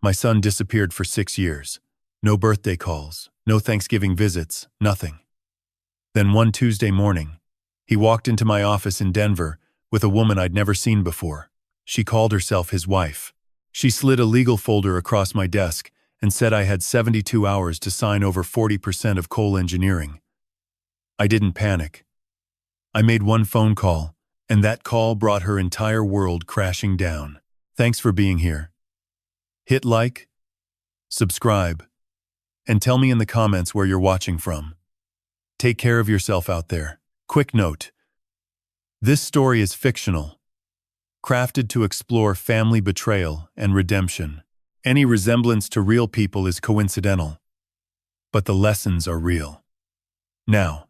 My son disappeared for 6 years. No birthday calls, no Thanksgiving visits, nothing. Then one Tuesday morning, he walked into my office in Denver with a woman I'd never seen before. She called herself his wife. She slid a legal folder across my desk and said I had 72 hours to sign over 40% of Cole Engineering. I didn't panic. I made one phone call, and that call brought her entire world crashing down. Thanks for being here. Hit like, subscribe, and tell me in the comments where you're watching from. Take care of yourself out there. Quick note: this story is fictional, crafted to explore family betrayal and redemption. Any resemblance to real people is coincidental, but the lessons are real. Now,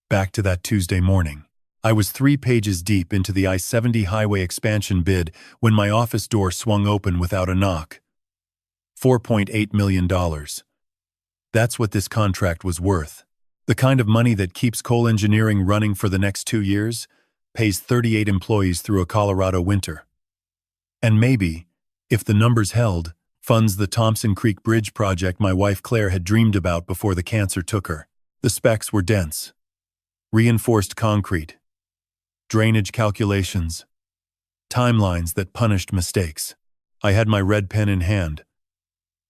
back to that Tuesday morning. I was 3 pages deep into the I-70 highway expansion bid when my office door swung open without a knock. $4.8 million. That's what this contract was worth. The kind of money that keeps Cole Engineering running for the next 2 years, pays 38 employees through a Colorado winter. And maybe, if the numbers held, funds the Thompson Creek Bridge project my wife Claire had dreamed about before the cancer took her. The specs were dense. Reinforced concrete. Drainage calculations. Timelines that punished mistakes. I had my red pen in hand,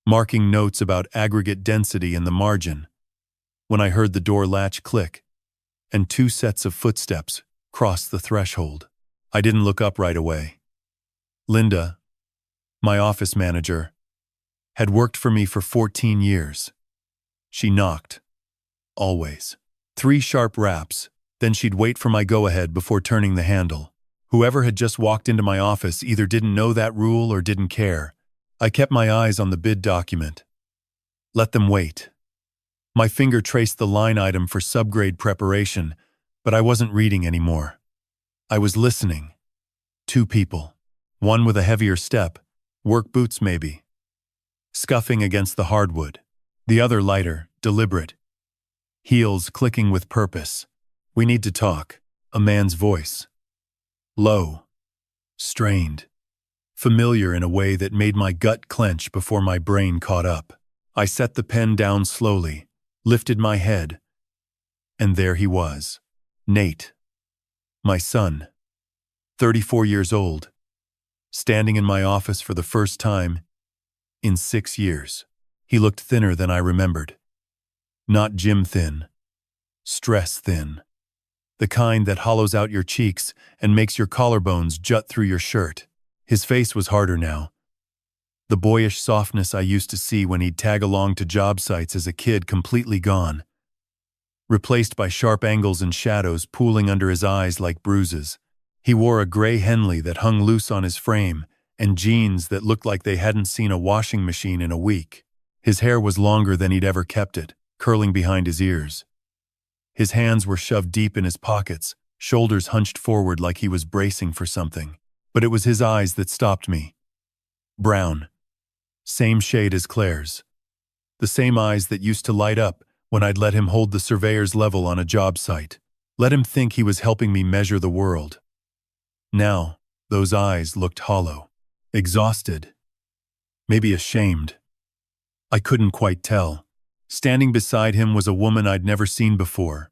marking notes about aggregate density in the margin, when I heard the door latch click, and 2 sets of footsteps crossed the threshold. I didn't look up right away. Linda, my office manager, had worked for me for 14 years. She knocked. Always. 3 sharp raps, then she'd wait for my go-ahead before turning the handle. Whoever had just walked into my office either didn't know that rule or didn't care. I kept my eyes on the bid document. Let them wait. My finger traced the line item for subgrade preparation, but I wasn't reading anymore. I was listening. 2 people. One with a heavier step, work boots maybe, scuffing against the hardwood. The other lighter, deliberate. Heels clicking with purpose. "We need to talk." A man's voice. Low. Strained. Familiar in a way that made my gut clench before my brain caught up. I set the pen down slowly, lifted my head, and there he was. Nate. My son. 34 years old. Standing in my office for the first time in 6 years. He looked thinner than I remembered. Not gym thin. Stress thin. The kind that hollows out your cheeks and makes your collarbones jut through your shirt. His face was harder now. The boyish softness I used to see when he'd tag along to job sites as a kid completely gone. Replaced by sharp angles and shadows pooling under his eyes like bruises. He wore a gray Henley that hung loose on his frame and jeans that looked like they hadn't seen a washing machine in a week. His hair was longer than he'd ever kept it, curling behind his ears. His hands were shoved deep in his pockets, shoulders hunched forward like he was bracing for something. But it was his eyes that stopped me. Brown. Same shade as Claire's. The same eyes that used to light up when I'd let him hold the surveyor's level on a job site. Let him think he was helping me measure the world. Now, those eyes looked hollow. Exhausted. Maybe ashamed. I couldn't quite tell. Standing beside him was a woman I'd never seen before.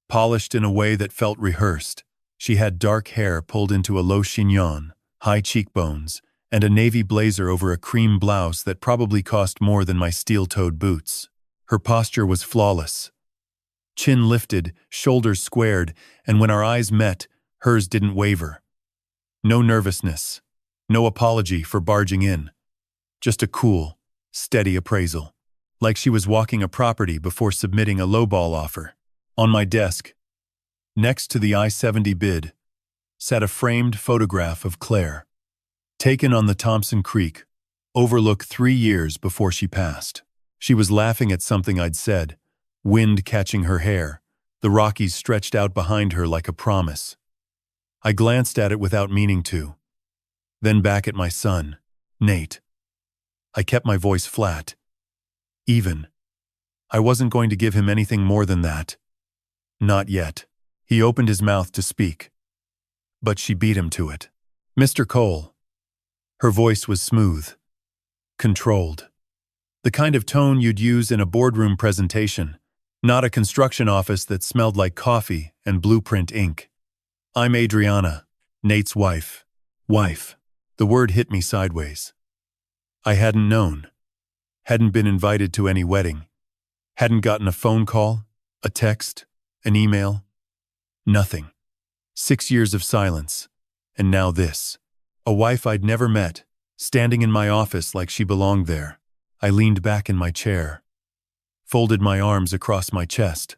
Polished in a way that felt rehearsed. She had dark hair pulled into a low chignon, high cheekbones, and a navy blazer over a cream blouse that probably cost more than my steel-toed boots. Her posture was flawless. Chin lifted, shoulders squared, and when our eyes met, hers didn't waver. No nervousness. No apology for barging in. Just a cool, steady appraisal. Like she was walking a property before submitting a lowball offer. On my desk, next to the I-70 bid, sat a framed photograph of Claire. Taken on the Thompson Creek, overlook 3 years before she passed. She was laughing at something I'd said, wind catching her hair, the Rockies stretched out behind her like a promise. I glanced at it without meaning to. Then back at my son, Nate. I kept my voice flat. Even. I wasn't going to give him anything more than that. Not yet. He opened his mouth to speak. But she beat him to it. "Mr. Cole." Her voice was smooth. controlled. The kind of tone you'd use in a boardroom presentation, not a construction office that smelled like coffee and blueprint ink. I'm Adriana, Nate's wife. Wife. The word hit me sideways. I hadn't known. Hadn't been invited to any wedding. Hadn't gotten a phone call, a text, an email. Nothing. 6 years of silence. And now this. A wife I'd never met, standing in my office like she belonged there. I leaned back in my chair, folded my arms across my chest,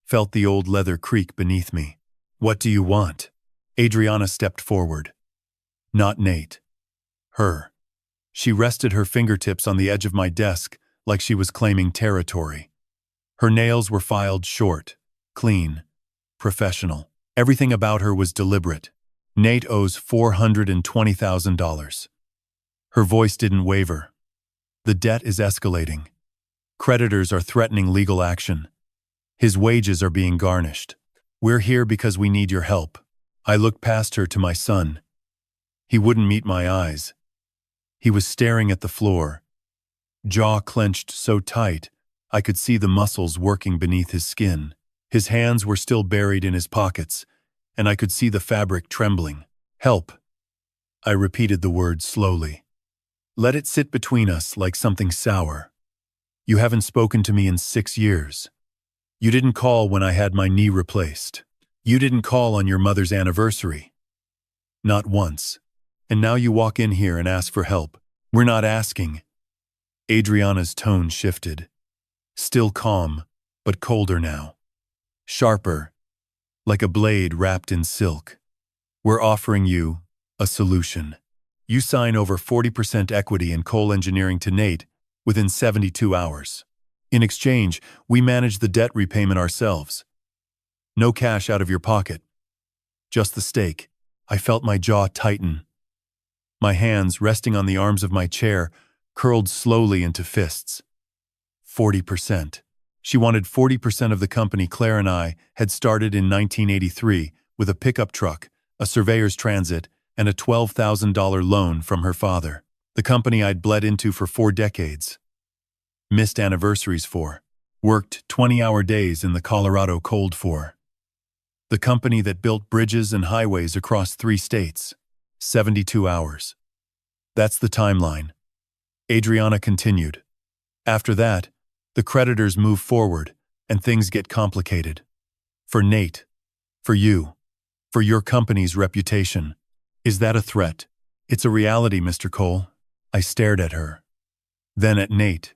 felt the old leather creak beneath me. What do you want? Adriana stepped forward. Not Nate. Her. She rested her fingertips on the edge of my desk like she was claiming territory. Her nails were filed short, clean, professional. Everything about her was deliberate. Nate owes $420,000. Her voice didn't waver. The debt is escalating. Creditors are threatening legal action. His wages are being garnished. We're here because we need your help. I looked past her to my son. He wouldn't meet my eyes. He was staring at the floor, jaw clenched so tight I could see the muscles working beneath his skin. His hands were still buried in his pockets, and I could see the fabric trembling. Help. I repeated the word slowly. Let it sit between us like something sour. You haven't spoken to me in 6 years. You didn't call when I had my knee replaced. You didn't call on your mother's anniversary. Not once. And now you walk in here and ask for help. We're not asking. Adriana's tone shifted. Still calm, but colder now. Sharper, like a blade wrapped in silk. We're offering you a solution. You sign over 40% equity in coal engineering to Nate within 72 hours. In exchange, we manage the debt repayment ourselves. No cash out of your pocket. Just the stake. I felt my jaw tighten. My hands, resting on the arms of my chair, curled slowly into fists. 40%. She wanted 40% of the company Claire and I had started in 1983 with a pickup truck, a surveyor's transit, and a $12,000 loan from her father. The company I'd bled into for 4 decades. Missed anniversaries for. Worked 20-hour days in the Colorado cold for. The company that built bridges and highways across 3 states. 72 hours. That's the timeline. Adriana continued. After that, the creditors move forward and things get complicated. For Nate. For you. For your company's reputation. Is that a threat? It's a reality, Mr. Cole. I stared at her. Then at Nate.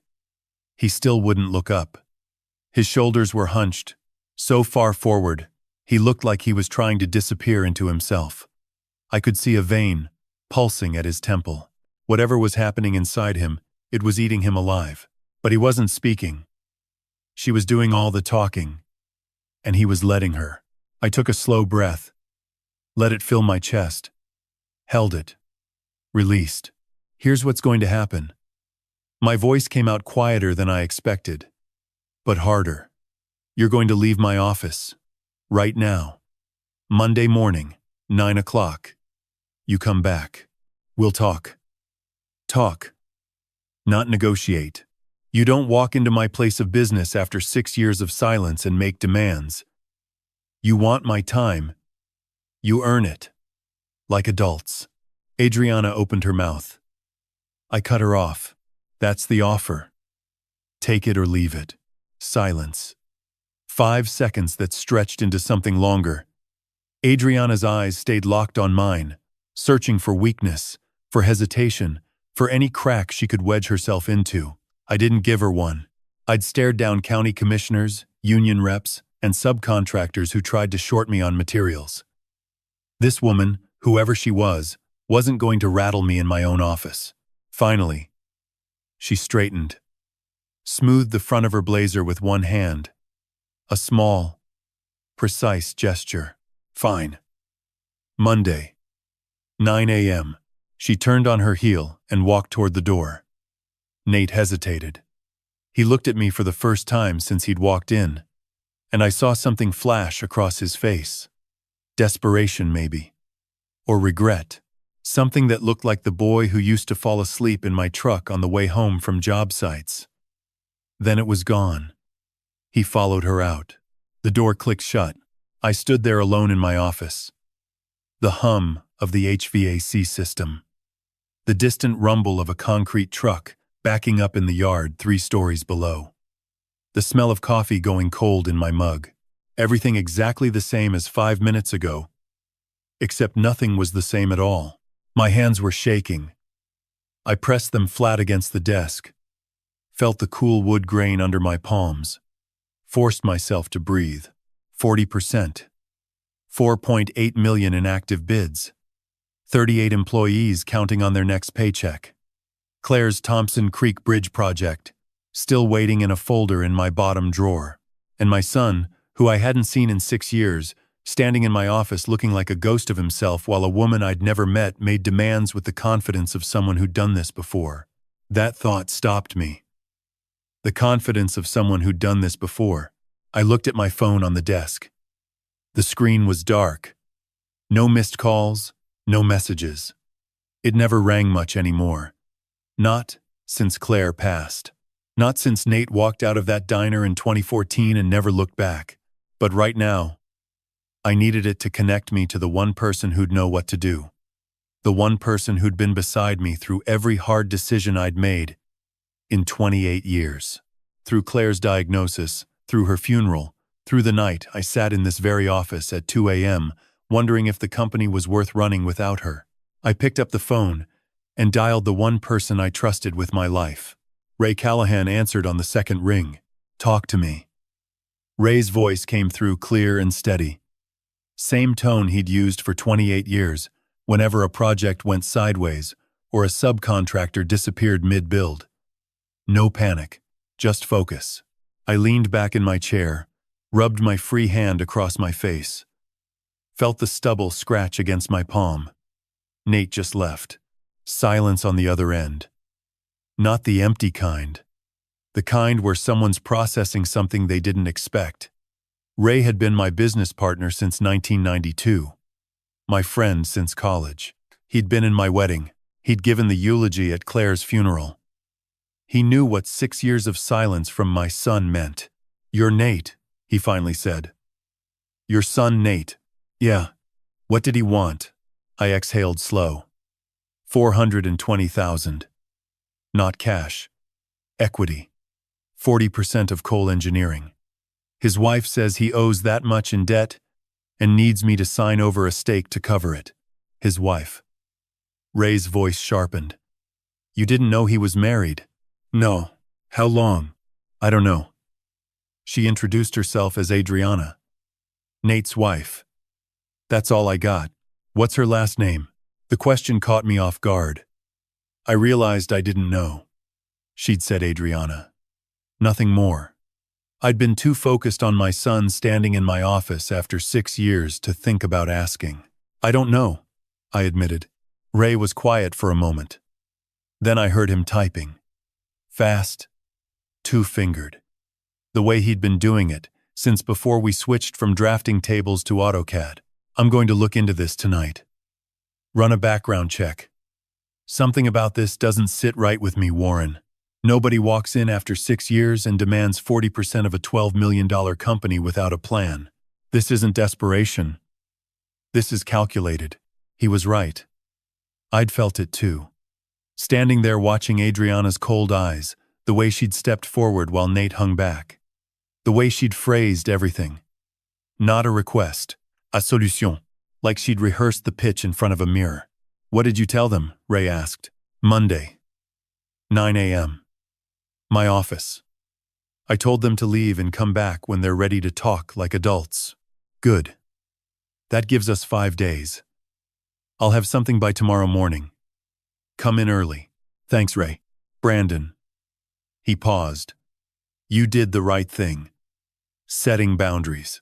He still wouldn't look up. His shoulders were hunched, so far forward, he looked like he was trying to disappear into himself. I could see a vein pulsing at his temple. Whatever was happening inside him, it was eating him alive. But he wasn't speaking. She was doing all the talking, and he was letting her. I took a slow breath, let it fill my chest. Held it. Released. Here's what's going to happen. My voice came out quieter than I expected, but harder. You're going to leave my office. Right now. Monday morning, 9 o'clock. You come back. We'll talk. Talk. Not negotiate. You don't walk into my place of business after 6 years of silence and make demands. You want my time. You earn it. Like adults. Adriana opened her mouth. I cut her off. That's the offer. Take it or leave it. Silence. 5 seconds that stretched into something longer. Adriana's eyes stayed locked on mine, searching for weakness, for hesitation, for any crack she could wedge herself into. I didn't give her one. I'd stared down county commissioners, union reps, and subcontractors who tried to short me on materials. This woman, whoever she was, wasn't going to rattle me in my own office. Finally, she straightened, smoothed the front of her blazer with one hand. A small, precise gesture. Fine. Monday, 9 a.m. She turned on her heel and walked toward the door. Nate hesitated. He looked at me for the first time since he'd walked in, and I saw something flash across his face. Desperation, maybe. Or regret. Something that looked like the boy who used to fall asleep in my truck on the way home from job sites. Then it was gone. He followed her out. The door clicked shut. I stood there alone in my office. The hum of the HVAC system. The distant rumble of a concrete truck backing up in the yard 3 stories below. The smell of coffee going cold in my mug. Everything exactly the same as 5 minutes ago. Except nothing was the same at all. My hands were shaking. I pressed them flat against the desk. Felt the cool wood grain under my palms. Forced myself to breathe. 40%. 4.8 million in active bids. 38 employees counting on their next paycheck. Claire's Thompson Creek Bridge project, still waiting in a folder in my bottom drawer. And my son, who I hadn't seen in 6 years, standing in my office looking like a ghost of himself while a woman I'd never met made demands with the confidence of someone who'd done this before. That thought stopped me. The confidence of someone who'd done this before. I looked at my phone on the desk. The screen was dark. No missed calls, no messages. It never rang much anymore. Not since Claire passed. Not since Nate walked out of that diner in 2014 and never looked back. But right now, I needed it to connect me to the one person who'd know what to do. The one person who'd been beside me through every hard decision I'd made in 28 years. Through Claire's diagnosis, through her funeral, through the night I sat in this very office at 2 a.m., wondering if the company was worth running without her. I picked up the phone and dialed the one person I trusted with my life. Ray Callahan answered on the second ring. "Talk to me." Ray's voice came through clear and steady. Same tone he'd used for 28 years, whenever a project went sideways or a subcontractor disappeared mid-build. No panic, just focus. I leaned back in my chair, rubbed my free hand across my face. Felt the stubble scratch against my palm. Nate just left. Silence on the other end. Not the empty kind. The kind where someone's processing something they didn't expect. Ray had been my business partner since 1992. My friend since college. He'd been in my wedding. He'd given the eulogy at Claire's funeral. He knew what 6 years of silence from my son meant. "You're Nate," he finally said. "Your son Nate." "Yeah." "What did he want?" I exhaled slow. 420,000. Not cash. Equity. 40% of coal engineering. His wife says he owes that much in debt and needs me to sign over a stake to cover it. His wife. Ray's voice sharpened. "You didn't know he was married?" "No." "How long?" "I don't know." She introduced herself as Adriana. Nate's wife. That's all I got. "What's her last name?" The question caught me off guard. I realized I didn't know. She'd said Adriana. Nothing more. I'd been too focused on my son standing in my office after 6 years to think about asking. "I don't know," I admitted. Ray was quiet for a moment. Then I heard him typing. Fast. 2-fingered. The way he'd been doing it since before we switched from drafting tables to AutoCAD. "I'm going to look into this tonight. Run a background check. Something about this doesn't sit right with me, Warren. Nobody walks in after 6 years and demands 40% of a $12 million company without a plan. This isn't desperation. This is calculated." He was right. I'd felt it too. Standing there watching Adriana's cold eyes, the way she'd stepped forward while Nate hung back. The way she'd phrased everything. Not a request, a solution, like she'd rehearsed the pitch in front of a mirror. "What did you tell them?" Ray asked. "Monday. 9 a.m. My office. I told them to leave and come back when they're ready to talk like adults." "Good. That gives us 5 days. I'll have something by tomorrow morning. Come in early." "Thanks, Ray." "Brandon." He paused. "You did the right thing. Setting boundaries.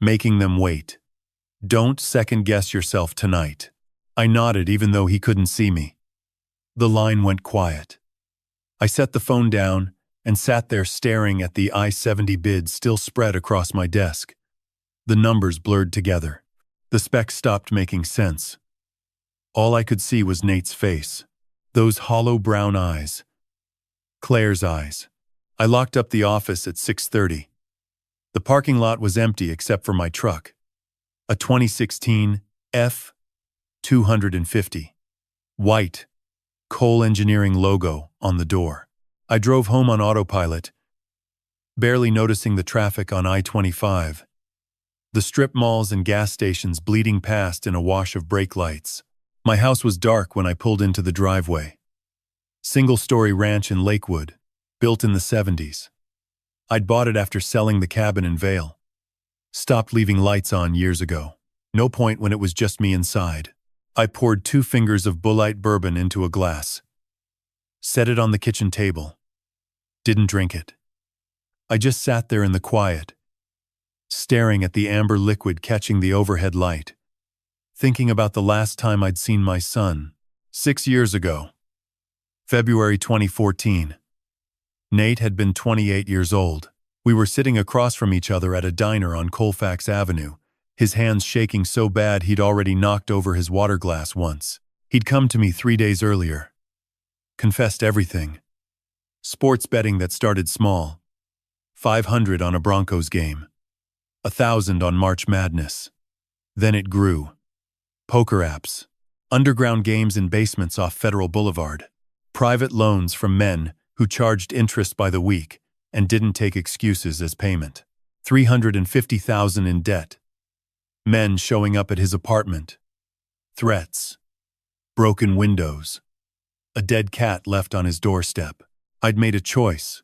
Making them wait. Don't second-guess yourself tonight." I nodded even though he couldn't see me. The line went quiet. I set the phone down and sat there staring at the I-70 bid still spread across my desk. The numbers blurred together. The specs stopped making sense. All I could see was Nate's face. Those hollow brown eyes. Claire's eyes. I locked up the office at 6:30. The parking lot was empty except for my truck. A 2016 F-250. White. Cole Engineering logo on the door. I drove home on autopilot, barely noticing the traffic on I-25. The strip malls and gas stations bleeding past in a wash of brake lights. My house was dark when I pulled into the driveway. Single-story ranch in Lakewood, built in the 70s. I'd bought it after selling the cabin in Vail. Stopped leaving lights on years ago. No point when it was just me inside. I poured 2 fingers of Bullite bourbon into a glass. Set it on the kitchen table. Didn't drink it. I just sat there in the quiet, staring at the amber liquid catching the overhead light, thinking about the last time I'd seen my son, 6 years ago. February 2014. Nate had been 28 years old. We were sitting across from each other at a diner on Colfax Avenue, his hands shaking so bad he'd already knocked over his water glass once. He'd come to me 3 days earlier. Confessed everything. Sports betting that started small. 500 on a Broncos game. 1,000 on March Madness. Then it grew. Poker apps. Underground games in basements off Federal Boulevard. Private loans from men who charged interest by the week and didn't take excuses as payment. $350,000 in debt. Men showing up at his apartment. Threats. Broken windows. A dead cat left on his doorstep. I'd made a choice.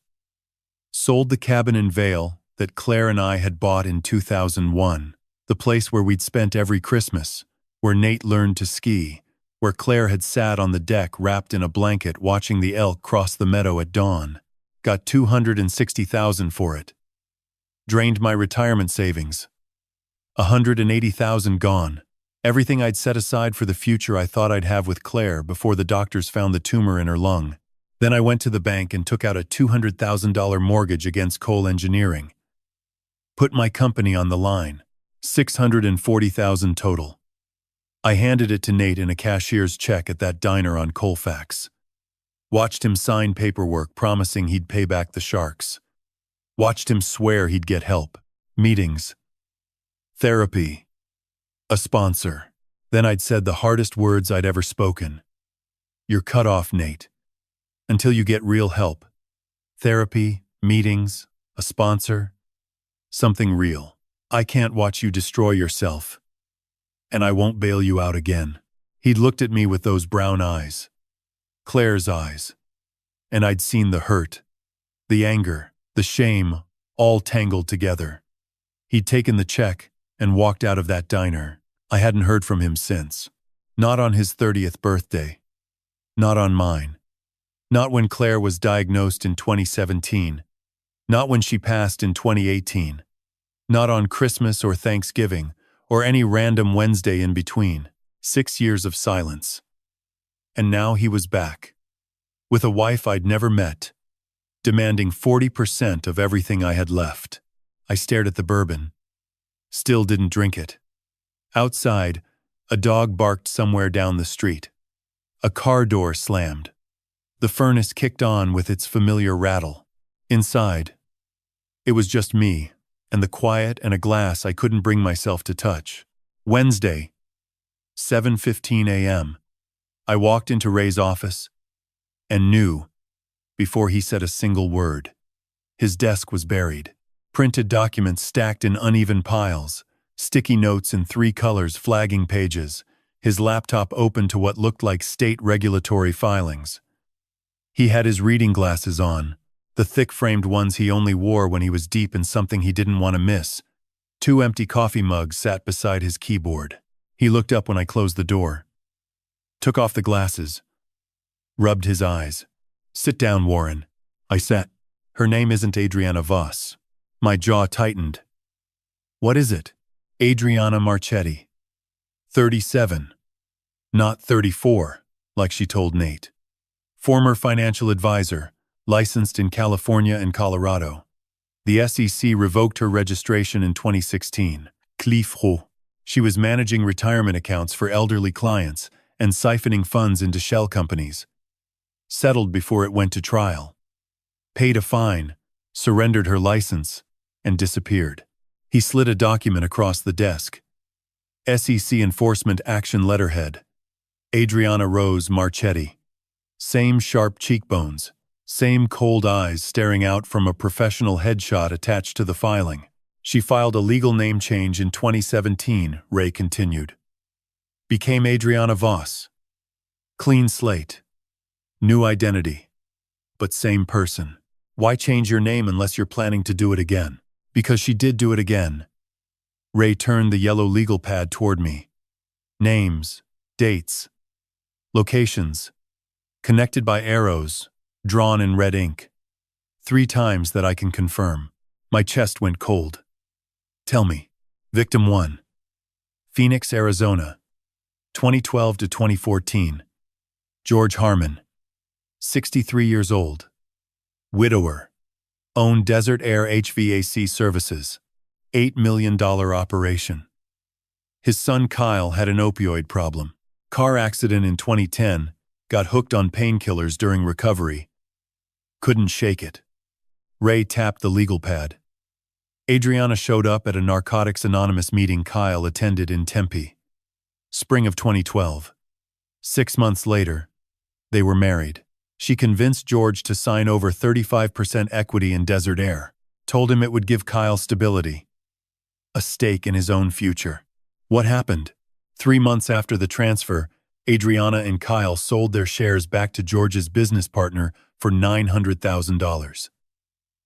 Sold the cabin in Vail that Claire and I had bought in 2001, the place where we'd spent every Christmas, where Nate learned to ski, where Claire had sat on the deck wrapped in a blanket watching the elk cross the meadow at dawn. Got $260,000 for it. Drained my retirement savings. $180,000 gone. Everything I'd set aside for the future I thought I'd have with Claire before the doctors found the tumor in her lung. Then I went to the bank and took out a $200,000 mortgage against Cole Engineering. Put my company on the line. $640,000 total. I handed it to Nate in a cashier's check at that diner on Colfax. Watched him sign paperwork promising he'd pay back the sharks. Watched him swear he'd get help. Meetings. Therapy. A sponsor. Then I'd said the hardest words I'd ever spoken. You're cut off, Nate. Until you get real help. Therapy, meetings, a sponsor. Something real. I can't watch you destroy yourself. And I won't bail you out again. He'd looked at me with those brown eyes. Claire's eyes. And I'd seen the hurt, the anger, the shame, all tangled together. He'd taken the check and walked out of that diner. I hadn't heard from him since. Not on his 30th birthday. Not on mine. Not when Claire was diagnosed in 2017. Not when she passed in 2018. Not on Christmas or Thanksgiving, or any random Wednesday in between. 6 years of silence. And now he was back. With a wife I'd never met. Demanding 40% of everything I had left. I stared at the bourbon. Still didn't drink it. Outside, a dog barked somewhere down the street. A car door slammed. The furnace kicked on with its familiar rattle. Inside, it was just me, and the quiet and a glass I couldn't bring myself to touch. Wednesday, 7:15 a.m. I walked into Ray's office and knew, before he said a single word. His desk was buried. Printed documents stacked in uneven piles, sticky notes in 3 colors flagging pages, his laptop open to what looked like state regulatory filings. He had his reading glasses on, the thick-framed ones he only wore when he was deep in something he didn't want to miss. 2 empty coffee mugs sat beside his keyboard. He looked up when I closed the door. Took off the glasses. Rubbed his eyes. "Sit down, Warren." I sat. Her name isn't Adriana Voss. My jaw tightened. "What is it?" "Adriana Marchetti. 37. Not 34, like she told Nate. Former financial advisor, licensed in California and Colorado. The SEC revoked her registration in 2016. Cliffro. She was managing retirement accounts for elderly clients and siphoning funds into shell companies. Settled before it went to trial. Paid a fine, surrendered her license, and disappeared. He slid a document across the desk. SEC Enforcement Action Letterhead. Adriana Rose Marchetti. Same sharp cheekbones, same cold eyes staring out from a professional headshot attached to the filing. She filed a legal name change in 2017, Ray continued. Became Adriana Voss. Clean slate. New identity. But same person. Why change your name unless you're planning to do it again? Because she did do it again. Ray turned the yellow legal pad toward me. Names, dates, locations, connected by arrows, drawn in red ink. 3 times that I can confirm. My chest went cold. Tell me. Victim 1. Phoenix, Arizona. 2012 to 2014. George Harmon. 63 years old. Widower. Owned Desert Air HVAC Services. $8 million operation. His son Kyle had an opioid problem. Car accident in 2010, got hooked on painkillers during recovery. Couldn't shake it. Ray tapped the legal pad. Adriana showed up at a Narcotics Anonymous meeting Kyle attended in Tempe. Spring of 2012. 6 months later, they were married. She convinced George to sign over 35% equity in Desert Air, told him it would give Kyle stability, a stake in his own future. What happened? 3 months after the transfer, Adriana and Kyle sold their shares back to George's business partner for $900,000.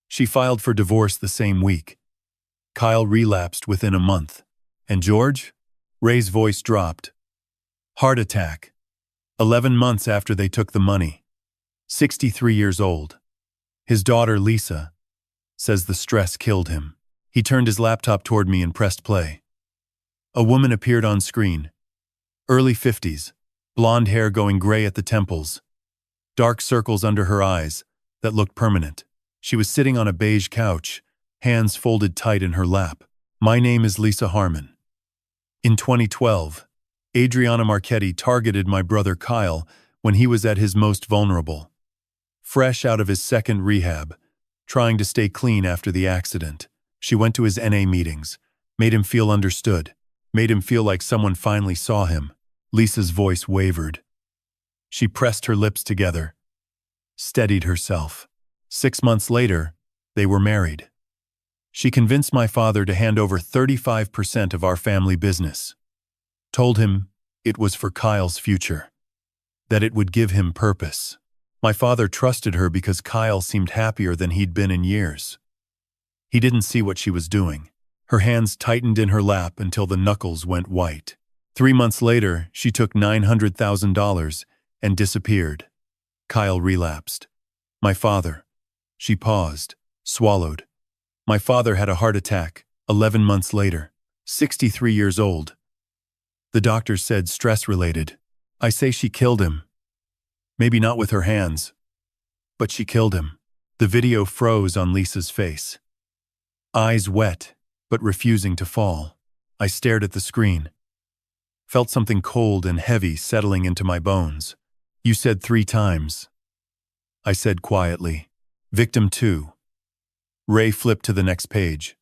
She filed for divorce the same week. Kyle relapsed within a month. And George? Ray's voice dropped. Heart attack. 11 months after they took the money. 63 years old. His daughter, Lisa, says the stress killed him. He turned his laptop toward me and pressed play. A woman appeared on screen. Early 50s, blonde hair going gray at the temples, dark circles under her eyes that looked permanent. She was sitting on a beige couch, hands folded tight in her lap. My name is Lisa Harmon. In 2012, Adriana Marchetti targeted my brother Kyle when he was at his most vulnerable. Fresh out of his second rehab, trying to stay clean after the accident, she went to his NA meetings, made him feel understood, made him feel like someone finally saw him. Lisa's voice wavered. She pressed her lips together, steadied herself. 6 months later, they were married. She convinced my father to hand over 35% of our family business. Told him it was for Kyle's future, that it would give him purpose. My father trusted her because Kyle seemed happier than he'd been in years. He didn't see what she was doing. Her hands tightened in her lap until the knuckles went white. 3 months later, she took $900,000 and disappeared. Kyle relapsed. My father. She paused, swallowed. My father had a heart attack 11 months later, 63 years old. The doctor said stress-related. I say she killed him. Maybe not with her hands, but she killed him. The video froze on Lisa's face. Eyes wet, but refusing to fall. I stared at the screen. Felt something cold and heavy settling into my bones. You said 3 times. I said quietly. Victim 2. Ray flipped to the next page.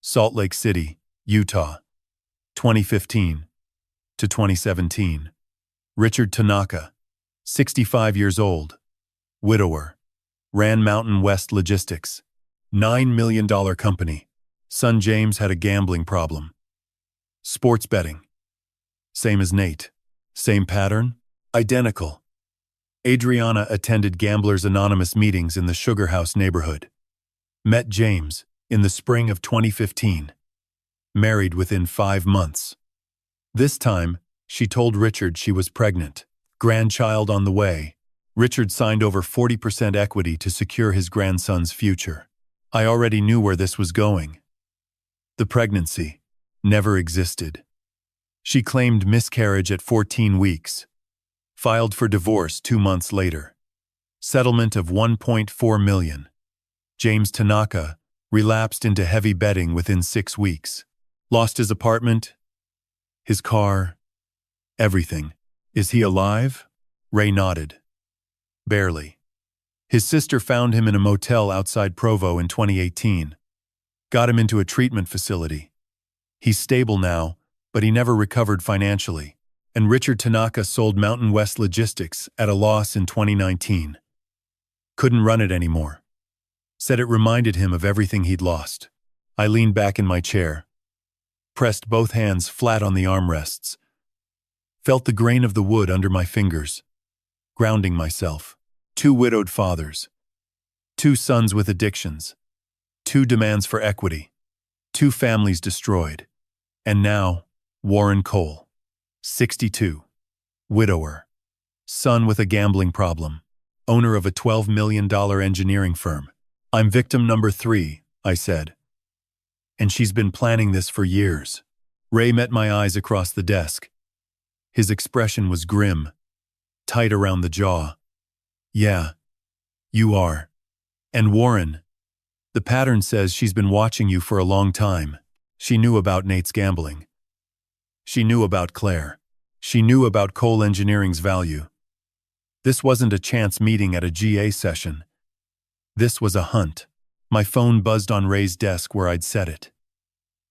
Salt Lake City, Utah. 2015 to 2017. Richard Tanaka. 65 years old. Widower. Ran Mountain West Logistics. $9 million company. Son James had a gambling problem. Sports betting. Same as Nate. Same pattern? Identical. Adriana attended Gamblers Anonymous meetings in the Sugar House neighborhood. Met James in the spring of 2015. Married within 5 months. This time, she told Richard she was pregnant. Grandchild on the way. Richard signed over 40% equity to secure his grandson's future. I already knew where this was going. The pregnancy never existed. She claimed miscarriage at 14 weeks. Filed for divorce 2 months later. Settlement of $1.4 million. James Tanaka relapsed into heavy betting within 6 weeks. Lost his apartment, his car, everything. Is he alive? Ray nodded. Barely. His sister found him in a motel outside Provo in 2018. Got him into a treatment facility. He's stable now, but he never recovered financially. And Richard Tanaka sold Mountain West Logistics at a loss in 2019. Couldn't run it anymore. Said it reminded him of everything he'd lost. I leaned back in my chair, pressed both hands flat on the armrests, felt the grain of the wood under my fingers, grounding myself. 2 widowed fathers, 2 sons with addictions, 2 demands for equity, 2 families destroyed, and now Warren Cole, 62, widower, son with a gambling problem, owner of a $12 million engineering firm. I'm victim number 3, I said. And she's been planning this for years. Ray met my eyes across the desk. His expression was grim, tight around the jaw. Yeah, you are. And Warren, the pattern says she's been watching you for a long time. She knew about Nate's gambling. She knew about Claire. She knew about Cole Engineering's value. This wasn't a chance meeting at a GA session. This was a hunt. My phone buzzed on Ray's desk where I'd set it.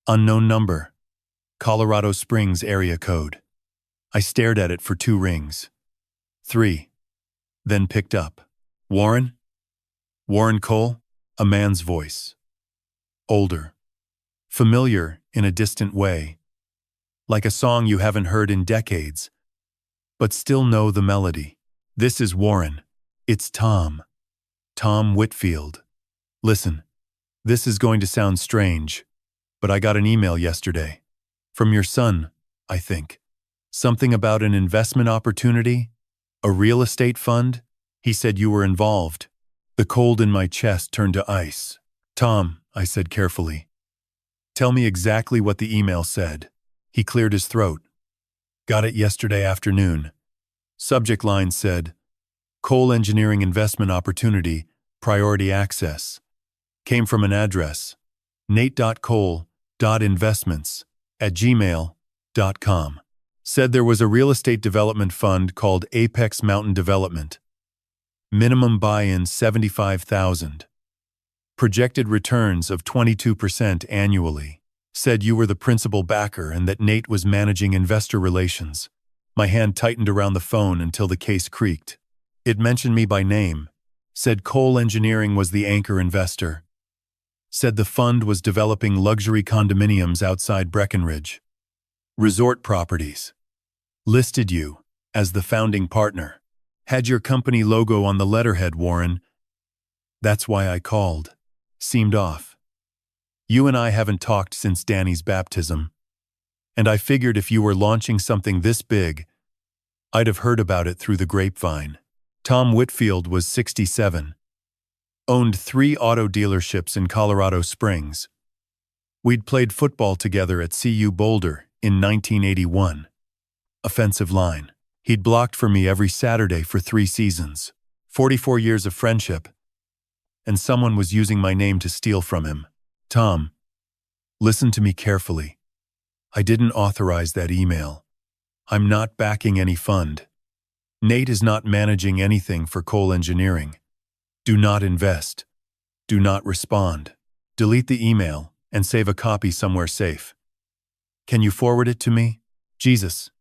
Unknown number. Colorado Springs area code. I stared at it for 2 rings. 3. Then picked up. Warren? Warren Cole? A man's voice. Older. Familiar in a distant way. Like a song you haven't heard in decades, but still know the melody. This is Warren. It's Tom. Tom Whitfield. Listen, this is going to sound strange, but I got an email yesterday. From your son, I think. Something about an investment opportunity? A real estate fund? He said you were involved. The cold in my chest turned to ice. Tom, I said carefully. Tell me exactly what the email said. He cleared his throat. Got it yesterday afternoon. Subject line said, Cole Engineering Investment Opportunity, Priority Access. Came from an address, nate.cole.investments@gmail.com. Said there was a real estate development fund called Apex Mountain Development. Minimum buy-in $75,000. Projected returns of 22% annually. Said you were the principal backer and that Nate was managing investor relations. My hand tightened around the phone until the case creaked. It mentioned me by name. Said Cole Engineering was the anchor investor. Said the fund was developing luxury condominiums outside Breckenridge. Resort properties. Listed you as the founding partner. Had your company logo on the letterhead, Warren. That's why I called. Seemed off. You and I haven't talked since Danny's baptism. And I figured if you were launching something this big, I'd have heard about it through the grapevine. Tom Whitfield was 67. Owned 3 auto dealerships in Colorado Springs. We'd played football together at CU Boulder in 1981. Offensive line. He'd blocked for me every Saturday for 3 seasons. 44 years of friendship. And someone was using my name to steal from him. Tom, listen to me carefully. I didn't authorize that email. I'm not backing any fund. Nate is not managing anything for Cole Engineering. Do not invest. Do not respond. Delete the email and save a copy somewhere safe. Can you forward it to me? Jesus.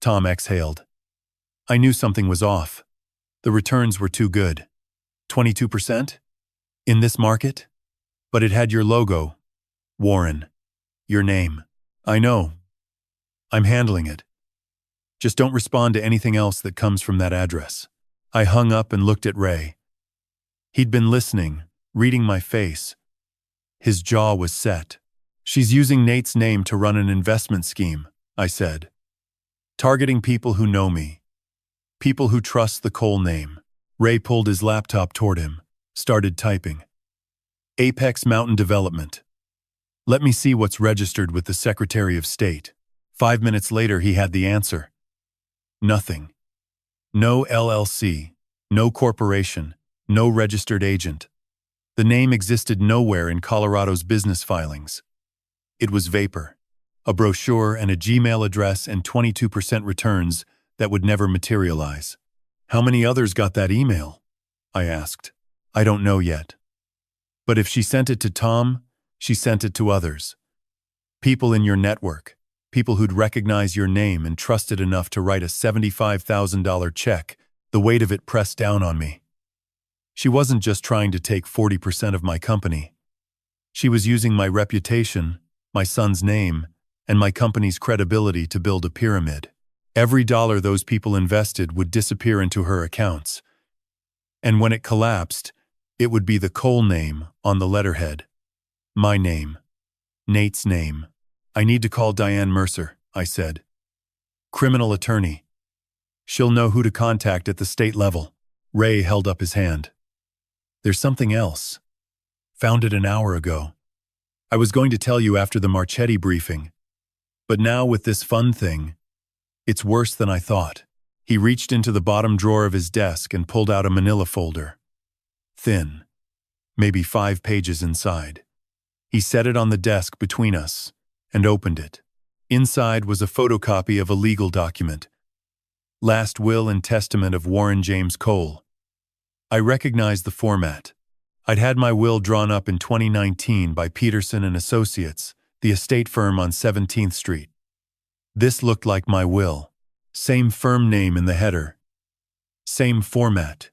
Tom exhaled. I knew something was off. The returns were too good. 22%? In this market? But it had your logo. Warren. Your name. I know. I'm handling it. Just don't respond to anything else that comes from that address. I hung up and looked at Ray. He'd been listening, reading my face. His jaw was set. She's using Nate's name to run an investment scheme, I said. Targeting people who know me. People who trust the Cole name. Ray pulled his laptop toward him, started typing. Apex Mountain Development. Let me see what's registered with the Secretary of State. 5 minutes later, he had the answer. Nothing. No LLC, no corporation, no registered agent. The name existed nowhere in Colorado's business filings. It was vapor. A brochure and a Gmail address and 22% returns that would never materialize. How many others got that email? I asked. I don't know yet. But if she sent it to Tom, she sent it to others. People in your network, people who'd recognize your name and trusted enough to write a $75,000 check, the weight of it pressed down on me. She wasn't just trying to take 40% of my company. She was using my reputation, my son's name, and my company's credibility to build a pyramid. Every dollar those people invested would disappear into her accounts. And when it collapsed, it would be the Cole name on the letterhead. My name. Nate's name. I need to call Diane Mercer, I said. Criminal attorney. She'll know who to contact at the state level. Ray held up his hand. There's something else. Found it an hour ago. I was going to tell you after the Marchetti briefing. But now with this fun thing, it's worse than I thought. He reached into the bottom drawer of his desk and pulled out a manila folder. Thin. Maybe 5 pages inside. He set it on the desk between us and opened it. Inside was a photocopy of a legal document. Last will and testament of Warren James Cole. I recognized the format. I'd had my will drawn up in 2019 by Peterson and Associates, the estate firm on 17th Street. This looked like my will. Same firm name in the header. Same format.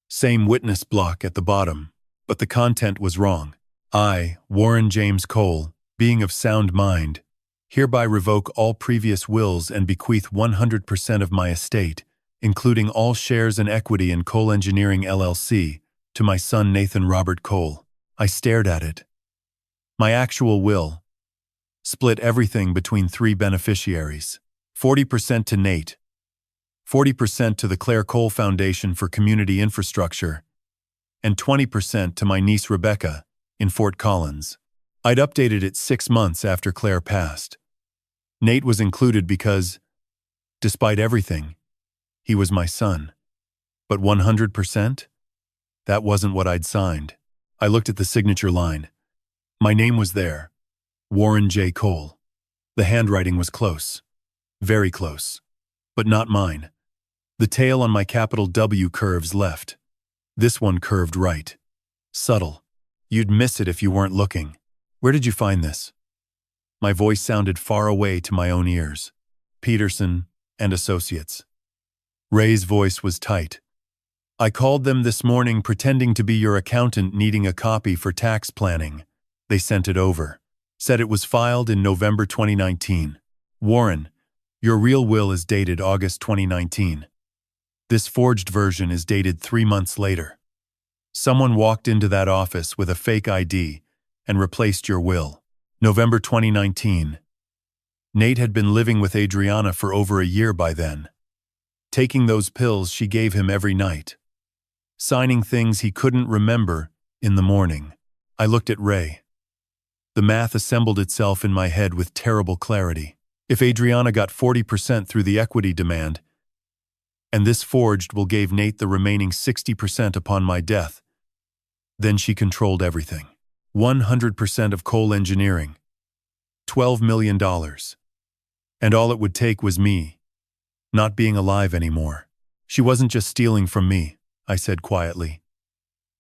Same witness block at the bottom, but the content was wrong. I, Warren James Cole, being of sound mind, hereby revoke all previous wills and bequeath 100% of my estate, including all shares and equity in Cole Engineering LLC, to my son Nathan Robert Cole. I stared at it. My actual will split everything between 3 beneficiaries. 40% to Nate, 40% to the Claire Cole Foundation for Community Infrastructure, and 20% to my niece Rebecca in Fort Collins. I'd updated it 6 months after Claire passed. Nate was included because, despite everything, he was my son. But 100%? That wasn't what I'd signed. I looked at the signature line. My name was there. Warren J. Cole. The handwriting was close. Very close. But not mine. The tail on my capital W curves left. This one curved right. Subtle. You'd miss it if you weren't looking. Where did you find this? My voice sounded far away to my own ears. Peterson and Associates. Ray's voice was tight. I called them this morning pretending to be your accountant needing a copy for tax planning. They sent it over. Said it was filed in November 2019. Warren, your real will is dated August 2019. This forged version is dated 3 months later. Someone walked into that office with a fake ID and replaced your will. November 2019. Nate had been living with Adriana for over a year by then. Taking those pills she gave him every night. Signing things he couldn't remember in the morning. I looked at Ray. The math assembled itself in my head with terrible clarity. If Adriana got 40% through the equity demand, and this forged will gave Nate the remaining 60% upon my death, then she controlled everything. 100% of Cole Engineering. $12 million. And all it would take was me, not being alive anymore. She wasn't just stealing from me, I said quietly.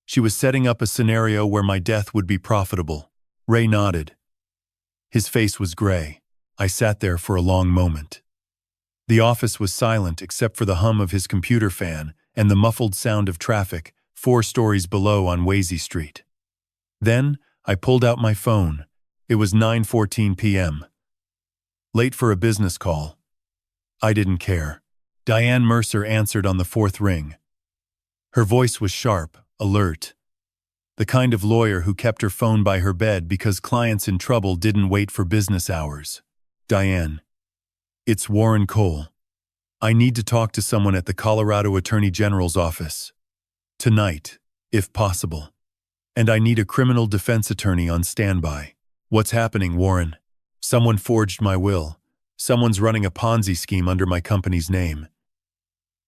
She was setting up a scenario where my death would be profitable. Ray nodded. His face was gray. I sat there for a long moment. The office was silent except for the hum of his computer fan and the muffled sound of traffic 4 stories below on Wasey Street. Then, I pulled out my phone. It was 9:14 p.m. Late for a business call. I didn't care. Diane Mercer answered on the 4th ring. Her voice was sharp, alert. The kind of lawyer who kept her phone by her bed because clients in trouble didn't wait for business hours. Diane. It's Warren Cole. I need to talk to someone at the Colorado Attorney General's office. Tonight, if possible. And I need a criminal defense attorney on standby. What's happening, Warren? Someone forged my will. Someone's running a Ponzi scheme under my company's name.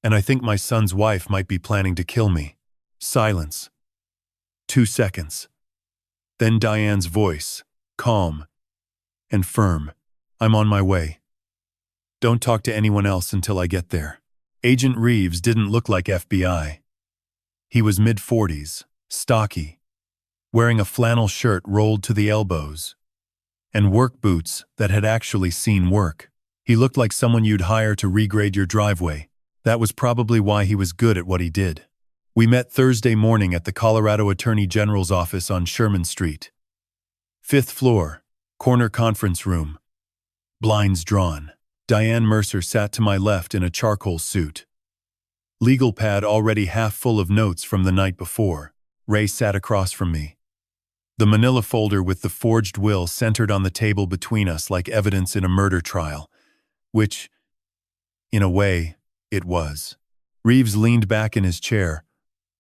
And I think my son's wife might be planning to kill me. Silence. 2 seconds. Then Diane's voice, calm and firm. I'm on my way. Don't talk to anyone else until I get there. Agent Reeves didn't look like FBI. He was mid-40s, stocky, wearing a flannel shirt rolled to the elbows, and work boots that had actually seen work. He looked like someone you'd hire to regrade your driveway. That was probably why he was good at what he did. We met Thursday morning at the Colorado Attorney General's office on Sherman Street. 5th floor, corner conference room. Blinds drawn. Diane Mercer sat to my left in a charcoal suit. Legal pad already half full of notes from the night before. Ray sat across from me. The manila folder with the forged will centered on the table between us like evidence in a murder trial, which, in a way, it was. Reeves leaned back in his chair,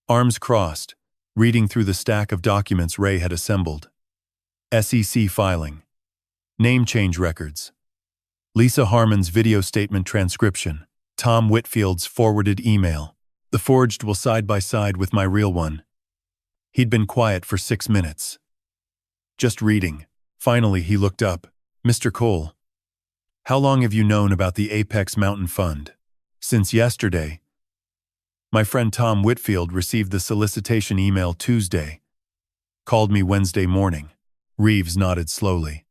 arms crossed, reading through the stack of documents Ray had assembled. SEC filing. Name change records. Lisa Harmon's video statement transcription. Tom Whitfield's forwarded email. The forged will side by side with my real one. He'd been quiet for 6 minutes. Just reading. Finally, he looked up. Mr. Cole, how long have you known about the Apex Mountain Fund? Since yesterday. My friend Tom Whitfield received the solicitation email Tuesday. Called me Wednesday morning. Reeves nodded slowly.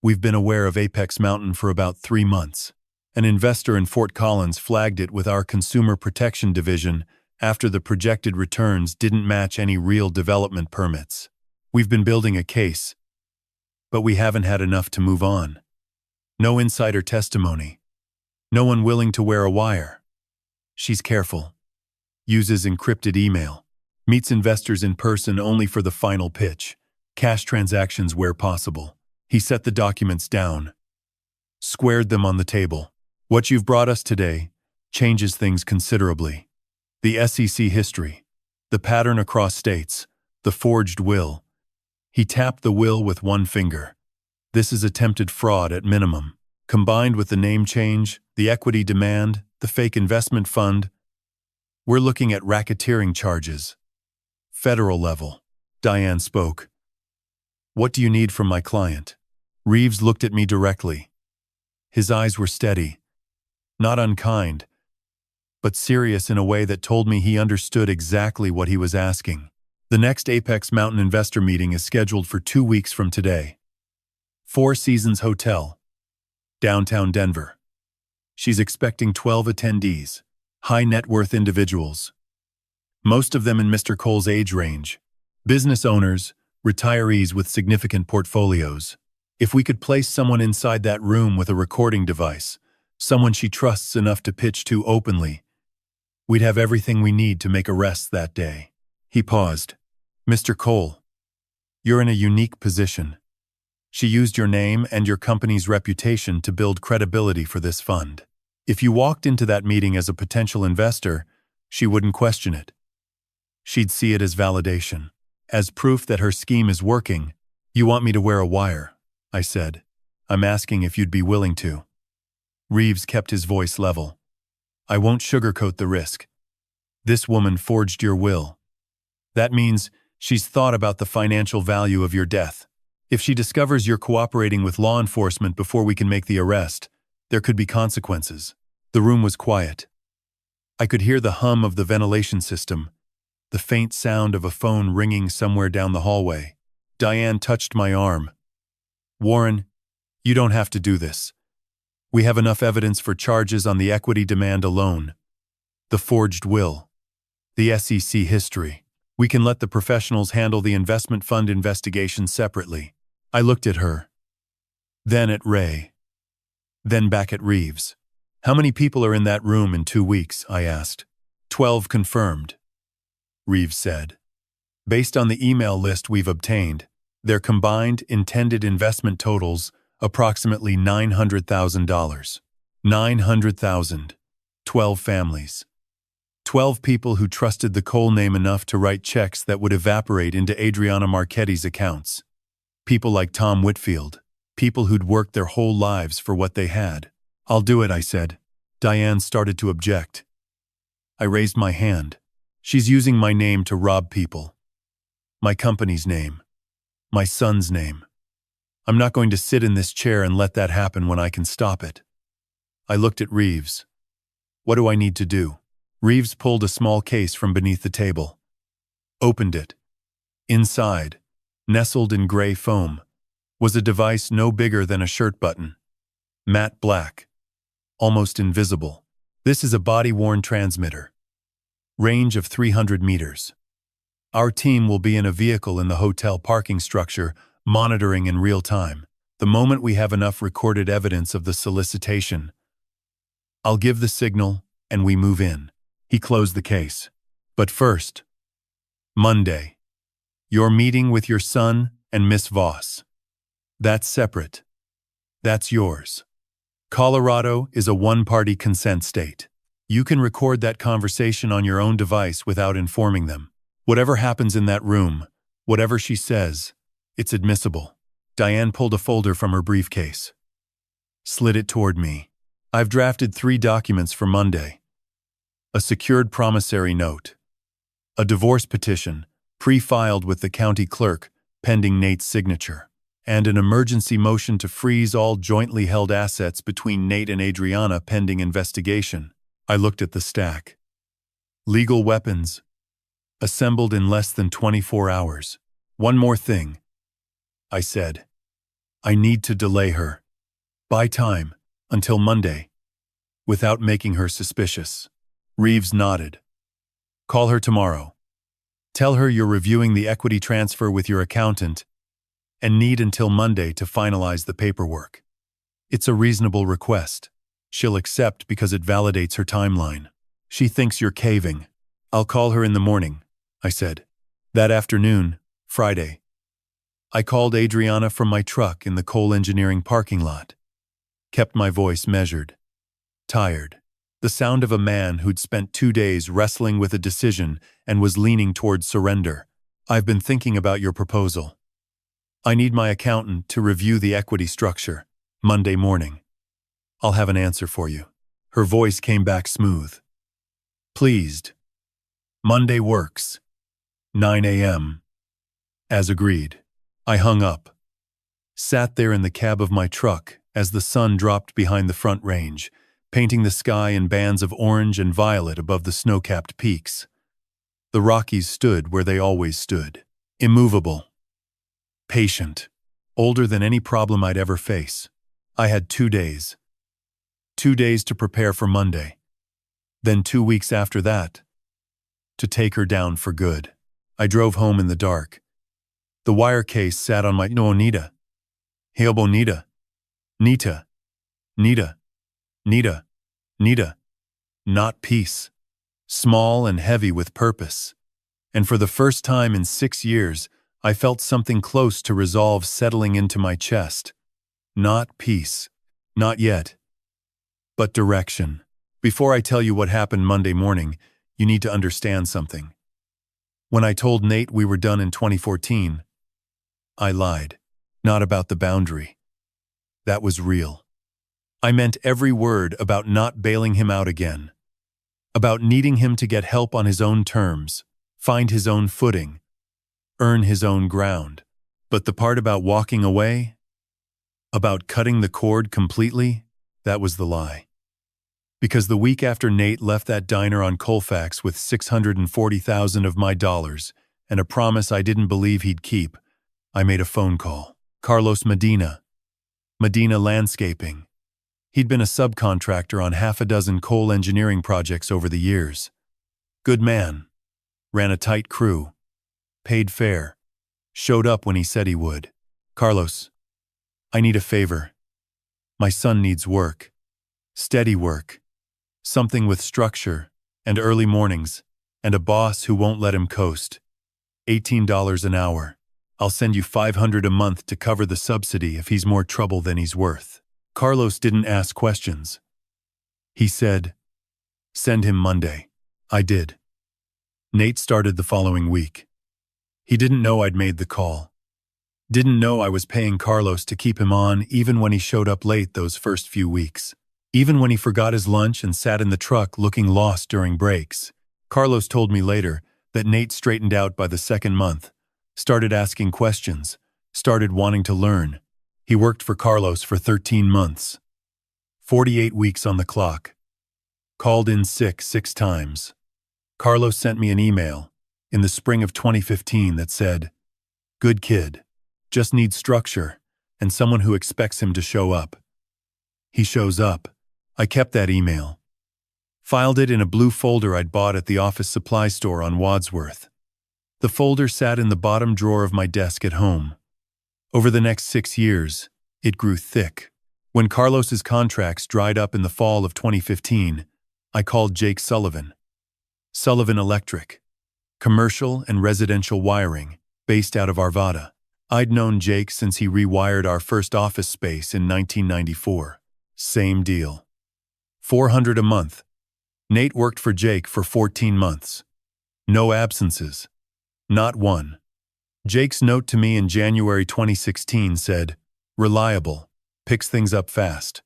We've been aware of Apex Mountain for about 3 months. An investor in Fort Collins flagged it with our Consumer Protection Division after the projected returns didn't match any real development permits. We've been building a case, but we haven't had enough to move on. No insider testimony. No one willing to wear a wire. She's careful. Uses encrypted email. Meets investors in person only for the final pitch. Cash transactions where possible. He set the documents down, squared them on the table. What you've brought us today changes things considerably. The SEC history, the pattern across states, the forged will. He tapped the will with one finger. This is attempted fraud at minimum. Combined with the name change, the equity demand, the fake investment fund, we're looking at racketeering charges. Federal level. Diane spoke. What do you need from my client? Reeves looked at me directly. His eyes were steady, not unkind, but serious in a way that told me he understood exactly what he was asking. The next Apex Mountain investor meeting is scheduled for 2 weeks from today. Four Seasons Hotel, downtown Denver. She's expecting 12 attendees, high net worth individuals. Most of them in Mr. Cole's age range, business owners, retirees with significant portfolios. If we could place someone inside that room with a recording device, someone she trusts enough to pitch to openly, we'd have everything we need to make arrests that day. He paused. Mr. Cole, you're in a unique position. She used your name and your company's reputation to build credibility for this fund. If you walked into that meeting as a potential investor, she wouldn't question it. She'd see it as validation, as proof that her scheme is working. You want me to wear a wire? I said. I'm asking if you'd be willing to. Reeves kept his voice level. I won't sugarcoat the risk. This woman forged your will. That means she's thought about the financial value of your death. If she discovers you're cooperating with law enforcement before we can make the arrest, there could be consequences. The room was quiet. I could hear the hum of the ventilation system, the faint sound of a phone ringing somewhere down the hallway. Diane touched my arm. Warren, you don't have to do this. We have enough evidence for charges on the equity demand alone. The forged will. The SEC history. We can let the professionals handle the investment fund investigation separately. I looked at her. Then at Ray. Then back at Reeves. How many people are in that room in 2 weeks? I asked. 12 confirmed. Reeves said. Based on the email list we've obtained, their combined intended investment totals approximately $900,000. 900,000. 12 families. 12 people who trusted the Cole name enough to write checks that would evaporate into Adriana Marchetti's accounts. People like Tom Whitfield. People who'd worked their whole lives for what they had. I'll do it, I said. Diane started to object. I raised my hand. She's using my name to rob people. My company's name. My son's name. I'm not going to sit in this chair and let that happen when I can stop it. I looked at Reeves. What do I need to do? Reeves pulled a small case from beneath the table. Opened it. Inside, nestled in gray foam, was a device no bigger than a shirt button. Matte black. Almost invisible. This is a body-worn transmitter. Range of 300 meters. Our team will be in a vehicle in the hotel parking structure, monitoring in real time. The moment we have enough recorded evidence of the solicitation, I'll give the signal and we move in. He closed the case. But first, Monday. Your meeting with your son and Miss Voss. That's separate. That's yours. Colorado is a one-party consent state. You can record that conversation on your own device without informing them. Whatever happens in that room, whatever she says, it's admissible. Diane pulled a folder from her briefcase. Slid it toward me. I've drafted 3 documents for Monday. A secured promissory note. A divorce petition, pre-filed with the county clerk, pending Nate's signature. And an emergency motion to freeze all jointly held assets between Nate and Adriana pending investigation. I looked at the stack. Legal weapons. Assembled in less than 24 hours. One more thing, I said. I need to delay her. Buy time, until Monday, without making her suspicious. Reeves nodded. Call her tomorrow. Tell her you're reviewing the equity transfer with your accountant and need until Monday to finalize the paperwork. It's a reasonable request. She'll accept because it validates her timeline. She thinks you're caving. I'll call her in the morning, I said. That afternoon, Friday, I called Adriana from my truck in the coal engineering parking lot. Kept my voice measured. Tired. The sound of a man who'd spent 2 days wrestling with a decision and was leaning towards surrender. I've been thinking about your proposal. I need my accountant to review the equity structure. Monday morning. I'll have an answer for you. Her voice came back smooth. Pleased. Monday works. 9 a.m. As agreed. I hung up. Sat there in the cab of my truck as the sun dropped behind the front range, painting the sky in bands of orange and violet above the snow-capped peaks. The Rockies stood where they always stood. Immovable. Patient. Older than any problem I'd ever face. I had 2 days. 2 days to prepare for Monday. Then 2 weeks after that, to take her down for good. I drove home in the dark. The wire case sat on my Nita. Hail Bonita. Nita. Nita. Nita. Nita. Not peace. Small and heavy with purpose. And for the first time in 6 years, I felt something close to resolve settling into my chest. Not peace. Not yet. But direction. Before I tell you what happened Monday morning, you need to understand something. When I told Nate we were done in 2014, I lied. Not about the boundary. That was real. I meant every word about not bailing him out again. About needing him to get help on his own terms, find his own footing, earn his own ground. But the part about walking away, about cutting the cord completely, that was the lie. Because the week after Nate left that diner on Colfax with $640,000 of my dollars and a promise I didn't believe he'd keep, I made a phone call. Carlos Medina. Medina Landscaping. He'd been a subcontractor on 6 coal engineering projects over the years. Good man. Ran a tight crew. Paid fair. Showed up when he said he would. Carlos, I need a favor. My son needs work. Steady work. Something with structure, and early mornings, and a boss who won't let him coast. $18 an hour. I'll send you $500 a month to cover the subsidy if he's more trouble than he's worth. Carlos didn't ask questions. He said, send him Monday. I did. Nate started the following week. He didn't know I'd made the call. Didn't know I was paying Carlos to keep him on even when he showed up late those first few weeks. Even when he forgot his lunch and sat in the truck looking lost during breaks. Carlos told me later that Nate straightened out by the 2nd month, started asking questions, started wanting to learn. He worked for Carlos for 13 months. 48 weeks on the clock. Called in sick 6 times. Carlos sent me an email in the spring of 2015 that said, "Good kid. Just needs structure and someone who expects him to show up." He shows up. I kept that email. Filed it in a blue folder I'd bought at the office supply store on Wadsworth. The folder sat in the bottom drawer of my desk at home. Over the next 6 years, it grew thick. When Carlos's contracts dried up in the fall of 2015, I called Jake Sullivan. Sullivan Electric, commercial and residential wiring, based out of Arvada. I'd known Jake since he rewired our first office space in 1994. Same deal. $400 a month. Nate worked for Jake for 14 months. No absences. Not one. Jake's note to me in January 2016 said, "Reliable, picks things up fast,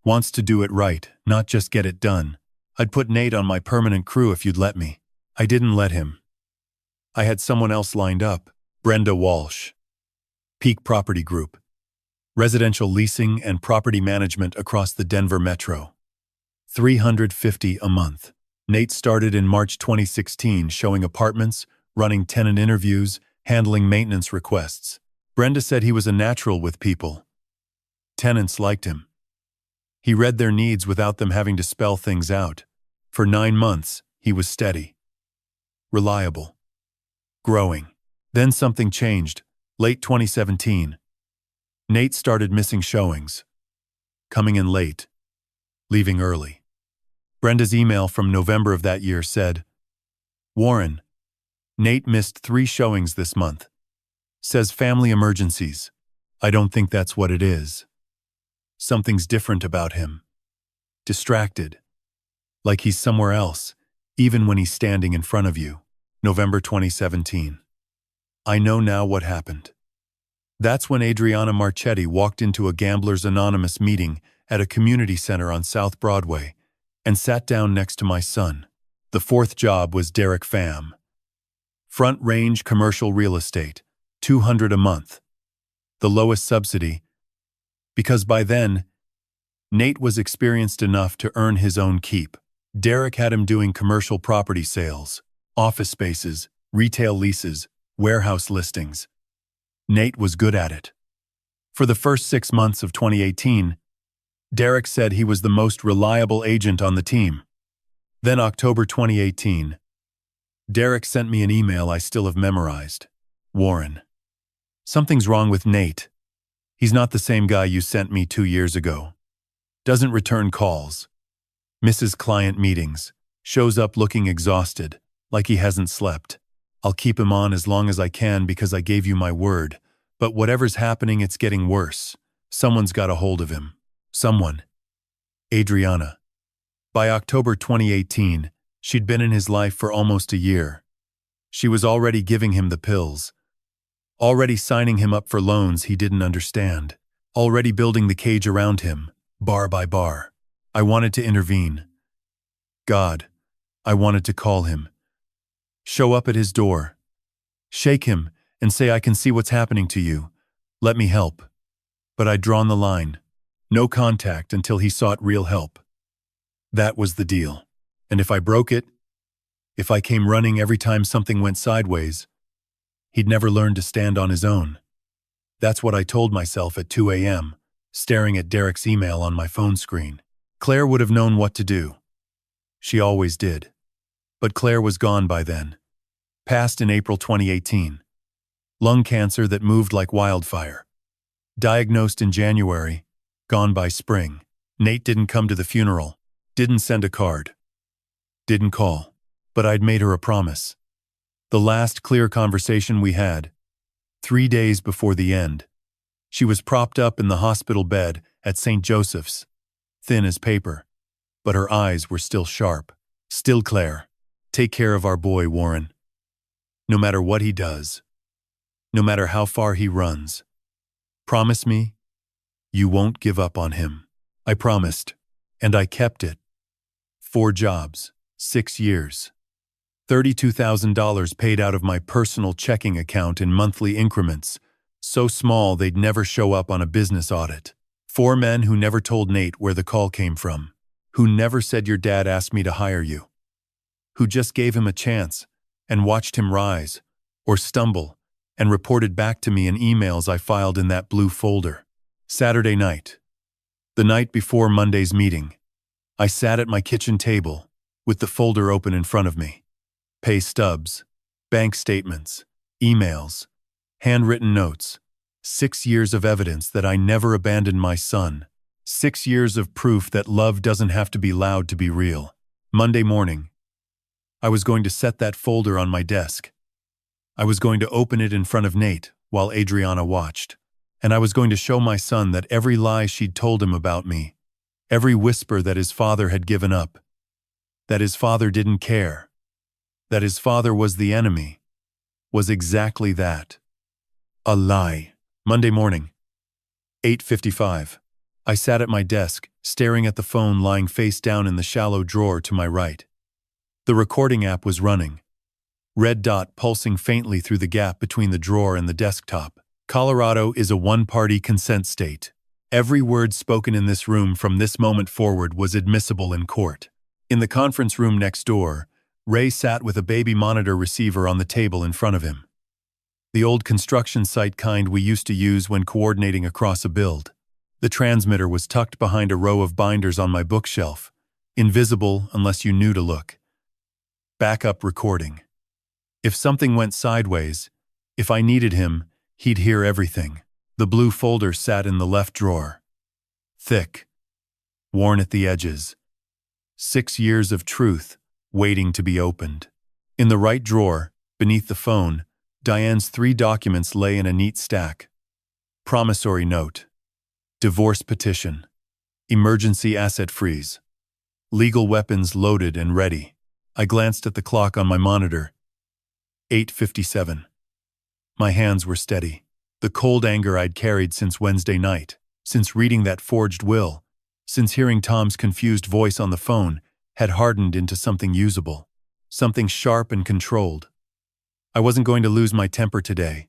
wants to do it right, not just get it done. I'd put Nate on my permanent crew if you'd let me." I didn't let him. I had someone else lined up, Brenda Walsh. Peak Property Group. Residential leasing and property management across the Denver metro. $350 a month. Nate started in March 2016 showing apartments, running tenant interviews, handling maintenance requests. Brenda said he was a natural with people. Tenants liked him. He read their needs without them having to spell things out. For 9 months, he was steady. Reliable. Growing. Then something changed. Late 2017. Nate started missing showings. Coming in late. Leaving early. Brenda's email from November of that year said, "Warren, Nate missed 3 showings this month. Says family emergencies. I don't think that's what it is. Something's different about him. Distracted. Like he's somewhere else, even when he's standing in front of you." November 2017. I know now what happened. That's when Adriana Marchetti walked into a Gamblers Anonymous meeting at a community center on South Broadway and sat down next to my son. The 4th job was Derek Pham. Front Range Commercial Real Estate, $200 a month. The lowest subsidy, because by then, Nate was experienced enough to earn his own keep. Derek had him doing commercial property sales, office spaces, retail leases, warehouse listings. Nate was good at it. For the first 6 months of 2018, Derek said he was the most reliable agent on the team. Then October 2018, Derek sent me an email I still have memorized. "Warren, something's wrong with Nate. He's not the same guy you sent me 2 years ago. Doesn't return calls. Misses client meetings. Shows up looking exhausted, like he hasn't slept. I'll keep him on as long as I can because I gave you my word. But whatever's happening, it's getting worse. Someone's got a hold of him. Someone." Adriana. By October 2018, she'd been in his life for almost a year. She was already giving him the pills. Already signing him up for loans he didn't understand. Already building the cage around him, bar by bar. I wanted to intervene. God, I wanted to call him. Show up at his door. Shake him and say, "I can see what's happening to you. Let me help." But I'd drawn the line. No contact until he sought real help. That was the deal. And if I broke it, if I came running every time something went sideways, he'd never learn to stand on his own. That's what I told myself at 2 a.m., staring at Derek's email on my phone screen. Claire would have known what to do. She always did. But Claire was gone by then. Passed in April 2018. Lung cancer that moved like wildfire. Diagnosed in January, gone by spring. Nate didn't come to the funeral, didn't send a card, didn't call, but I'd made her a promise. The last clear conversation we had, 3 days before the end. She was propped up in the hospital bed at St. Joseph's, thin as paper, but her eyes were still sharp. "Still, Claire, take care of our boy, Warren. No matter what he does, no matter how far he runs, promise me you won't give up on him." I promised, and I kept it. 4 jobs, 6 years. $32,000 paid out of my personal checking account in monthly increments, so small they'd never show up on a business audit. 4 men who never told Nate where the call came from, who never said your dad asked me to hire you, who just gave him a chance and watched him rise or stumble and reported back to me in emails I filed in that blue folder. Saturday night, the night before Monday's meeting, I sat at my kitchen table with the folder open in front of me. Pay stubs, bank statements, emails, handwritten notes, 6 years of evidence that I never abandoned my son, 6 years of proof that love doesn't have to be loud to be real. Monday morning, I was going to set that folder on my desk. I was going to open it in front of Nate while Adriana watched, and I was going to show my son that every lie she'd told him about me, every whisper that his father had given up, that his father didn't care, that his father was the enemy, was exactly that. A lie. Monday morning, 8:55. I sat at my desk, staring at the phone lying face down in the shallow drawer to my right. The recording app was running. Red dot pulsing faintly through the gap between the drawer and the desktop. Colorado is a one-party consent state. Every word spoken in this room from this moment forward was admissible in court. In the conference room next door, Ray sat with a baby monitor receiver on the table in front of him. The old construction site kind we used to use when coordinating across a build. The transmitter was tucked behind a row of binders on my bookshelf, invisible unless you knew to look. Backup recording. If something went sideways, if I needed him, he'd hear everything. The blue folder sat in the left drawer. Thick, worn at the edges. 6 years of truth, waiting to be opened. In the right drawer, beneath the phone, Diane's 3 documents lay in a neat stack. Promissory note. Divorce petition. Emergency asset freeze. Legal weapons loaded and ready. I glanced at the clock on my monitor. 8:57. My hands were steady. The cold anger I'd carried since Wednesday night, since reading that forged will, since hearing Tom's confused voice on the phone, had hardened into something usable, something sharp and controlled. I wasn't going to lose my temper today.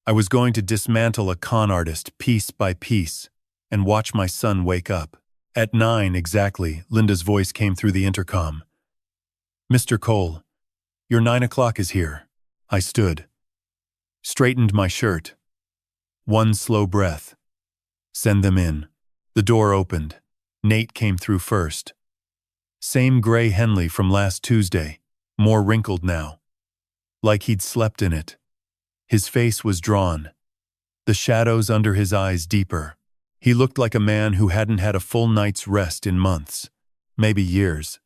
I was going to dismantle a con artist piece by piece and watch my son wake up. At 9 exactly, Linda's voice came through the intercom. "Mr. Cole, your 9 o'clock is here." I stood, straightened my shirt. One slow breath. "Send them in." The door opened. Nate came through first. Same gray Henley from last Tuesday, more wrinkled now, like he'd slept in it. His face was drawn, the shadows under his eyes deeper. He looked like a man who hadn't had a full night's rest in months, maybe years.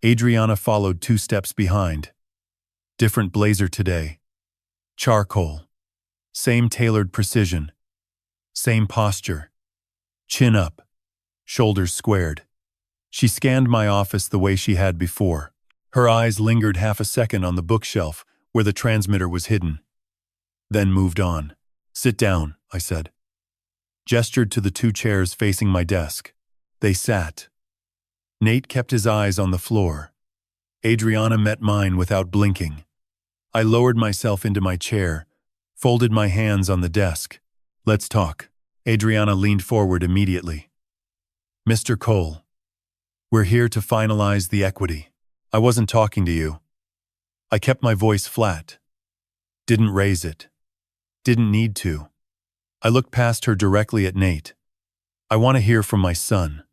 Adriana followed 2 steps behind. Different blazer today. Charcoal. Same tailored precision. Same posture. Chin up. Shoulders squared. She scanned my office the way she had before. Her eyes lingered half a second on the bookshelf where the transmitter was hidden. Then moved on. "Sit down," I said. Gestured to the 2 chairs facing my desk. They sat. Nate kept his eyes on the floor. Adriana met mine without blinking. I lowered myself into my chair, folded my hands on the desk. "Let's talk." Adriana leaned forward immediately. "Mr. Cole, we're here to finalize the equity. I wasn't talking to you." I kept my voice flat. Didn't raise it. Didn't need to. I looked past her directly at Nate. "I want to hear from my son.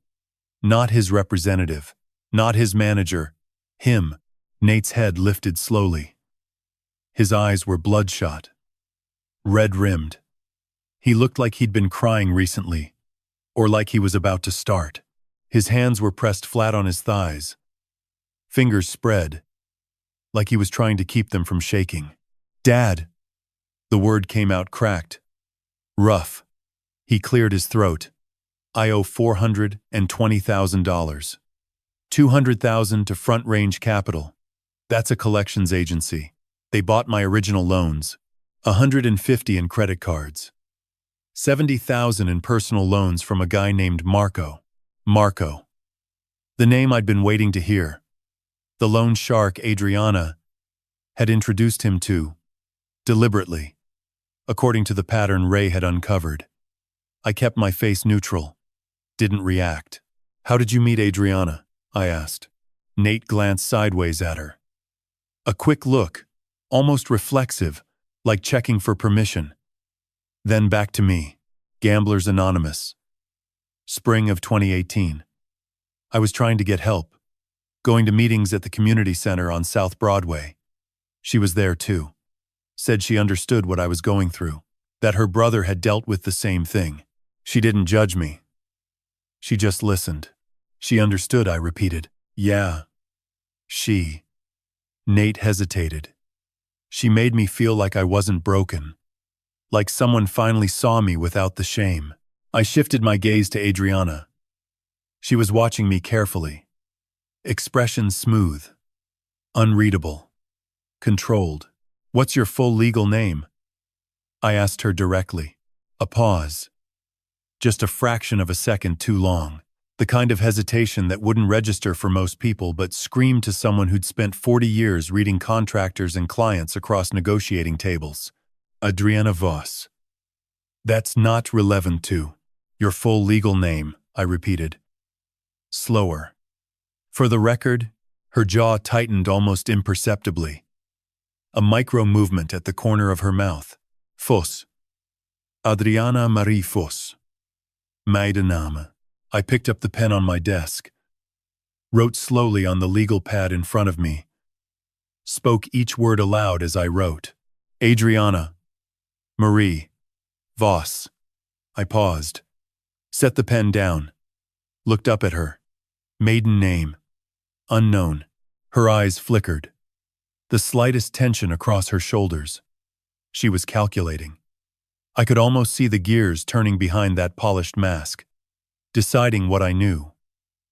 Not his representative. Not his manager. Him." Nate's head lifted slowly. His eyes were bloodshot. Red-rimmed. He looked like he'd been crying recently, or like he was about to start. His hands were pressed flat on his thighs. Fingers spread, like he was trying to keep them from shaking. "Dad." The word came out cracked. Rough. He cleared his throat. "I owe $420,000. $200,000 to Front Range Capital. That's a collections agency. They bought my original loans. $150 in credit cards. $70,000 in personal loans from a guy named Marco. Marco. The name I'd been waiting to hear. The loan shark Adriana had introduced him to, deliberately, according to the pattern Ray had uncovered. I kept my face neutral. didn't react. How did you meet Adriana? I asked. Nate glanced sideways at her. A quick look, almost reflexive, like checking for permission. Then back to me. Gamblers Anonymous. Spring of 2018. I was trying to get help, going to meetings at the community center on South Broadway. She was there too. Said she understood what I was going through, that her brother had dealt with the same thing. She didn't judge me. She just listened. She understood, I repeated. Yeah. She. Nate hesitated. She made me feel like I wasn't broken, like someone finally saw me without the shame. I shifted my gaze to Adriana. She was watching me carefully. Expression smooth, unreadable, controlled. What's your full legal name? I asked her directly. A pause. Just a fraction of a second too long. The kind of hesitation that wouldn't register for most people but screamed to someone who'd spent 40 years reading contractors and clients across negotiating tables. Adriana Voss. That's not relevant to your full legal name, I repeated. Slower. For the record, her jaw tightened almost imperceptibly. A micro movement at the corner of her mouth. Voss. Adriana Marie Voss. Meidename. I picked up the pen on my desk, wrote slowly on the legal pad in front of me, spoke each word aloud as I wrote. Adriana. Marie. Voss. I paused, set the pen down, looked up at her. Maiden name. Unknown. Her eyes flickered. The slightest tension across her shoulders. She was calculating. I could almost see the gears turning behind that polished mask. Deciding what I knew,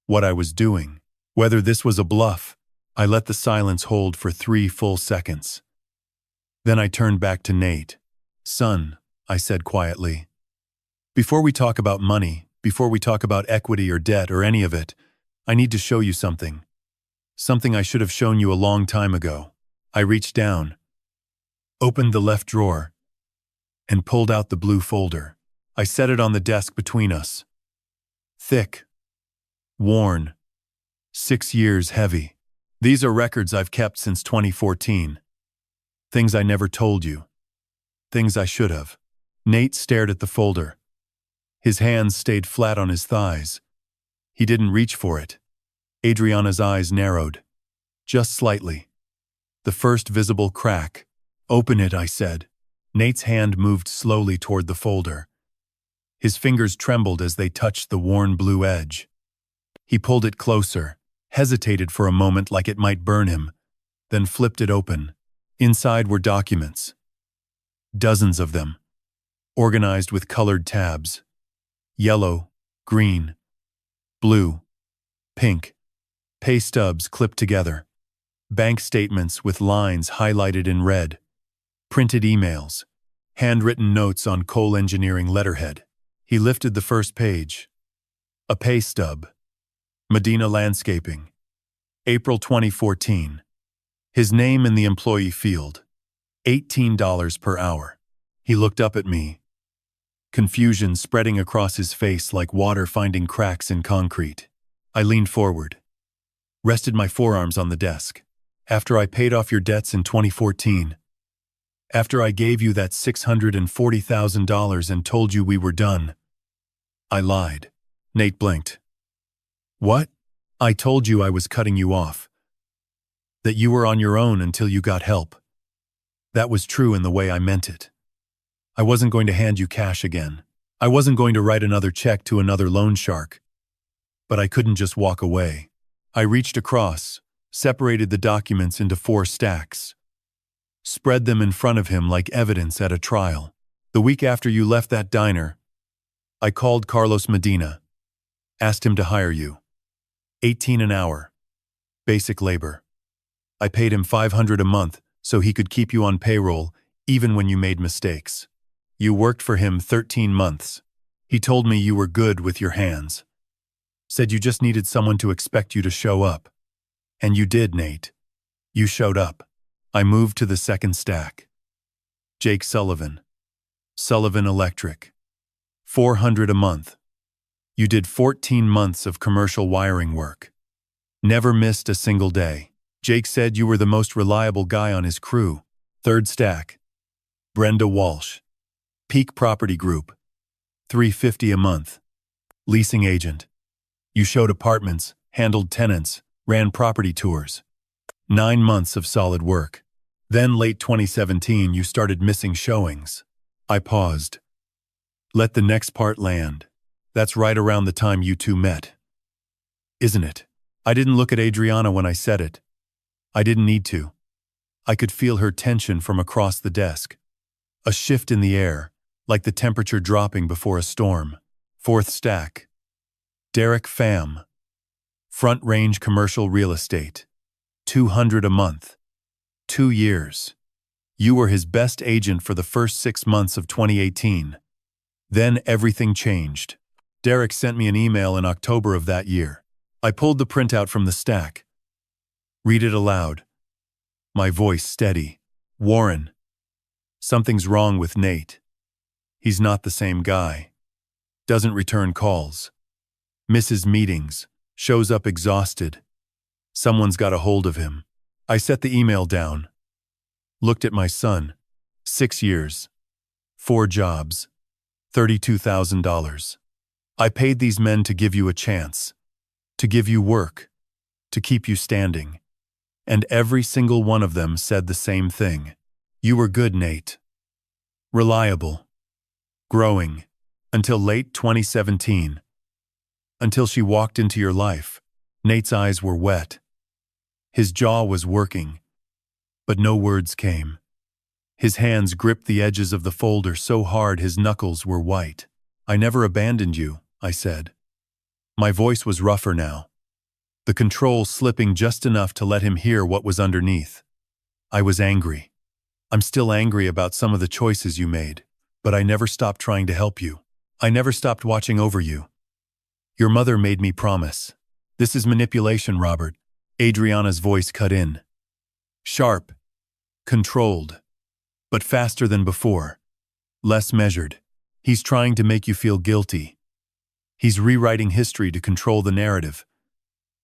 what I was doing, whether this was a bluff. I let the silence hold for 3 full seconds. Then I turned back to Nate. Son, I said quietly. Before we talk about money, before we talk about equity or debt or any of it, I need to show you something. Something I should have shown you a long time ago. I reached down, opened the left drawer, and pulled out the blue folder. I set it on the desk between us. Thick, worn, 6 years heavy. These are records I've kept since 2014. Things I never told you. Things I should have. Nate stared at the folder. His hands stayed flat on his thighs. He didn't reach for it. Adriana's eyes narrowed. Just slightly. The first visible crack. Open it, I said. Nate's hand moved slowly toward the folder. His fingers trembled as they touched the worn blue edge. He pulled it closer, hesitated for a moment like it might burn him, then flipped it open. Inside were documents. Dozens of them, organized with colored tabs. Yellow, green, blue, pink. Pay stubs clipped together. Bank statements with lines highlighted in red. Printed emails. Handwritten notes on coal engineering letterhead. He lifted the first page. A pay stub. Medina Landscaping. April 2014. His name in the employee field. $18 per hour. He looked up at me. Confusion spreading across his face like water finding cracks in concrete. I leaned forward. Rested my forearms on the desk. After I paid off your debts in 2014. After I gave you that $640,000 and told you we were done. I lied. Nate blinked. What? I told you I was cutting you off. That you were on your own until you got help. That was true in the way I meant it. I wasn't going to hand you cash again. I wasn't going to write another check to another loan shark. But I couldn't just walk away. I reached across, separated the documents into 4 stacks. Spread them in front of him like evidence at a trial. The week after you left that diner, I called Carlos Medina, asked him to hire you. $18 an hour. Basic labor. I paid him $500 a month so he could keep you on payroll even when you made mistakes. You worked for him 13 months. He told me you were good with your hands. Said you just needed someone to expect you to show up. And you did, Nate. You showed up. I moved to the second stack. Jake Sullivan. Sullivan Electric. $400 a month. You did 14 months of commercial wiring work. Never missed a single day. Jake said you were the most reliable guy on his crew. Third stack. Brenda Walsh. Peak Property Group. $350 a month. Leasing agent. You showed apartments, handled tenants, ran property tours. 9 months of solid work. Then late 2017 you started missing showings. I paused. Let the next part land. That's right around the time you two met. Isn't it? I didn't look at Adriana when I said it. I didn't need to. I could feel her tension from across the desk. A shift in the air, like the temperature dropping before a storm. Fourth stack. Derek Pham. Front Range Commercial Real Estate. $200 a month. 2 years. You were his best agent for the first 6 months of 2018. Then everything changed. Derek sent me an email in October of that year. I pulled the printout from the stack. Read it aloud. My voice steady. Warren. Something's wrong with Nate. He's not the same guy. Doesn't return calls. Misses meetings. Shows up exhausted. Someone's got a hold of him. I set the email down. Looked at my son. 6 years. 4 jobs. $32,000. I paid these men to give you a chance. To give you work. To keep you standing. And every single one of them said the same thing. You were good, Nate. Reliable. Growing. Until late 2017. Until she walked into your life. Nate's eyes were wet. His jaw was working. But no words came. His hands gripped the edges of the folder so hard his knuckles were white. I never abandoned you, I said. My voice was rougher now. The control slipping just enough to let him hear what was underneath. I was angry. I'm still angry about some of the choices you made, but I never stopped trying to help you. I never stopped watching over you. Your mother made me promise. This is manipulation, Robert. Adriana's voice cut in. Sharp. Controlled. But faster than before. Less measured. He's trying to make you feel guilty. He's rewriting history to control the narrative.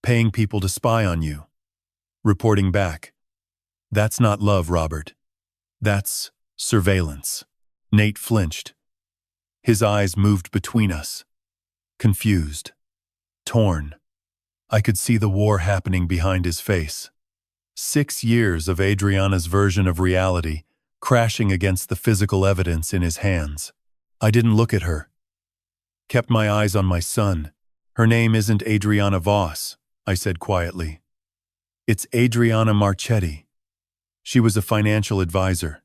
Paying people to spy on you. Reporting back. That's not love, Robert. That's surveillance. Nate flinched. His eyes moved between us. Confused. Torn. I could see the war happening behind his face. 6 years of Adriana's version of reality crashing against the physical evidence in his hands. I didn't look at her. Kept my eyes on my son. Her name isn't Adriana Voss, I said quietly. It's Adriana Marchetti. She was a financial advisor.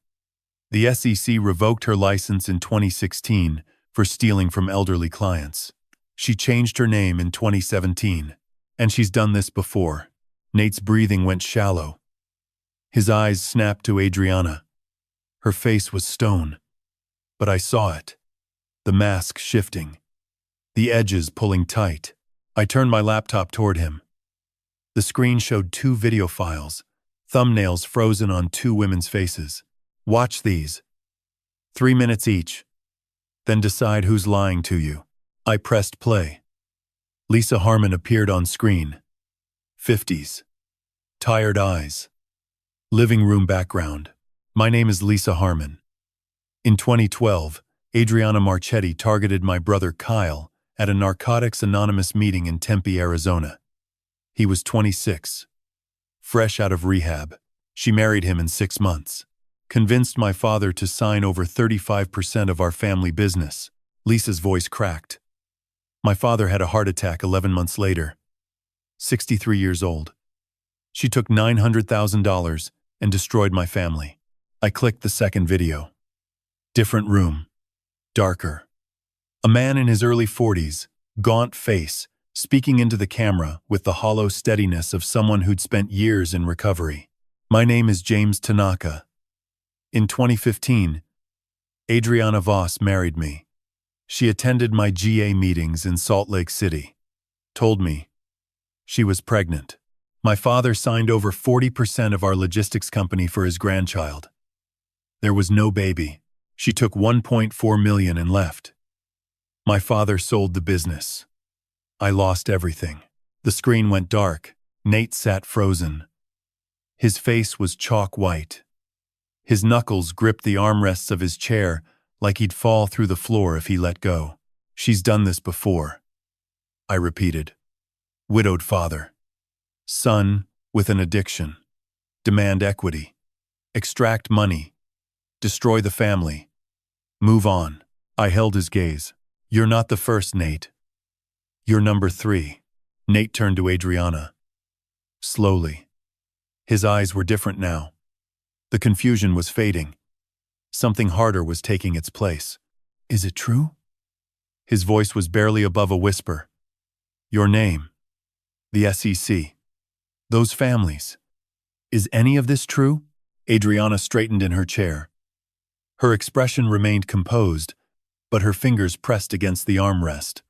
The SEC revoked her license in 2016 for stealing from elderly clients. She changed her name in 2017. And she's done this before. Nate's breathing went shallow. His eyes snapped to Adriana. Her face was stone. But I saw it. The mask shifting. The edges pulling tight. I turned my laptop toward him. The screen showed 2 video files, thumbnails frozen on 2 women's faces. Watch these. 3 minutes each. Then decide who's lying to you. I pressed play. Lisa Harmon appeared on screen. 50s. Tired eyes. Living room background. My name is Lisa Harmon. In 2012, Adriana Marchetti targeted my brother Kyle at a Narcotics Anonymous meeting in Tempe, Arizona. He was 26. Fresh out of rehab. She married him in 6 months. Convinced my father to sign over 35% of our family business. Lisa's voice cracked. My father had a heart attack 11 months later. 63 years old. She took $900,000 and destroyed my family. I clicked the second video. Different room. Darker. A man in his early 40s, gaunt face, speaking into the camera with the hollow steadiness of someone who'd spent years in recovery. My name is James Tanaka. In 2015, Adriana Voss married me. She attended my GA meetings in Salt Lake City. Told me she was pregnant. My father signed over 40% of our logistics company for his grandchild. There was no baby. She took $1.4 million and left. My father sold the business. I lost everything. The screen went dark. Nate sat frozen. His face was chalk white. His knuckles gripped the armrests of his chair like he'd fall through the floor if he let go. She's done this before, I repeated. Widowed father. Son with an addiction. Demand equity. Extract money. Destroy the family. Move on. I held his gaze. You're not the first, Nate. You're number 3. Nate turned to Adriana. Slowly. His eyes were different now. The confusion was fading. Something harder was taking its place. Is it true? His voice was barely above a whisper. Your name. The SEC. Those families. Is any of this true? Adriana straightened in her chair. Her expression remained composed, but her fingers pressed against the armrest.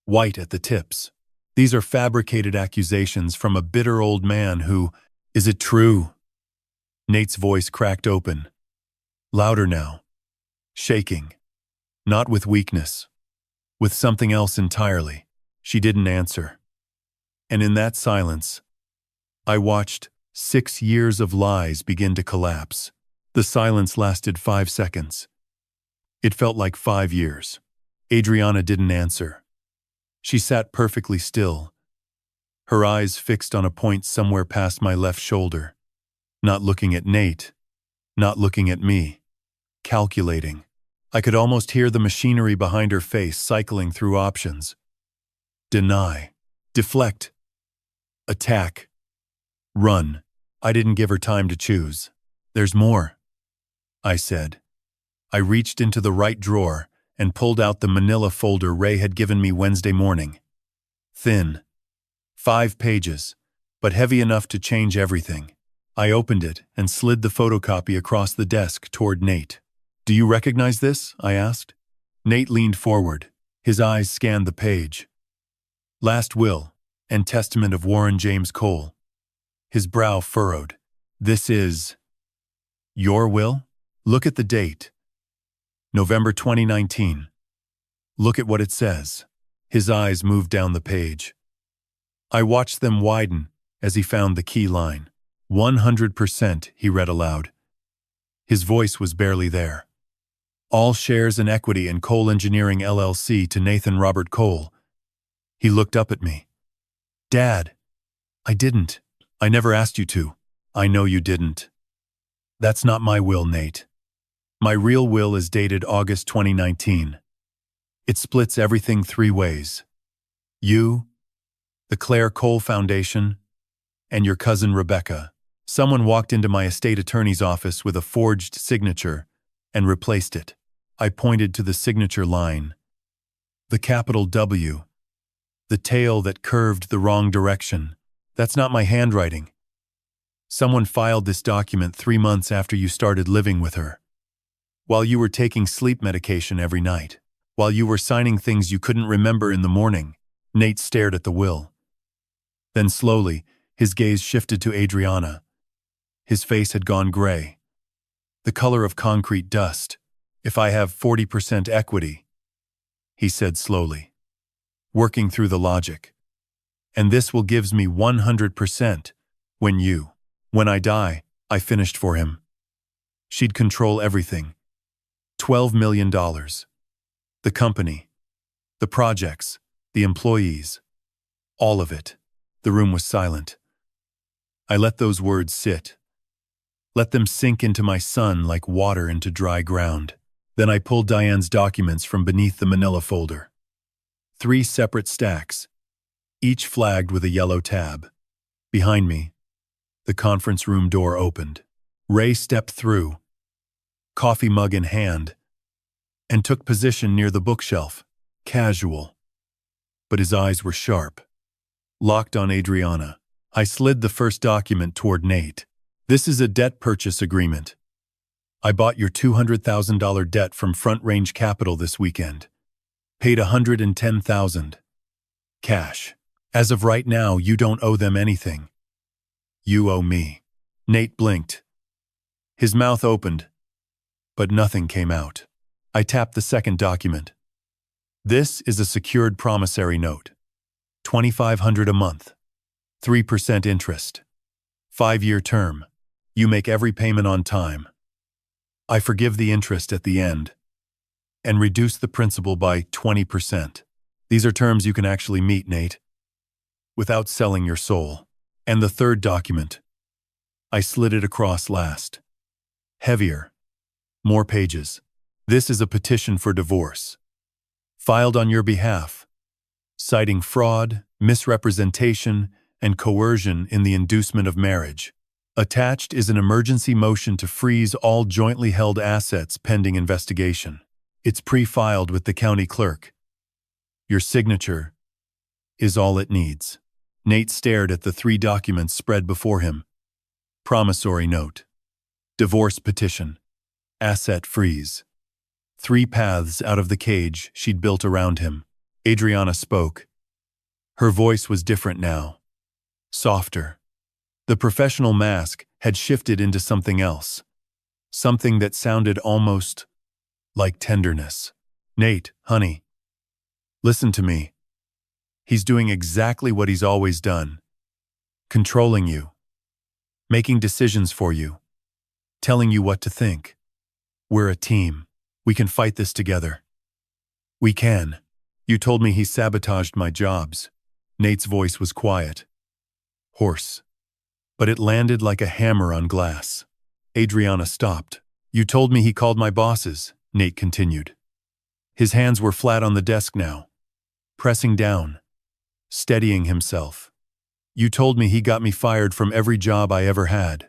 White at the tips. These are fabricated accusations from a bitter old man who… Is it true? Nate's voice cracked open. Louder now. Shaking. Not with weakness. With something else entirely. She didn't answer. And in that silence, I watched 6 years of lies begin to collapse. The silence lasted 5 seconds. It felt like 5 years. Adriana didn't answer. She sat perfectly still, her eyes fixed on a point somewhere past my left shoulder. Not looking at Nate, not looking at me. Calculating. I could almost hear the machinery behind her face cycling through options. Deny. Deflect. Attack. Run. I didn't give her time to choose. There's more, I said. I reached into the right drawer and pulled out the manila folder Ray had given me Wednesday morning. Thin. 5 pages, but heavy enough to change everything. I opened it and slid the photocopy across the desk toward Nate. Do you recognize this? I asked. Nate leaned forward. His eyes scanned the page. Last will and testament of Warren James Cole. His brow furrowed. This is… your will? Look at the date. November 2019. Look at what it says. His eyes moved down the page. I watched them widen as he found the key line. 100%, he read aloud. His voice was barely there. All shares and equity in Cole Engineering LLC to Nathan Robert Cole. He looked up at me. Dad, I didn't. I never asked you to. I know you didn't. That's not my will, Nate. My real will is dated August 2019. It splits everything 3 ways. You, the Claire Cole Foundation, and your cousin Rebecca. Someone walked into my estate attorney's office with a forged signature and replaced it. I pointed to the signature line. The capital W. The tail that curved the wrong direction. That's not my handwriting. Someone filed this document 3 months after you started living with her. While you were taking sleep medication every night. While you were signing things you couldn't remember in the morning. Nate stared at the will. Then slowly, his gaze shifted to Adriana. His face had gone gray. The color of concrete dust. If I have 40% equity, he said slowly, working through the logic. And this will gives me 100% when I die, I finished for him. She'd control everything. $12 million. The company, the projects, the employees, all of it. The room was silent. I let those words sit. Let them sink into my son like water into dry ground. Then I pulled Diane's documents from beneath the manila folder. 3 separate stacks, each flagged with a yellow tab. Behind me, the conference room door opened. Ray stepped through, coffee mug in hand, and took position near the bookshelf, casual. But his eyes were sharp, locked on Adriana. I slid the first document toward Nate. This is a debt purchase agreement. I bought your $200,000 debt from Front Range Capital this weekend. Paid $110,000. Cash. As of right now, you don't owe them anything. You owe me. Nate blinked. His mouth opened, but nothing came out. I tapped the second document. This is a secured promissory note. $2,500 a month. 3% interest. 5-year term. You make every payment on time. I forgive the interest at the end and reduce the principal by 20%. These are terms you can actually meet, Nate, without selling your soul. And the third document. I slid it across last. Heavier. More pages. This is a petition for divorce. Filed on your behalf, citing fraud, misrepresentation, and coercion in the inducement of marriage. Attached is an emergency motion to freeze all jointly held assets pending investigation. It's pre-filed with the county clerk. Your signature is all it needs. Nate stared at the 3 documents spread before him. Promissory note. Divorce petition. Asset freeze. 3 paths out of the cage she'd built around him. Adriana spoke. Her voice was different now. Softer. The professional mask had shifted into something else. Something that sounded almost like tenderness. Nate, honey. Listen to me. He's doing exactly what he's always done. Controlling you. Making decisions for you. Telling you what to think. We're a team. We can fight this together. We can. You told me he sabotaged my jobs. Nate's voice was quiet. Hoarse. But it landed like a hammer on glass. Adriana stopped. You told me he called my bosses, Nate continued. His hands were flat on the desk now. Pressing down. Steadying himself. You told me he got me fired from every job I ever had.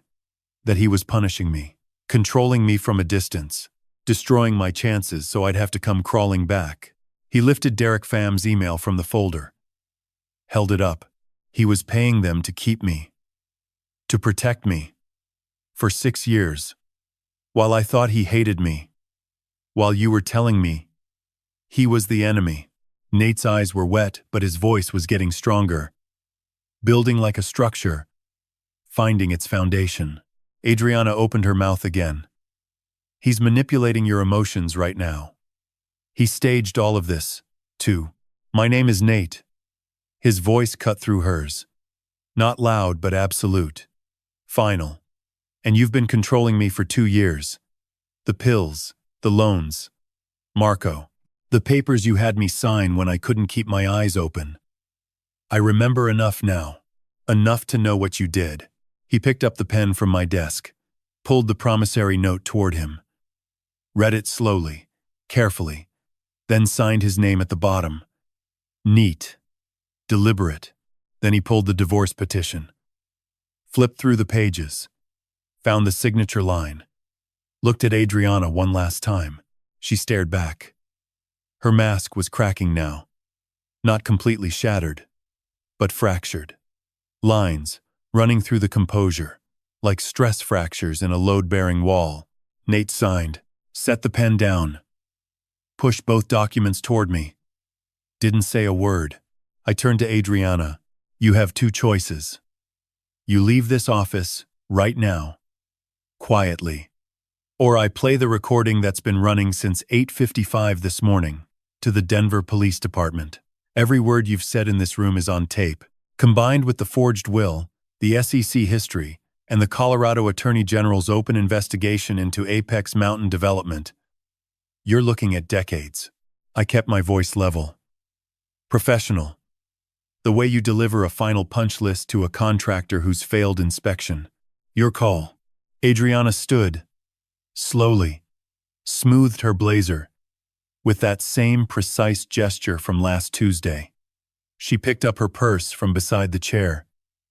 That he was punishing me. Controlling me from a distance. Destroying my chances so I'd have to come crawling back. He lifted Derek Pham's email from the folder. Held it up. He was paying them to keep me. To protect me. For 6 years. While I thought he hated me. While you were telling me he was the enemy. Nate's eyes were wet, but his voice was getting stronger. Building like a structure. Finding its foundation. Adriana opened her mouth again. He's manipulating your emotions right now. He staged all of this, too. My name is Nate. His voice cut through hers. Not loud, but absolute. Final. And you've been controlling me for 2 years. The pills, the loans. Marco. The papers you had me sign when I couldn't keep my eyes open. I remember enough now. Enough to know what you did. He picked up the pen from my desk. Pulled the promissory note toward him. Read it slowly, carefully. Then signed his name at the bottom. Neat. Deliberate. Then he pulled the divorce petition. Flipped through the pages. Found the signature line. Looked at Adriana one last time. She stared back. Her mask was cracking now. Not completely shattered, but fractured. Lines running through the composure, like stress fractures in a load-bearing wall. Nate signed. Set the pen down. Pushed both documents toward me. Didn't say a word. I turned to Adriana. You have 2 choices. You leave this office, right now. Quietly. Or I play the recording that's been running since 8:55 this morning, to the Denver Police Department. Every word you've said in this room is on tape. Combined with the forged will, the SEC history, and the Colorado Attorney General's open investigation into Apex Mountain development, you're looking at decades. I kept my voice level. Professional. The way you deliver a final punch list to a contractor who's failed inspection. Your call. Adriana stood. Slowly. Smoothed her blazer. With that same precise gesture from last Tuesday. She picked up her purse from beside the chair.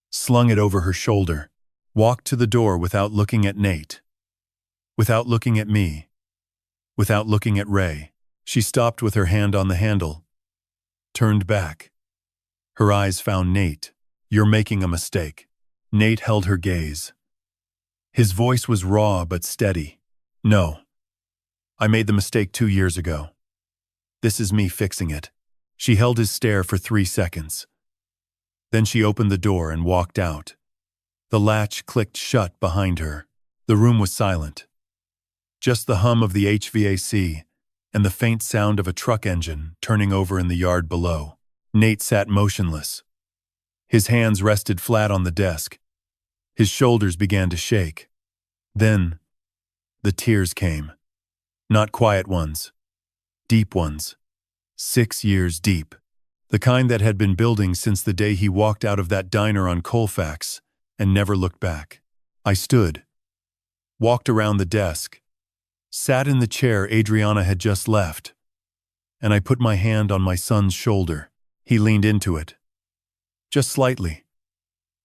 Slung it over her shoulder. Walked to the door without looking at Nate. Without looking at me. Without looking at Ray. She stopped with her hand on the handle. Turned back. Her eyes found Nate. You're making a mistake. Nate held her gaze. His voice was raw but steady. No. I made the mistake 2 years ago. This is me fixing it. She held his stare for 3 seconds. Then she opened the door and walked out. The latch clicked shut behind her. The room was silent. Just the hum of the HVAC and the faint sound of a truck engine turning over in the yard below. Nate sat motionless. His hands rested flat on the desk. His shoulders began to shake. Then, the tears came. Not quiet ones. Deep ones. 6 years deep. The kind that had been building since the day he walked out of that diner on Colfax and never looked back. I stood. Walked around the desk. Sat in the chair Adriana had just left. And I put my hand on my son's shoulder. He leaned into it. Just slightly.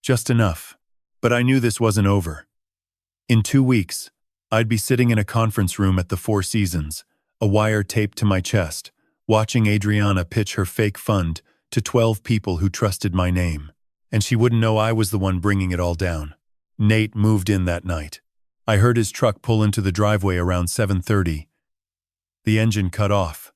Just enough. But I knew this wasn't over. In 2 weeks, I'd be sitting in a conference room at the Four Seasons, a wire taped to my chest, watching Adriana pitch her fake fund to 12 people who trusted my name. And she wouldn't know I was the one bringing it all down. Nate moved in that night. I heard his truck pull into the driveway around 7:30. The engine cut off.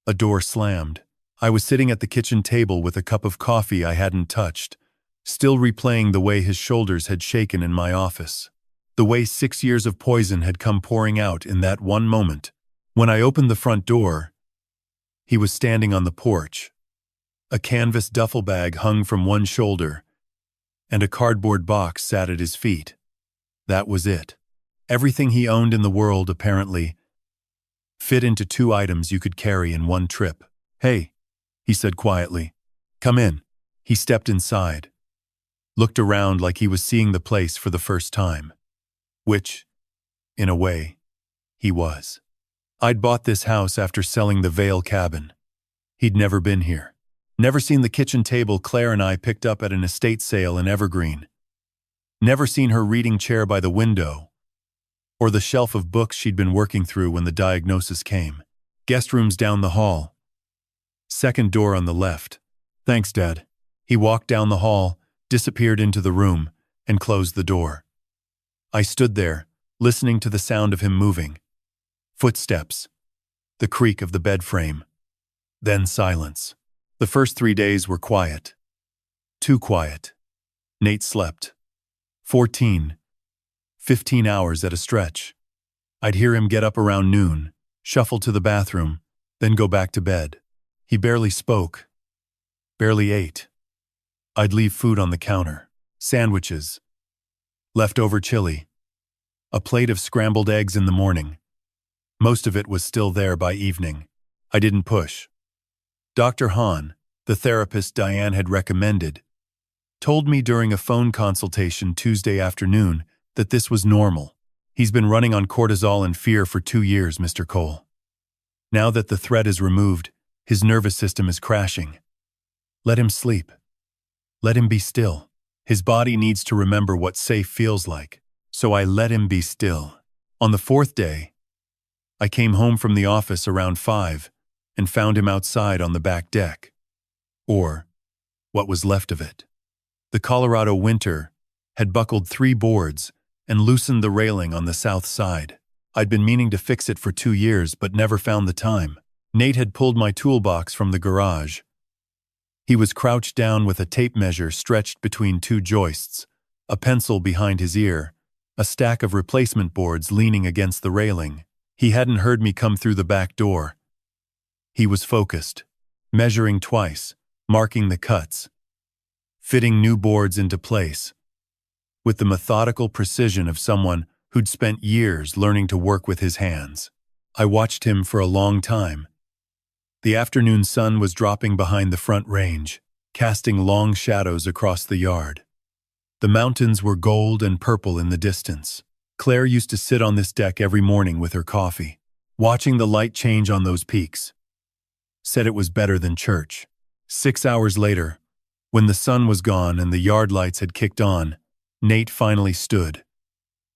A door slammed. I was sitting at the kitchen table with a cup of coffee I hadn't touched, still replaying the way his shoulders had shaken in my office. The way 6 years of poison had come pouring out in that one moment. When I opened the front door, he was standing on the porch. A canvas duffel bag hung from one shoulder, and a cardboard box sat at his feet. That was it. Everything he owned in the world, apparently, fit into 2 items you could carry in one trip. "Hey," he said quietly. "Come in." He stepped inside. Looked around like he was seeing the place for the first time. Which, in a way, he was. I'd bought this house after selling the Vale cabin. He'd never been here. Never seen the kitchen table Claire and I picked up at an estate sale in Evergreen. Never seen her reading chair by the window, or the shelf of books she'd been working through when the diagnosis came. Guest rooms down the hall. Second door on the left. "Thanks, Dad." He walked down the hall, disappeared into the room, and closed the door. I stood there, listening to the sound of him moving. Footsteps. The creak of the bed frame. Then silence. The first 3 days were quiet. Too quiet. Nate slept. 14, 15 hours at a stretch. I'd hear him get up around noon, shuffle to the bathroom, then go back to bed. He barely spoke. Barely ate. I'd leave food on the counter. Sandwiches. Leftover chili. A plate of scrambled eggs in the morning. Most of it was still there by evening. I didn't push. Dr. Hahn, the therapist Diane had recommended, told me during a phone consultation Tuesday afternoon that this was normal. "He's been running on cortisol and fear for 2 years, Mr. Cole. Now that the threat is removed, his nervous system is crashing. Let him sleep. Let him be still. His body needs to remember what safe feels like." So I let him be still. On the 4th day, I came home from the office around 5 and found him outside on the back deck. Or what was left of it. The Colorado winter had buckled 3 boards and loosened the railing on the south side. I'd been meaning to fix it for 2 years but never found the time. Nate had pulled my toolbox from the garage. He was crouched down with a tape measure stretched between 2 joists, a pencil behind his ear, a stack of replacement boards leaning against the railing. He hadn't heard me come through the back door. He was focused, measuring twice, marking the cuts, fitting new boards into place, with the methodical precision of someone who'd spent years learning to work with his hands. I watched him for a long time. The afternoon sun was dropping behind the front range, casting long shadows across the yard. The mountains were gold and purple in the distance. Claire used to sit on this deck every morning with her coffee, watching the light change on those peaks. Said it was better than church. 6 hours later, when the sun was gone and the yard lights had kicked on, Nate finally stood,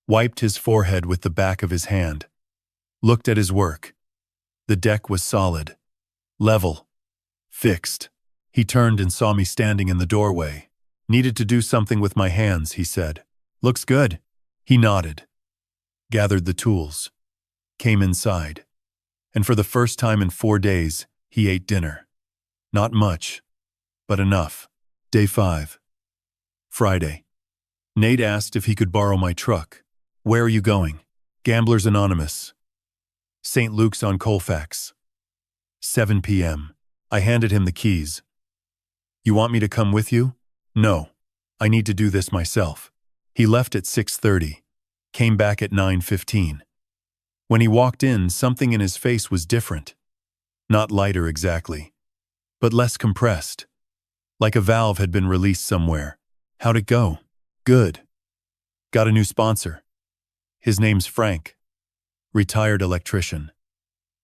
wiped his forehead with the back of his hand, looked at his work. The deck was solid, level, fixed. He turned and saw me standing in the doorway. "Needed to do something with my hands," he said. "Looks good." He nodded, gathered the tools, came inside, and for the first time in 4 days, he ate dinner. Not much, but enough. Day 5. Friday. Nate asked if he could borrow my truck. "Where are you going?" "Gamblers Anonymous. St. Luke's on Colfax." 7 p.m. I handed him the keys. You want me to come with you? No. I need to do this myself. He left at 6:30, came back at 9:15. When he walked in, something in his face was different. Not lighter exactly, but less compressed. Like a valve had been released somewhere. How'd it go? Good. Got a new sponsor. His name's Frank. Retired electrician.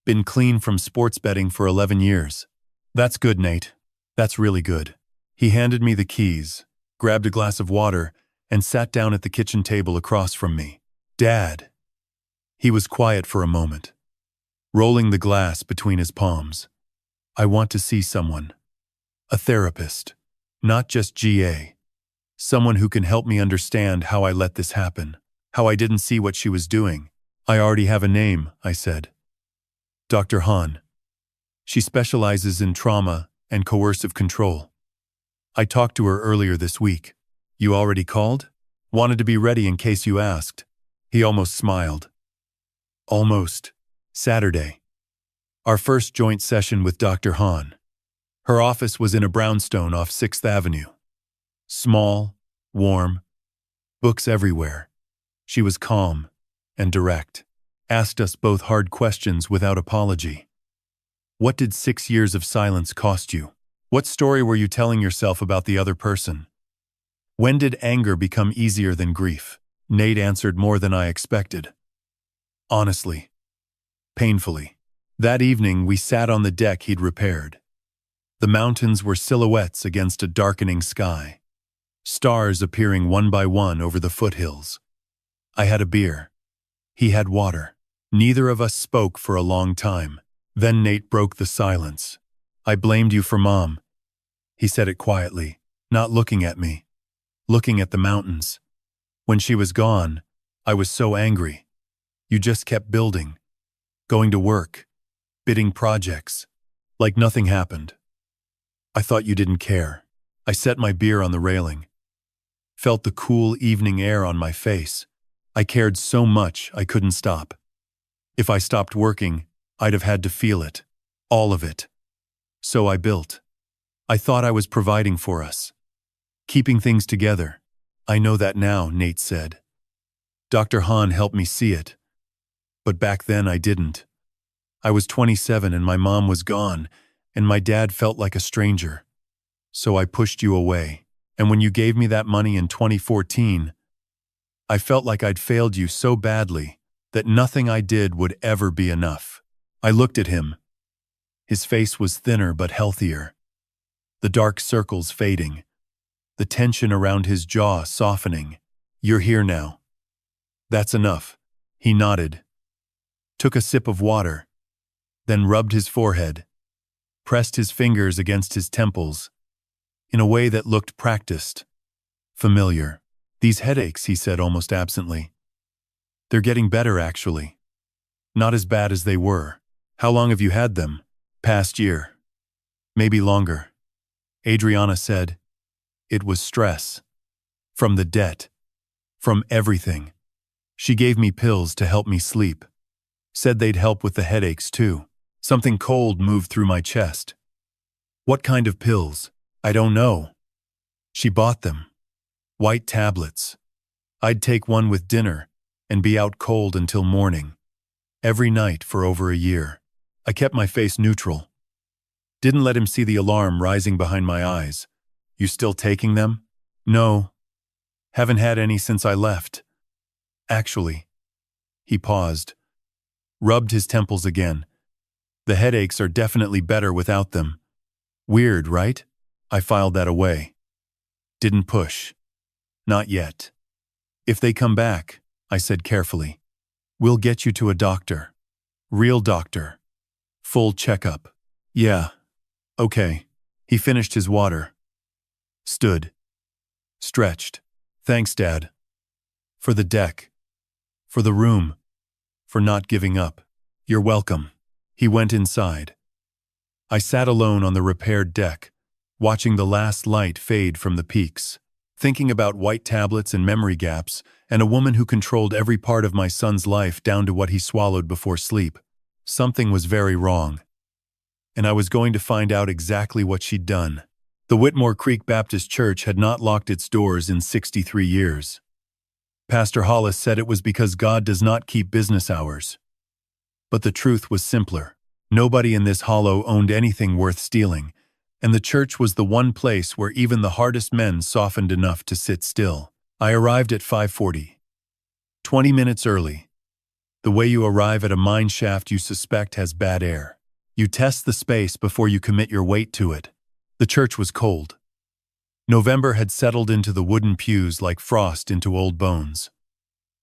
Been clean from sports betting for 11 years. That's good, Nate. That's really good. He handed me the keys, grabbed a glass of water, and sat down at the kitchen table across from me. Dad. He was quiet for a moment, rolling the glass between his palms. I want to see someone. A therapist. Not just GA. Someone who can help me understand how I let this happen, how I didn't see what she was doing. I already have a name, I said. Dr. Hahn. She specializes in trauma and coercive control. I talked to her earlier this week. You already called? Wanted to be ready in case you asked. He almost smiled. Almost. Saturday. Our first joint session with Dr. Hahn. Her office was in a brownstone off 6th Avenue. Small, warm, books everywhere. She was calm and direct. Asked us both hard questions without apology. What did 6 years of silence cost you? What story were you telling yourself about the other person? When did anger become easier than grief? Nate answered more than I expected. Honestly. Painfully. That evening we sat on the deck he'd repaired. The mountains were silhouettes against a darkening sky. Stars appearing one by one over the foothills. I had a beer. He had water. Neither of us spoke for a long time. Then Nate broke the silence. I blamed you for Mom. He said it quietly, not looking at me, looking at the mountains. When she was gone, I was so angry. You just kept building, going to work, bidding projects, like nothing happened. I thought you didn't care. I set my beer on the railing. Felt the cool evening air on my face. I cared so much I couldn't stop. If I stopped working, I'd have had to feel it. All of it. So I built. I thought I was providing for us. Keeping things together. I know that now, Nate said. Dr. Hahn helped me see it. But back then I didn't. I was 27 and my mom was gone, and my dad felt like a stranger. So I pushed you away. And when you gave me that money in 2014, I felt like I'd failed you so badly that nothing I did would ever be enough. I looked at him. His face was thinner but healthier. The dark circles fading. The tension around his jaw softening. You're here now. That's enough. He nodded. Took a sip of water. Then rubbed his forehead. Pressed his fingers against his temples. In a way that looked practiced. Familiar. These headaches, he said almost absently. They're getting better, actually. Not as bad as they were. How long have you had them? Past year. Maybe longer. Adriana said. It was stress. From the debt. From everything. She gave me pills to help me sleep. Said they'd help with the headaches too. Something cold moved through my chest. What kind of pills? I don't know. She bought them. White tablets. I'd take one with dinner and be out cold until morning. Every night for over a year. I kept my face neutral. Didn't let him see the alarm rising behind my eyes. You still taking them? No. Haven't had any since I left. Actually. He paused. Rubbed his temples again. The headaches are definitely better without them. Weird, right? I filed that away. Didn't push. Not yet. If they come back, I said carefully, we'll get you to a doctor. Real doctor. Full checkup. Yeah. Okay. He finished his water. Stood. Stretched. Thanks, Dad. For the deck. For the room. For not giving up. You're welcome. He went inside. I sat alone on the repaired deck, watching the last light fade from the peaks, thinking about white tablets and memory gaps, and a woman who controlled every part of my son's life down to what he swallowed before sleep. Something was very wrong. And I was going to find out exactly what she'd done. The Whitmore Creek Baptist Church had not locked its doors in 63 years. Pastor Hollis said it was because God does not keep business hours. But the truth was simpler. Nobody in this hollow owned anything worth stealing, and the church was the one place where even the hardest men softened enough to sit still. I arrived at 5:40. 20 minutes early. The way you arrive at a mine shaft you suspect has bad air. You test the space before you commit your weight to it. The church was cold. November had settled into the wooden pews like frost into old bones.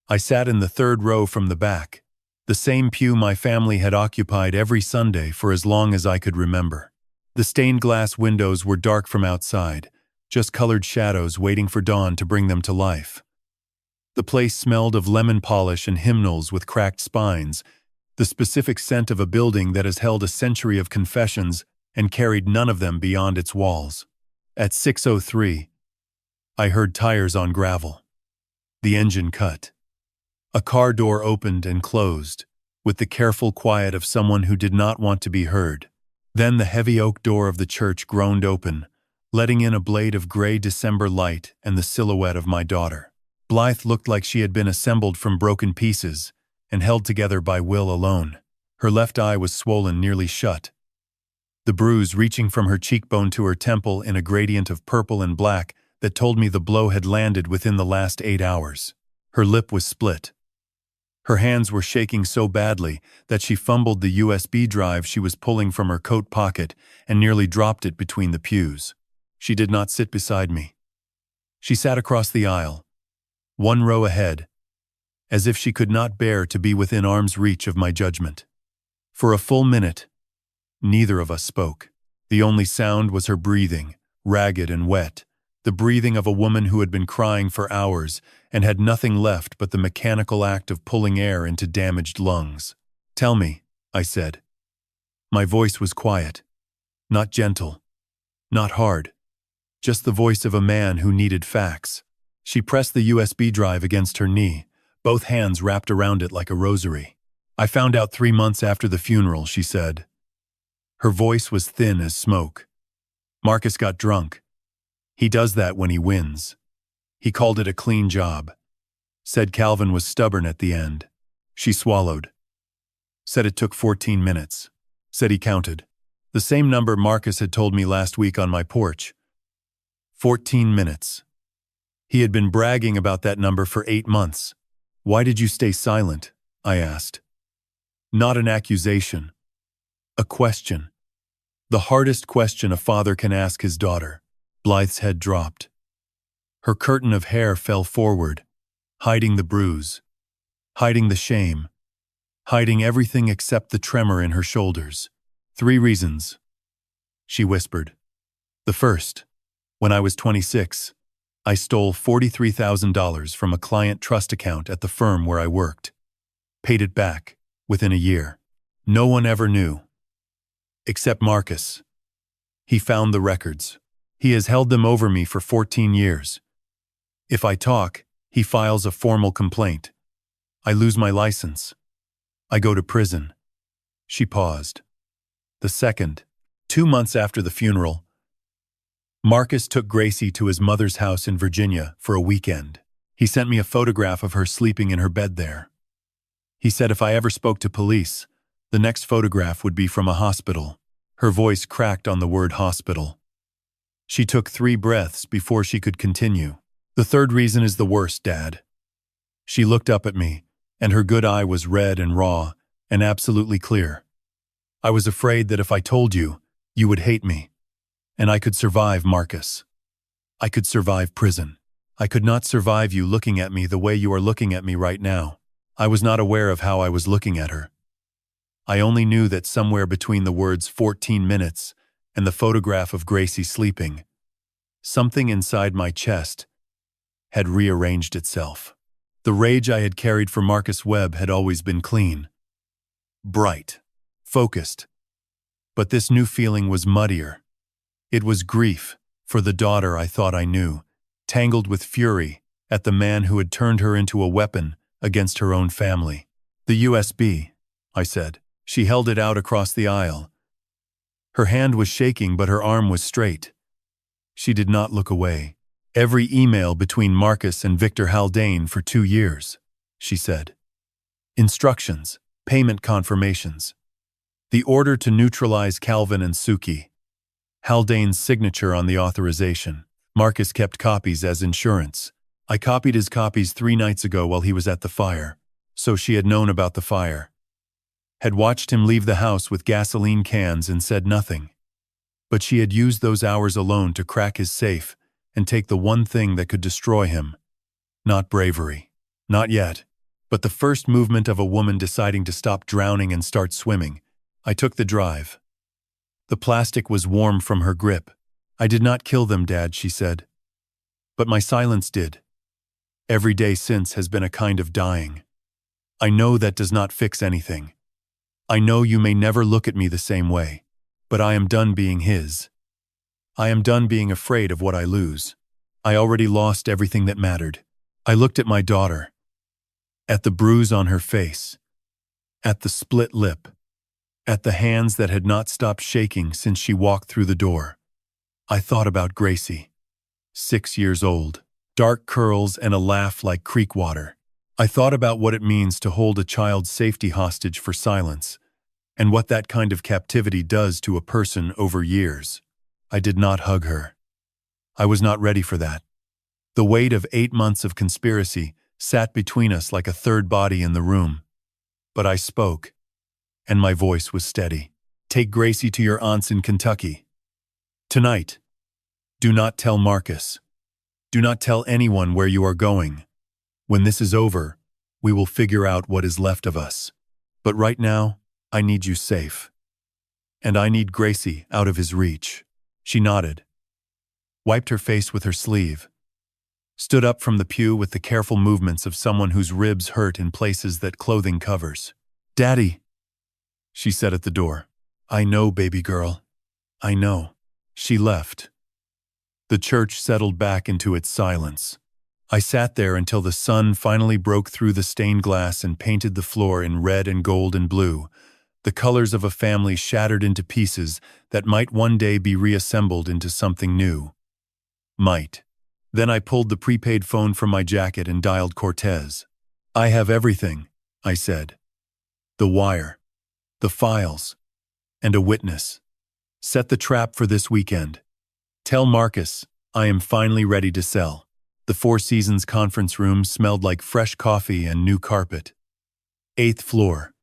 I sat in the third row from the back, the same pew my family had occupied every Sunday for as long as I could remember. The stained glass windows were dark from outside, just colored shadows waiting for dawn to bring them to life. The place smelled of lemon polish and hymnals with cracked spines, the specific scent of a building that has held a century of confessions and carried none of them beyond its walls. At 6:03, I heard tires on gravel. The engine cut. A car door opened and closed, with the careful quiet of someone who did not want to be heard. Then the heavy oak door of the church groaned open, letting in a blade of gray December light and the silhouette of my daughter. Blythe looked like she had been assembled from broken pieces and held together by will alone. Her left eye was swollen nearly shut, the bruise reaching from her cheekbone to her temple in a gradient of purple and black that told me the blow had landed within the last 8 hours. Her lip was split. Her hands were shaking so badly that she fumbled the USB drive she was pulling from her coat pocket and nearly dropped it between the pews. She did not sit beside me. She sat across the aisle, one row ahead, as if she could not bear to be within arm's reach of my judgment. For a full minute, neither of us spoke. The only sound was her breathing, ragged and wet, the breathing of a woman who had been crying for hours and had nothing left but the mechanical act of pulling air into damaged lungs. "Tell me," I said. My voice was quiet, not gentle, not hard, just the voice of a man who needed facts. She pressed the USB drive against her knee, both hands wrapped around it like a rosary. "I found out 3 months after the funeral," she said. Her voice was thin as smoke. "Marcus got drunk. He does that when he wins. He called it a clean job. Said Calvin was stubborn at the end." She swallowed. "Said it took 14 minutes. Said he counted. The same number Marcus had told me last week on my porch. 14 minutes. He had been bragging about that number for 8 months. Why did you stay silent?" I asked. Not an accusation. A question. The hardest question a father can ask his daughter. Blythe's head dropped. Her curtain of hair fell forward, hiding the bruise, hiding the shame, hiding everything except the tremor in her shoulders. 3 reasons, she whispered. The first, when I was 26, I stole $43,000 from a client trust account at the firm where I worked. Paid it back within a year. No one ever knew. Except Marcus. He found the records. He has held them over me for 14 years. If I talk, he files a formal complaint. I lose my license. I go to prison. She paused. The second, 2 months after the funeral, Marcus took Gracie to his mother's house in Virginia for a weekend. He sent me a photograph of her sleeping in her bed there. He said if I ever spoke to police, the next photograph would be from a hospital. Her voice cracked on the word hospital. She took 3 breaths before she could continue. The third reason is the worst, Dad. She looked up at me, and her good eye was red and raw and absolutely clear. I was afraid that if I told you, you would hate me. And I could survive Marcus. I could survive prison. I could not survive you looking at me the way you are looking at me right now. I was not aware of how I was looking at her. I only knew that somewhere between the words 14 minutes and the photograph of Gracie sleeping, something inside my chest had rearranged itself. The rage I had carried for Marcus Webb had always been clean, bright, focused. But this new feeling was muddier. It was grief for the daughter I thought I knew, tangled with fury at the man who had turned her into a weapon against her own family. The USB, I said. She held it out across the aisle. Her hand was shaking, but her arm was straight. She did not look away. Every email between Marcus and Victor Haldane for 2 years, she said. Instructions, payment confirmations. The order to neutralize Calvin and Suki. Haldane's signature on the authorization. Marcus kept copies as insurance. I copied his copies 3 nights ago while he was at the fire, so she had known about the fire. Had watched him leave the house with gasoline cans and said nothing. But she had used those hours alone to crack his safe and take the one thing that could destroy him. Not bravery. Not yet. But the first movement of a woman deciding to stop drowning and start swimming. I took the drive. The plastic was warm from her grip. I did not kill them, Dad, she said. But my silence did. Every day since has been a kind of dying. I know that does not fix anything. I know you may never look at me the same way, but I am done being his. I am done being afraid of what I lose. I already lost everything that mattered. I looked at my daughter, at the bruise on her face, at the split lip, at the hands that had not stopped shaking since she walked through the door. I thought about Gracie, 6 years old, dark curls and a laugh like creek water. I thought about what it means to hold a child's safety hostage for silence, and what that kind of captivity does to a person over years. I did not hug her. I was not ready for that. The weight of 8 months of conspiracy sat between us like a third body in the room. But I spoke, and my voice was steady. Take Gracie to your aunts in Kentucky. Tonight. Do not tell Marcus. Do not tell anyone where you are going. When this is over, we will figure out what is left of us. But right now, I need you safe. And I need Gracie out of his reach. She nodded, wiped her face with her sleeve, stood up from the pew with the careful movements of someone whose ribs hurt in places that clothing covers. Daddy, she said at the door. I know, baby girl. I know. She left. The church settled back into its silence. I sat there until the sun finally broke through the stained glass and painted the floor in red and gold and blue, the colors of a family shattered into pieces that might one day be reassembled into something new. Might. Then I pulled the prepaid phone from my jacket and dialed Cortez. I have everything, I said. The wire, the files, and a witness. Set the trap for this weekend. Tell Marcus I am finally ready to sell. The Four Seasons conference room smelled like fresh coffee and new carpet. 8th floor.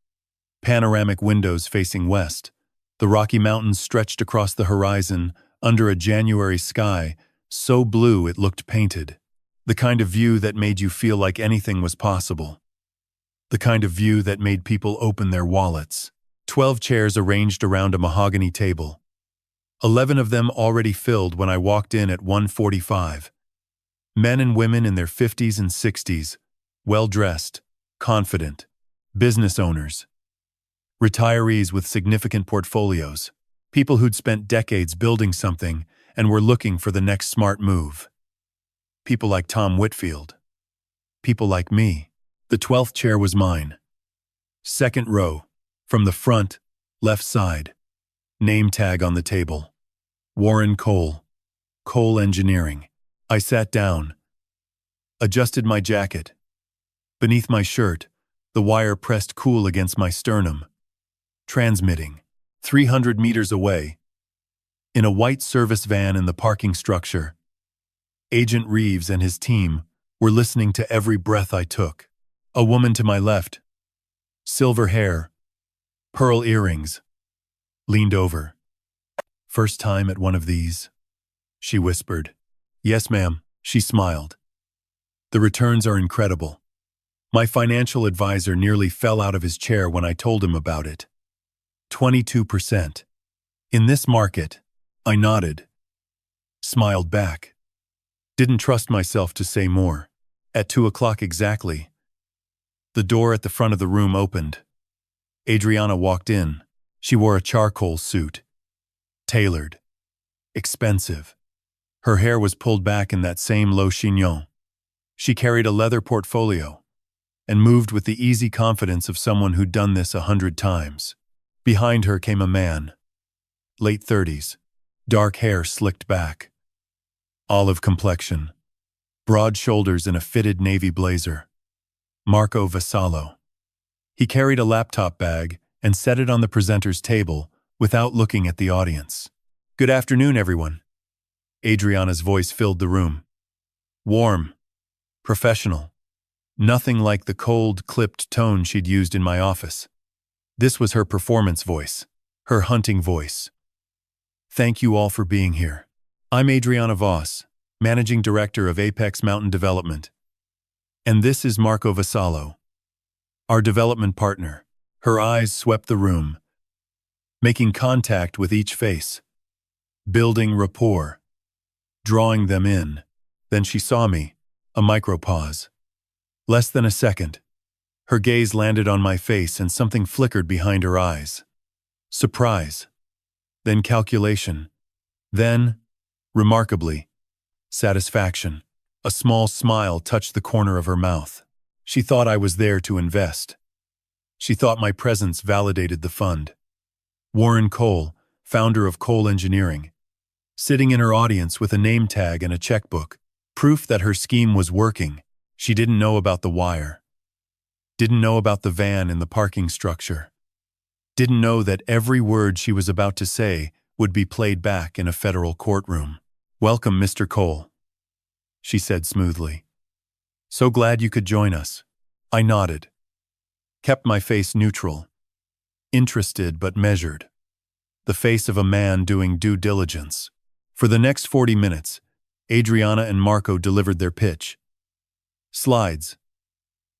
Panoramic windows facing west. The Rocky Mountains stretched across the horizon under a January sky so blue it looked painted. The kind of view that made you feel like anything was possible. The kind of view that made people open their wallets. 12 chairs arranged around a mahogany table. 11 of them already filled when I walked in at 1:45. Men and women in their 50s and 60s, well-dressed, confident, business owners. Retirees with significant portfolios, people who'd spent decades building something and were looking for the next smart move. People like Tom Whitfield. People like me. The 12th chair was mine. 2nd row, from the front, left side. Name tag on the table. Warren Cole. Cole Engineering. I sat down, adjusted my jacket. Beneath my shirt, the wire pressed cool against my sternum. Transmitting, 300 meters away. In a white service van in the parking structure, Agent Reeves and his team were listening to every breath I took. A woman to my left, silver hair, pearl earrings, leaned over. First time at one of these, she whispered. Yes, ma'am, she smiled. The returns are incredible. My financial advisor nearly fell out of his chair when I told him about it. 22%. In this market, I nodded, smiled back. Didn't trust myself to say more. At 2 o'clock exactly, the door at the front of the room opened. Adriana walked in. She wore a charcoal suit. Tailored. Expensive. Her hair was pulled back in that same low chignon. She carried a leather portfolio and moved with the easy confidence of someone who'd done this 100 times. Behind her came a man. Late 30s. Dark hair slicked back. olive complexion, broad shoulders and a fitted navy blazer. Marco Vassallo. He carried a laptop bag and set it on the presenter's table without looking at the audience. "Good afternoon, everyone." Adriana's voice filled the room. Warm, professional, nothing like the cold, clipped tone she'd used in my office. This was her performance voice, her hunting voice. "Thank you all for being here. I'm Adriana Voss, Managing Director of Apex Mountain Development. And this is Marco Vassallo, our development partner." Her eyes swept the room, making contact with each face, building rapport, drawing them in. Then she saw me, a micro-pause. Less than a second. Her gaze landed on my face and something flickered behind her eyes. Surprise. Then calculation. Then, remarkably, satisfaction. A small smile touched the corner of her mouth. She thought I was there to invest. She thought my presence validated the fund. Warren Cole, founder of Cole Engineering, sitting in her audience with a name tag and a checkbook, proof that her scheme was working. She didn't know about the wire. Didn't know about the van in the parking structure. Didn't know that every word she was about to say would be played back in a federal courtroom. "Welcome, Mr. Cole," she said smoothly. "So glad you could join us." I nodded, kept my face neutral, interested but measured, the face of a man doing due diligence. For the next 40 minutes, Adriana and Marco delivered their pitch. Slides,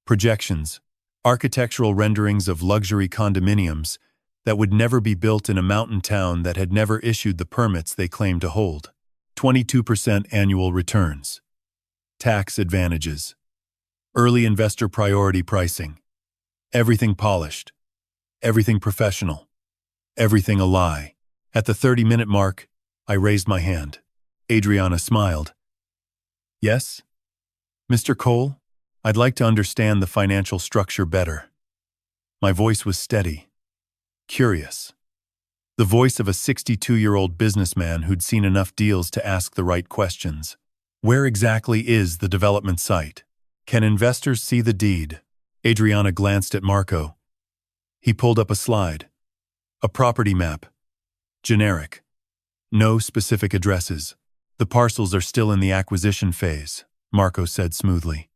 projections, architectural renderings of luxury condominiums that would never be built in a mountain town that had never issued the permits they claimed to hold. 22% annual returns. Tax advantages. Early investor priority pricing. Everything polished. Everything professional. Everything a lie. At the 30-minute mark, I raised my hand. Adriana smiled. "Yes? Mr. Cole, I'd like to understand the financial structure better." My voice was steady, curious. The voice of a 62-year-old businessman who'd seen enough deals to ask the right questions. "Where exactly is the development site? Can investors see the deed?" Adriana glanced at Marco. He pulled up a slide. A property map. Generic. No specific addresses. "The parcels are still in the acquisition phase," Marco said smoothly.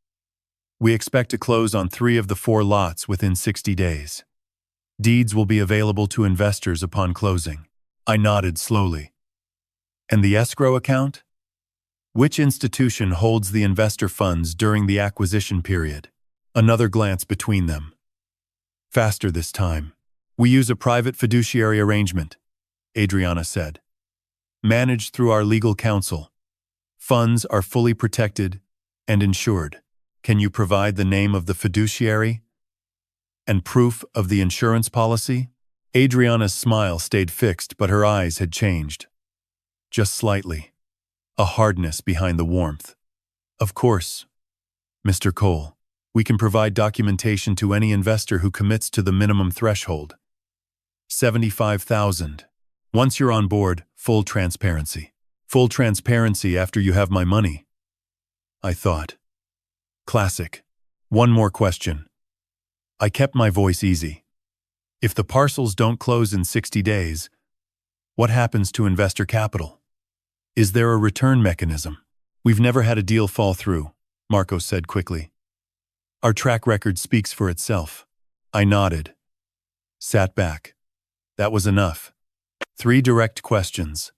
"We expect to close on 3 of the 4 lots within 60 days. Deeds will be available to investors upon closing." I nodded slowly. "And the escrow account? Which institution holds the investor funds during the acquisition period?" Another glance between them. Faster this time. "We use a private fiduciary arrangement," Adriana said. "Managed through our legal counsel. Funds are fully protected and insured." "Can you provide the name of the fiduciary and proof of the insurance policy?" Adriana's smile stayed fixed, but her eyes had changed. Just slightly. A hardness behind the warmth. "Of course, Mr. Cole. We can provide documentation to any investor who commits to the minimum threshold. 75,000. Once you're on board, full transparency. Full transparency after you have my money." I thought. Classic. "One more question." I kept my voice easy. "If the parcels don't close in 60 days, what happens to investor capital? Is there a return mechanism?" "We've never had a deal fall through," Marco said quickly. "Our track record speaks for itself." I nodded. Sat back. That was enough. 3 direct questions.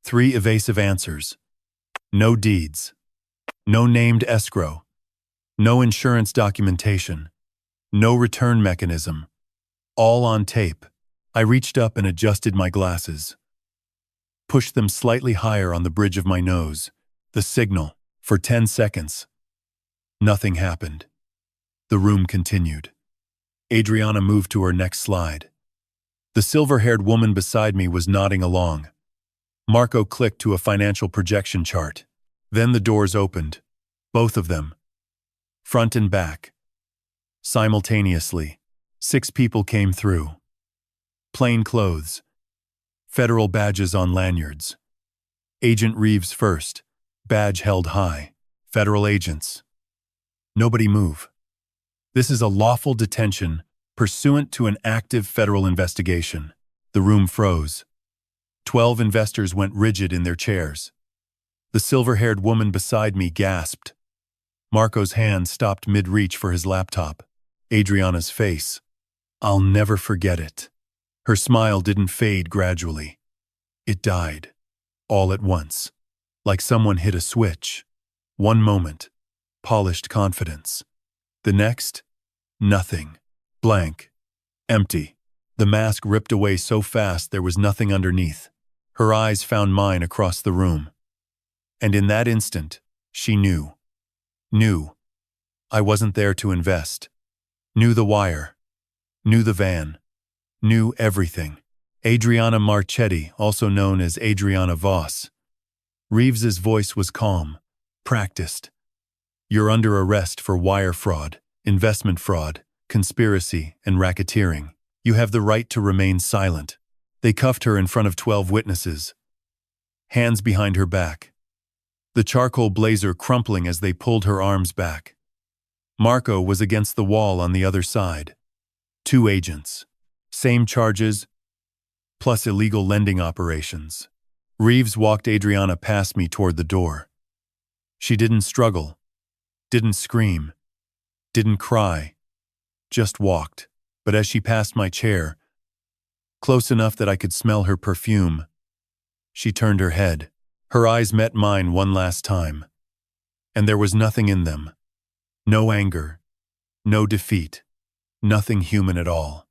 3 evasive answers. No deeds. No named escrow. No insurance documentation. No return mechanism. All on tape. I reached up and adjusted my glasses. Pushed them slightly higher on the bridge of my nose. The signal. For 10 seconds. Nothing happened. The room continued. Adriana moved to her next slide. The silver-haired woman beside me was nodding along. Marco clicked to a financial projection chart. Then the doors opened. Both of them. Front and back. Simultaneously, 6 people came through. Plain clothes. Federal badges on lanyards. Agent Reeves first. Badge held high. Federal agents. Nobody move. This is a lawful detention pursuant to an active federal investigation. The room froze. 12 investors went rigid in their chairs. The silver-haired woman beside me gasped. Marco's hand stopped mid-reach for his laptop. Adriana's face. I'll never forget it. Her smile didn't fade gradually. It died. All at once. Like someone hit a switch. One moment. Polished confidence. The next. Nothing. Blank. Empty. The mask ripped away so fast there was nothing underneath. Her eyes found mine across the room. And in that instant, she knew. Knew. I wasn't there to invest. Knew the wire. Knew the van. Knew everything. Adriana Marchetti, also known as Adriana Voss. Reeves's voice was calm, practiced. You're under arrest for wire fraud, investment fraud, conspiracy, and racketeering. You have the right to remain silent. They cuffed her in front of 12 witnesses. Hands behind her back. The charcoal blazer crumpling as they pulled her arms back. Marco was against the wall on the other side. 2 agents. Same charges, plus illegal lending operations. Reeves walked Adriana past me toward the door. She didn't struggle, didn't scream, didn't cry, just walked. But as she passed my chair, close enough that I could smell her perfume, she turned her head. Her eyes met mine one last time. And there was nothing in them. No anger, no defeat, nothing human at all.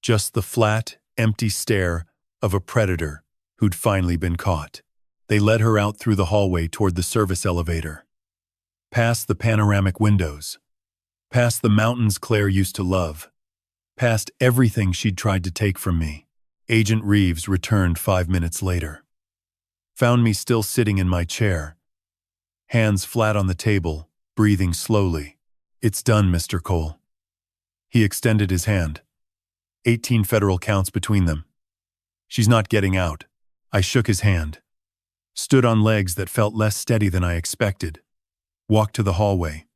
Just the flat, empty stare of a predator who'd finally been caught. They led her out through the hallway toward the service elevator. Past the panoramic windows. Past the mountains Claire used to love. Past everything she'd tried to take from me. Agent Reeves returned 5 minutes later. Found me still sitting in my chair. Hands flat on the table, breathing slowly. It's done, Mr. Cole. He extended his hand. 18 federal counts between them. She's not getting out. I shook his hand. Stood on legs that felt less steady than I expected. Walked to the hallway.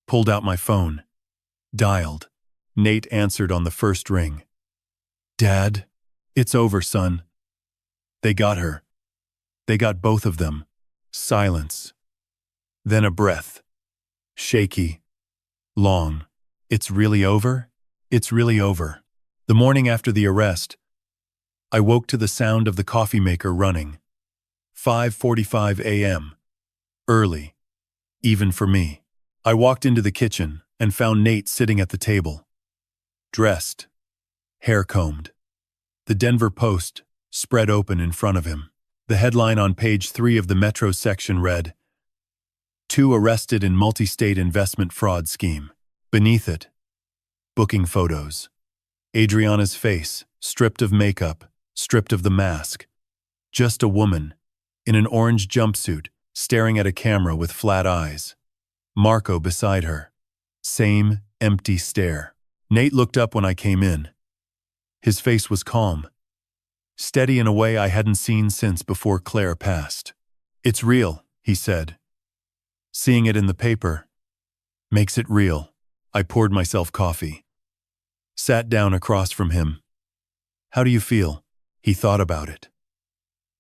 Pulled out my phone. Dialed. Nate answered on the first ring. Dad, it's over, son. They got her. They got both of them. Silence. Then a breath. Shaky. Long. It's really over? It's really over. The morning after the arrest, I woke to the sound of the coffee maker running. 5:45 a.m. Early. Even for me. I walked into the kitchen and found Nate sitting at the table. Dressed. Hair combed. The Denver Post spread open in front of him. The headline on page 3 of the Metro section read, 2 arrested in multi-state investment fraud scheme. Beneath it, booking photos. Adriana's face, stripped of makeup, stripped of the mask. Just a woman, in an orange jumpsuit, staring at a camera with flat eyes. Marco beside her. Same empty stare. Nate looked up when I came in. His face was calm. Steady in a way I hadn't seen since before Claire passed. It's real, he said. Seeing it in the paper makes it real. I poured myself coffee. Sat down across from him. How do you feel? He thought about it.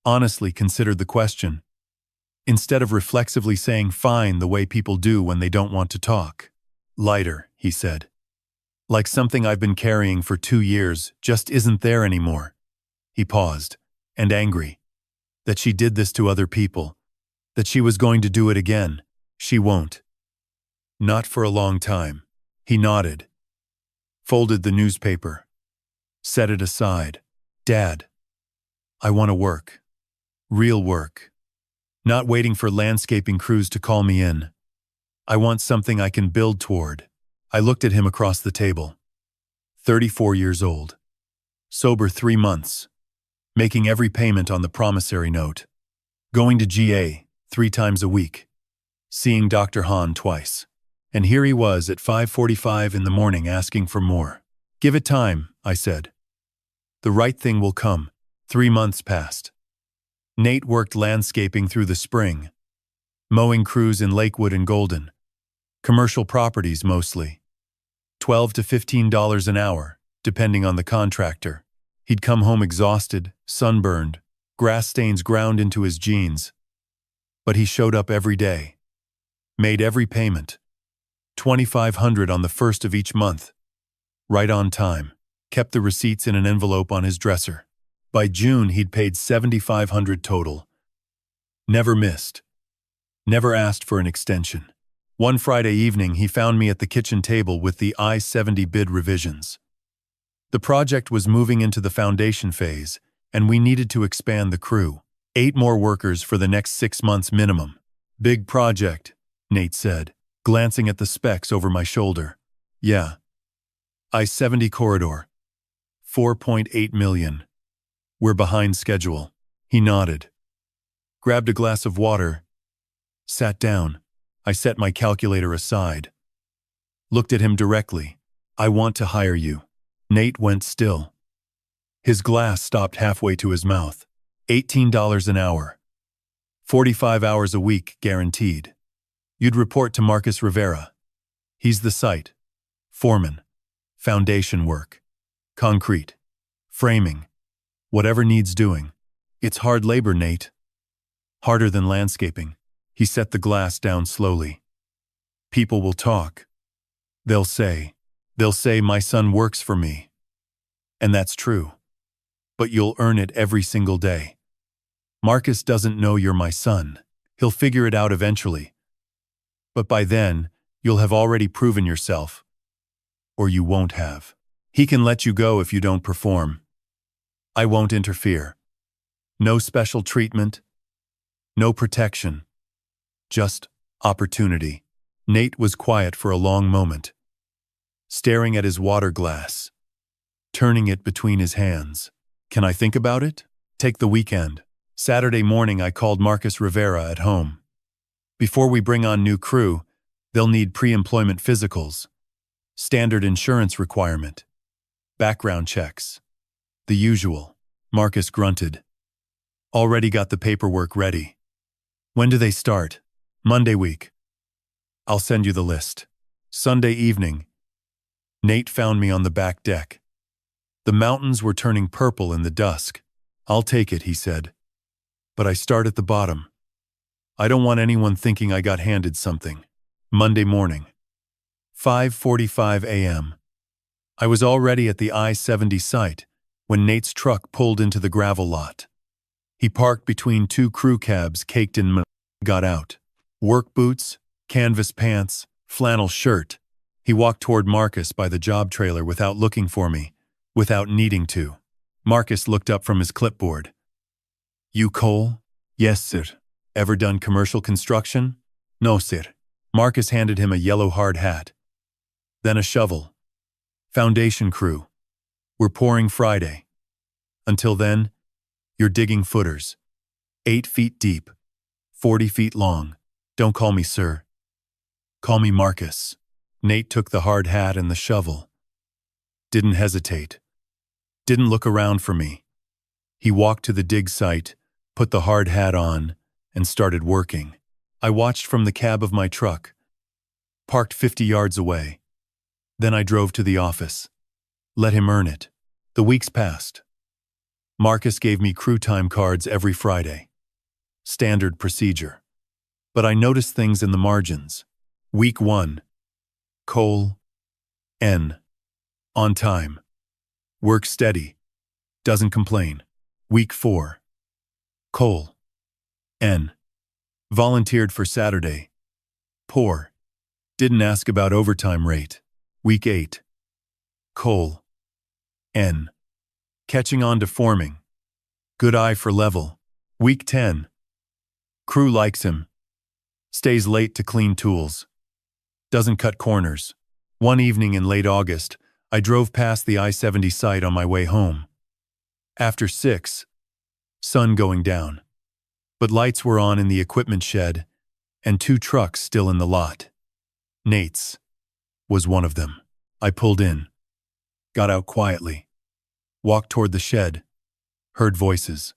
Honestly considered the question. Instead of reflexively saying fine the way people do when they don't want to talk. Lighter, he said. Like something I've been carrying for 2 years just isn't there anymore. He paused, and angry. That she did this to other people. That she was going to do it again. She won't. Not for a long time. He nodded. Folded the newspaper. Set it aside. Dad, I want to work. Real work. Not waiting for landscaping crews to call me in. I want something I can build toward. I looked at him across the table. 34 years old. Sober 3 months. Making every payment on the promissory note. Going to GA 3 times a week. Seeing Dr. Hahn twice. And here he was at 5:45 in the morning asking for more. Give it time, I said. The right thing will come. 3 months passed. Nate worked landscaping through the spring. Mowing crews in Lakewood and Golden. Commercial properties mostly. $12 to $15 an hour, depending on the contractor. He'd come home exhausted, sunburned, grass stains ground into his jeans. But he showed up every day. Made every payment. $2,500 on the first of each month. Right on time. Kept the receipts in an envelope on his dresser. By June, he'd paid $7,500 total. Never missed. Never asked for an extension. One Friday evening, he found me at the kitchen table with the I-70 bid revisions. The project was moving into the foundation phase, and we needed to expand the crew. 8 more workers for the next 6 months minimum. Big project, Nate said, glancing at the specs over my shoulder. Yeah. I-70 corridor. $4.8 million. We're behind schedule. He nodded. Grabbed a glass of water. Sat down. I set my calculator aside. Looked at him directly. I want to hire you. Nate went still. His glass stopped halfway to his mouth. $18 an hour. 45 hours a week, guaranteed. You'd report to Marcus Rivera. He's the site. Foreman. Foundation work. Concrete. Framing. Whatever needs doing. It's hard labor, Nate. Harder than landscaping. He set the glass down slowly. People will talk. They'll say my son works for me. And that's true. But you'll earn it every single day. Marcus doesn't know you're my son. He'll figure it out eventually. But by then, you'll have already proven yourself. Or you won't have. He can let you go if you don't perform. I won't interfere. No special treatment. No protection. Just opportunity. Nate was quiet for a long moment, staring at his water glass, turning it between his hands. Can I think about it? Take the weekend. Saturday morning, I called Marcus Rivera at home. Before we bring on new crew, they'll need pre-employment physicals, standard insurance requirement, background checks. The usual. Marcus grunted. Already got the paperwork ready. When do they start? Monday week. I'll send you the list. Sunday evening. Nate found me on the back deck. The mountains were turning purple in the dusk. I'll take it, he said. But I start at the bottom. I don't want anyone thinking I got handed something. Monday morning. 5:45 a.m. I was already at the I-70 site when Nate's truck pulled into the gravel lot. He parked between 2 crew cabs caked in mud. Got out. Work boots, canvas pants, flannel shirt. He walked toward Marcus by the job trailer without looking for me, without needing to. Marcus looked up from his clipboard. You Cole? Yes, sir. Ever done commercial construction? No, sir. Marcus handed him a yellow hard hat. Then a shovel. Foundation crew. We're pouring Friday. Until then, you're digging footers. 8 feet deep. 40 feet long. Don't call me sir. Call me Marcus. Nate took the hard hat and the shovel. Didn't hesitate. Didn't look around for me. He walked to the dig site, put the hard hat on, and started working. I watched from the cab of my truck, parked 50 yards away. Then I drove to the office. Let him earn it. The weeks passed. Marcus gave me crew time cards every Friday. Standard procedure. But I noticed things in the margins. Week 1. Cole. N. On time. Work steady. Doesn't complain. Week 4. Cole. N. Volunteered for Saturday. Poor. Didn't ask about overtime rate. Week 8. Cole. N. Catching on to forming. Good eye for level. Week 10. Crew likes him. Stays late to clean tools. Doesn't cut corners. One evening in late August, I drove past the I-70 site on my way home. After 6, sun going down. But lights were on in the equipment shed, and 2 trucks still in the lot. Nate's was one of them. I pulled in. Got out quietly. Walked toward the shed. Heard voices.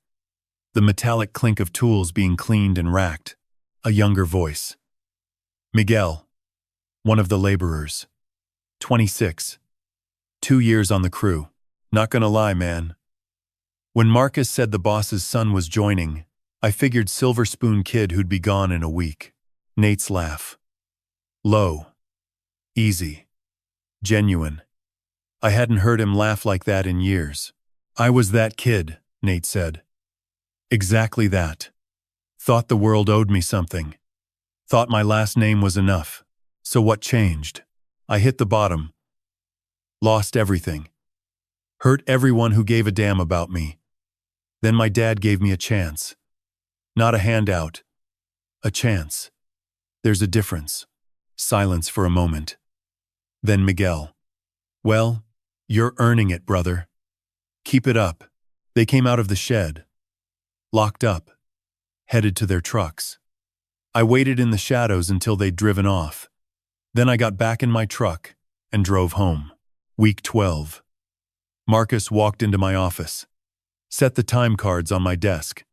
The metallic clink of tools being cleaned and racked. A younger voice. Miguel, one of the laborers. 26. 2 years on the crew. Not gonna lie, man. When Marcus said the boss's son was joining, I figured Silver Spoon Kid who'd be gone in a week. Nate's laugh. Low. Easy. Genuine. I hadn't heard him laugh like that in years. I was that kid, Nate said. Exactly that. Thought the world owed me something. Thought my last name was enough. So what changed? I hit the bottom. Lost everything. Hurt everyone who gave a damn about me. Then my dad gave me a chance. Not a handout. A chance. There's a difference. Silence for a moment. Then Miguel. Well, you're earning it, brother. Keep it up. They came out of the shed. Locked up. Headed to their trucks. I waited in the shadows until they'd driven off. Then I got back in my truck and drove home. Week 12. Marcus walked into my office. Set the time cards on my desk.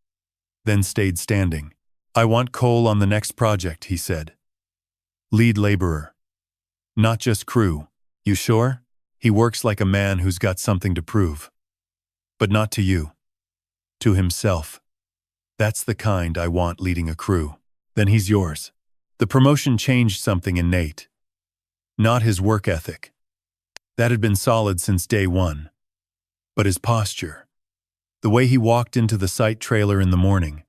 Then stayed standing. I want Cole on the next project, he said. Lead laborer. Not just crew. You sure? He works like a man who's got something to prove. But not to you. To himself. That's the kind I want leading a crew. Then he's yours. The promotion changed something in Nate. Not his work ethic. That had been solid since day one. But his posture. The way he walked into the site trailer in the morning.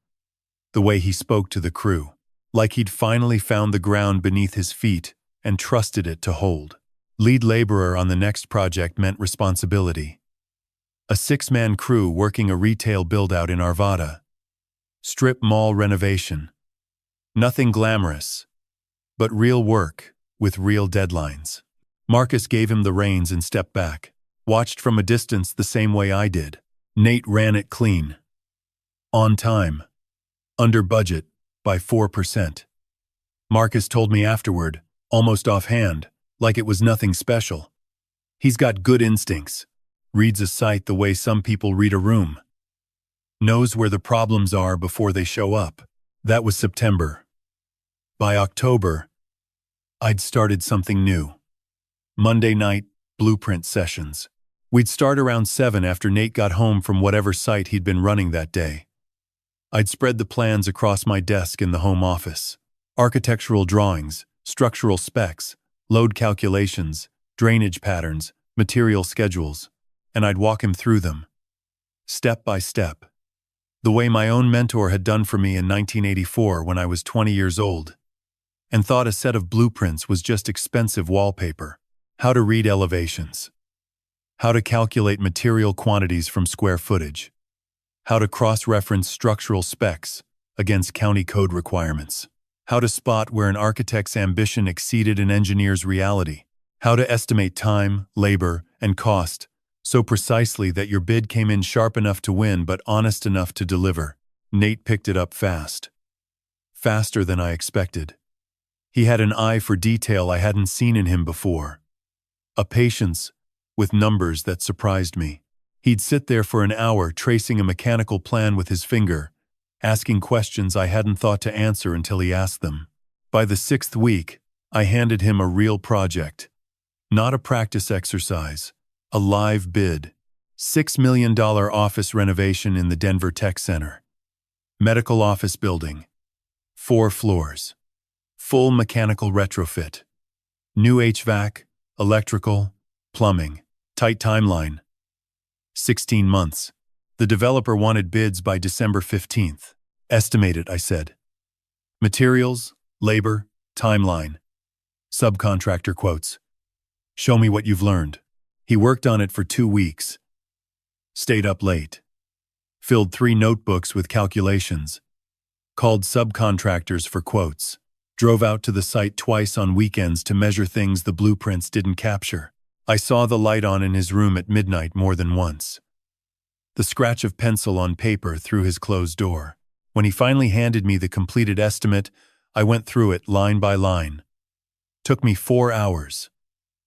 The way he spoke to the crew. Like he'd finally found the ground beneath his feet and trusted it to hold. Lead laborer on the next project meant responsibility. A 6-man crew working a retail build-out in Arvada. Strip mall renovation. Nothing glamorous, but real work with real deadlines. Marcus gave him the reins and stepped back, watched from a distance the same way I did. Nate ran it clean. On time. Under budget by 4%. Marcus told me afterward, almost offhand, like it was nothing special. He's got good instincts. Reads a site the way some people read a room. Knows where the problems are before they show up. That was September. By October, I'd started something new. Monday night, blueprint sessions. We'd start around 7 after Nate got home from whatever site he'd been running that day. I'd spread the plans across my desk in the home office. Architectural drawings, structural specs, load calculations, drainage patterns, material schedules, and I'd walk him through them. Step by step. The way my own mentor had done for me in 1984 when I was 20 years old. And thought a set of blueprints was just expensive wallpaper. How to read elevations. How to calculate material quantities from square footage. How to cross-reference structural specs against county code requirements. How to spot where an architect's ambition exceeded an engineer's reality. How to estimate time, labor, and cost so precisely that your bid came in sharp enough to win but honest enough to deliver. Nate picked it up fast. Faster than I expected. He had an eye for detail I hadn't seen in him before. A patience with numbers that surprised me. He'd sit there for an hour tracing a mechanical plan with his finger, asking questions I hadn't thought to answer until he asked them. By the 6th week, I handed him a real project. Not a practice exercise, a live bid. $6 million office renovation in the Denver Tech Center. Medical office building. 4 floors. Full mechanical retrofit. New HVAC, electrical, plumbing. Tight timeline. 16 months. The developer wanted bids by December 15th. Estimate it, I said. Materials, labor, timeline. Subcontractor quotes. Show me what you've learned. He worked on it for 2 weeks. Stayed up late. Filled 3 notebooks with calculations. Called subcontractors for quotes. Drove out to the site twice on weekends to measure things the blueprints didn't capture. I saw the light on in his room at midnight more than once. The scratch of pencil on paper through his closed door. When he finally handed me the completed estimate, I went through it line by line. Took me 4 hours.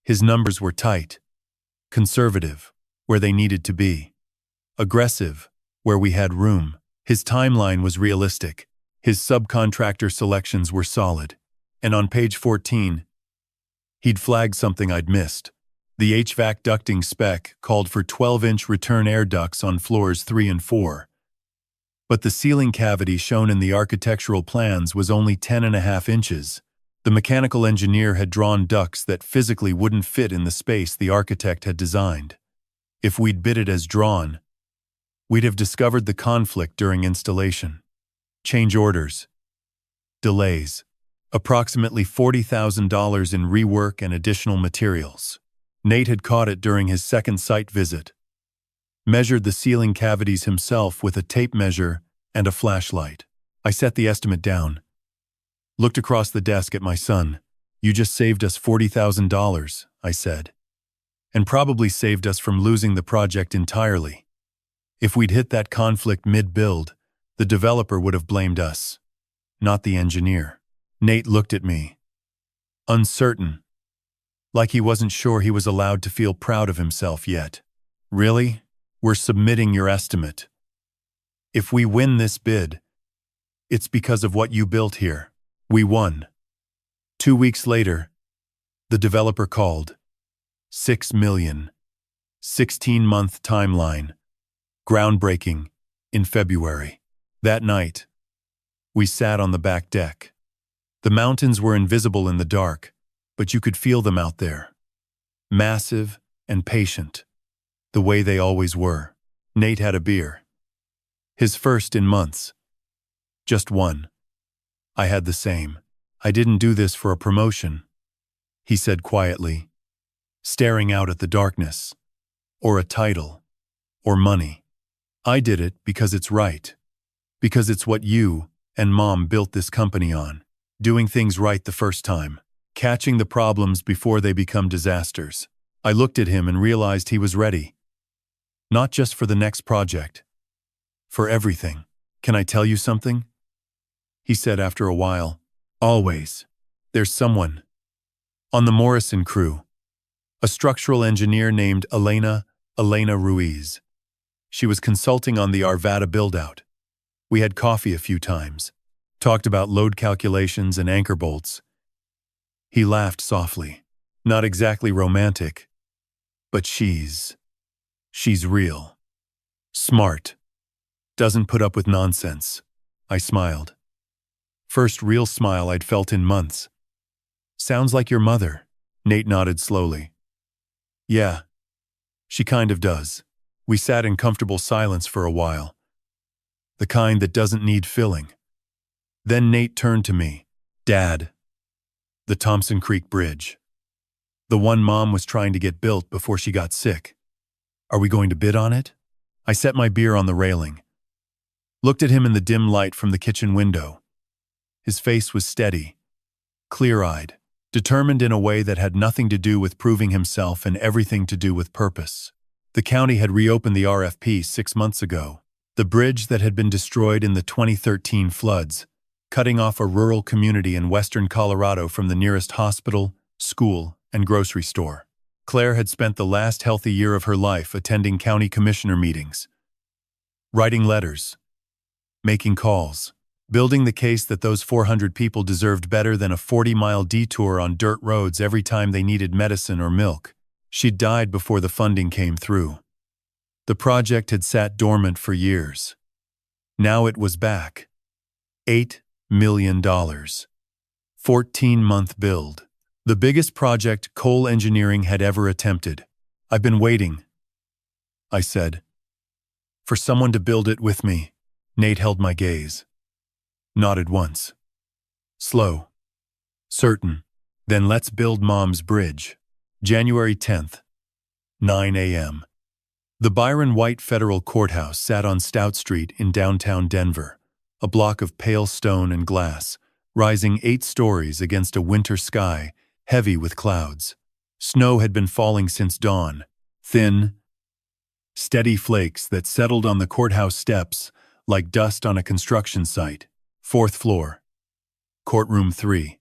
His numbers were tight. Conservative, where they needed to be. Aggressive, where we had room. His timeline was realistic. His subcontractor selections were solid, and on page 14, he'd flagged something I'd missed. The HVAC ducting spec called for 12-inch return air ducts on floors 3 and 4. But the ceiling cavity shown in the architectural plans was only 10.5 inches. The mechanical engineer had drawn ducts that physically wouldn't fit in the space the architect had designed. If we'd bid it as drawn, we'd have discovered the conflict during installation. Change orders. Delays. Approximately $40,000 in rework and additional materials. Nate had caught it during his second site visit. Measured the ceiling cavities himself with a tape measure and a flashlight. I set the estimate down. Looked across the desk at my son. "You just saved us $40,000, I said. And probably saved us from losing the project entirely. If we'd hit that conflict mid-build, the developer would have blamed us, not the engineer." Nate looked at me, uncertain, like he wasn't sure he was allowed to feel proud of himself yet. "Really? We're submitting your estimate. If we win this bid, it's because of what you built here." We won. 2 weeks later, the developer called. $6 million. 16-month timeline. Groundbreaking in February. That night, we sat on the back deck. The mountains were invisible in the dark, but you could feel them out there. Massive and patient, the way they always were. Nate had a beer. His first in months. Just one. I had the same. "I didn't do this for a promotion," he said quietly, staring out at the darkness. "Or a title. Or money. I did it because it's right. Because it's what you and Mom built this company on. Doing things right the first time. Catching the problems before they become disasters." I looked at him and realized he was ready. Not just for the next project. For everything. "Can I tell you something?" he said after a while. "Always. There's someone on the Morrison crew. A structural engineer named Elena Ruiz. She was consulting on the Arvada build-out. We had coffee a few times. Talked about load calculations and anchor bolts." He laughed softly. "Not exactly romantic, but she's real. Smart. Doesn't put up with nonsense." I smiled. First real smile I'd felt in months. "Sounds like your mother." Nate nodded slowly. "Yeah, she kind of does." We sat in comfortable silence for a while. The kind that doesn't need filling. Then Nate turned to me. "Dad, the Thompson Creek Bridge. The one Mom was trying to get built before she got sick. Are we going to bid on it?" I set my beer on the railing. Looked at him in the dim light from the kitchen window. His face was steady, clear-eyed, determined in a way that had nothing to do with proving himself and everything to do with purpose. The county had reopened the RFP 6 months ago. The bridge that had been destroyed in the 2013 floods, cutting off a rural community in western Colorado from the nearest hospital, school, and grocery store. Claire had spent the last healthy year of her life attending county commissioner meetings, writing letters, making calls, building the case that those 400 people deserved better than a 40-mile detour on dirt roads every time they needed medicine or milk. She'd died before the funding came through. The project had sat dormant for years. Now it was back. $8 million. 14-month build. The biggest project Cole Engineering had ever attempted. "I've been waiting," I said, "for someone to build it with me." Nate held my gaze. Nodded once. Slow. Certain. "Then let's build Mom's bridge." January 10th, 9 a.m. The Byron White Federal Courthouse sat on Stout Street in downtown Denver, a block of pale stone and glass, rising 8 stories against a winter sky heavy with clouds. Snow had been falling since dawn, thin, steady flakes that settled on the courthouse steps like dust on a construction site. 4th floor. Courtroom 3.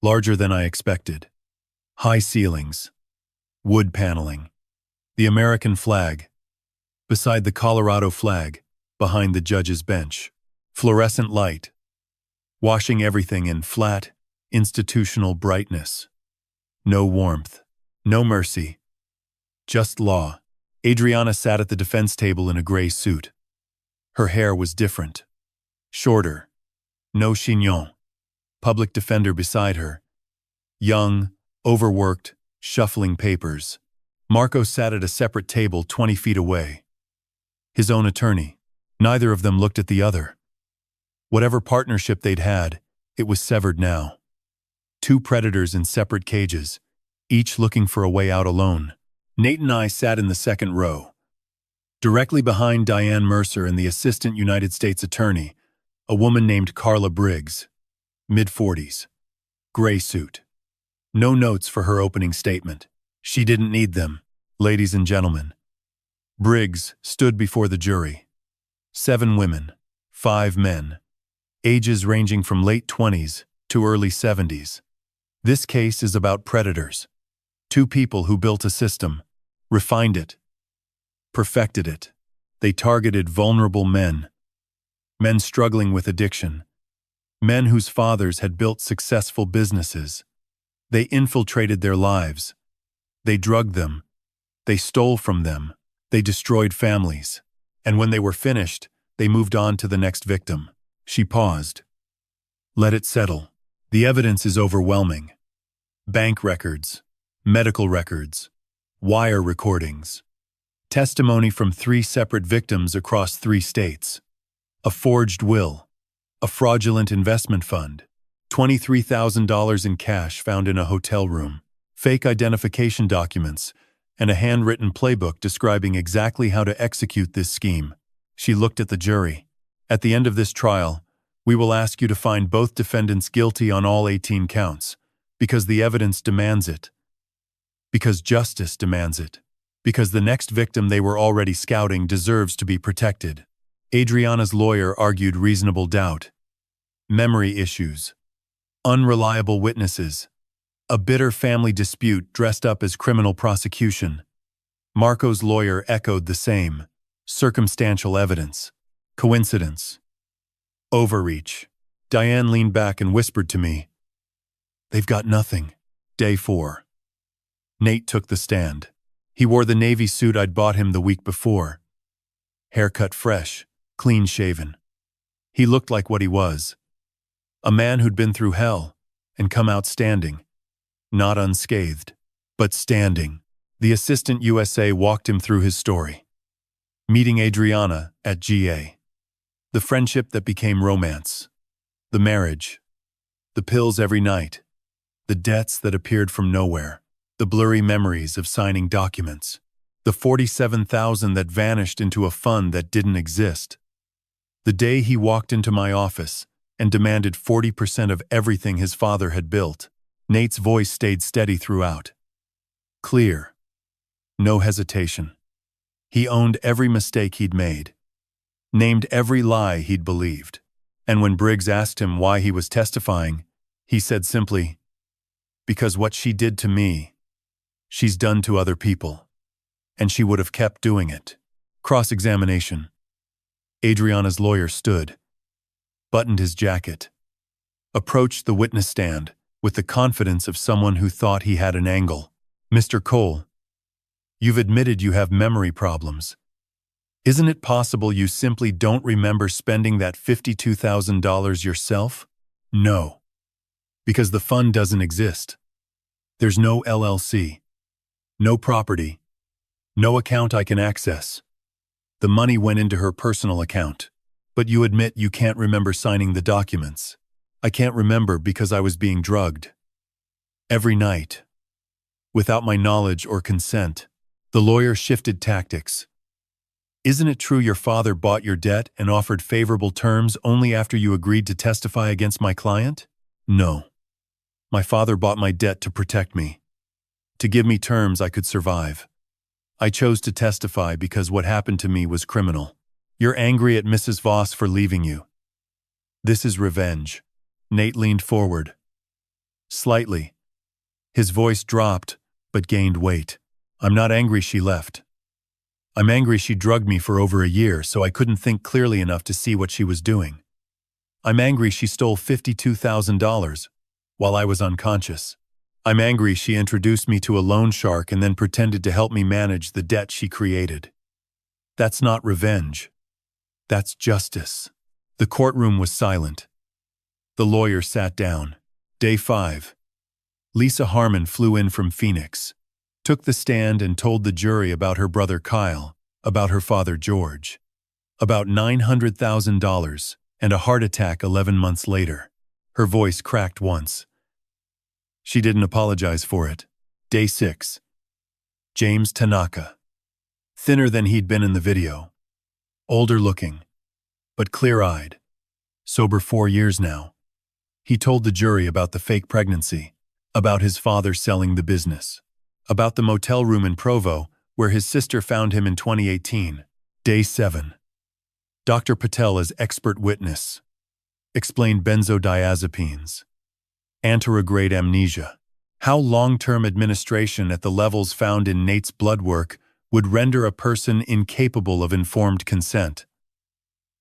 Larger than I expected. High ceilings. Wood paneling. The American flag. Beside the Colorado flag, behind the judge's bench. Fluorescent light. washing everything in flat, institutional brightness. No warmth, no mercy, just law. Adriana sat at the defense table in a gray suit. Her hair was different. Shorter. No chignon. Public defender beside her. Young, overworked, shuffling papers. Marco sat at a separate table 20 feet away. His own attorney. Neither of them looked at the other. Whatever partnership they'd had, it was severed now. Two predators in separate cages, each looking for a way out alone. Nate and I sat in the second row. Directly behind Diane Mercer and the Assistant United States Attorney, a woman named Carla Briggs, mid-40s, gray suit. No notes for her opening statement. She didn't need them, ladies and gentlemen. Briggs stood before the jury. 7 women, 5 men, ages ranging from late 20s to early 70s. This case is about predators. 2 people who built a system, refined it, perfected it. They targeted vulnerable men, men struggling with addiction, men whose fathers had built successful businesses. They infiltrated their lives. They drugged them. They stole from them. They destroyed families. And when they were finished, they moved on to the next victim. She paused. Let it settle. The evidence is overwhelming. Bank records, medical records, wire recordings, testimony from 3 separate victims across 3 states, a forged will, a fraudulent investment fund, $23,000 in cash found in a hotel room, fake identification documents, and a handwritten playbook describing exactly how to execute this scheme. She looked at the jury. At the end of this trial, we will ask you to find both defendants guilty on all 18 counts, because the evidence demands it, because justice demands it, because the next victim they were already scouting deserves to be protected. Adriana's lawyer argued reasonable doubt, memory issues, unreliable witnesses, a bitter family dispute dressed up as criminal prosecution. Marco's lawyer echoed the same, circumstantial evidence, coincidence, overreach. Diane leaned back and whispered to me, "They've got nothing." Day 4. Nate took the stand. He wore the navy suit I'd bought him the week before. Haircut fresh, clean-shaven. He looked like what he was. A man who'd been through hell and come out standing. Not unscathed, but standing. The assistant USA walked him through his story. Meeting Adriana at GA. The friendship that became romance. The marriage. The pills every night. The debts that appeared from nowhere. The blurry memories of signing documents. The $47,000 that vanished into a fund that didn't exist. The day he walked into my office and demanded 40% of everything his father had built. Nate's voice stayed steady throughout. Clear. No hesitation. He owned every mistake he'd made. Named every lie he'd believed. And when Briggs asked him why he was testifying, he said simply, "Because what she did to me, she's done to other people. And she would have kept doing it." Cross-examination. Adriana's lawyer stood, buttoned his jacket, approached the witness stand with the confidence of someone who thought he had an angle. "Mr. Cole, you've admitted you have memory problems. Isn't it possible you simply don't remember spending that $52,000 yourself?" "No. Because the fund doesn't exist. There's no LLC. No property. No account I can access. The money went into her personal account. But you admit you can't remember signing the documents." "I can't remember because I was being drugged. Every night. Without my knowledge or consent." The lawyer shifted tactics. "Isn't it true your father bought your debt and offered favorable terms only after you agreed to testify against my client?" "No. My father bought my debt to protect me, to give me terms I could survive. I chose to testify because what happened to me was criminal." "You're angry at Mrs. Voss for leaving you. This is revenge." Nate leaned forward. Slightly. His voice dropped, but gained weight. "I'm not angry she left. I'm angry she drugged me for over a year so I couldn't think clearly enough to see what she was doing. I'm angry she stole $52,000 while I was unconscious. I'm angry she introduced me to a loan shark and then pretended to help me manage the debt she created. That's not revenge. That's justice." The courtroom was silent. The lawyer sat down. Day 5. Lisa Harmon flew in from Phoenix, took the stand and told the jury about her brother Kyle, about her father George, about $900,000 and a heart attack 11 months later. Her voice cracked once. She didn't apologize for it. Day 6. James Tanaka. Thinner than he'd been in the video. Older looking, but clear-eyed. Sober 4 years now. He told the jury about the fake pregnancy, about his father selling the business, about the motel room in Provo where his sister found him in 2018. Day 7. Dr. Patel as expert witness. Explained benzodiazepines. Anterograde amnesia. How long-term administration at the levels found in Nate's blood work would render a person incapable of informed consent,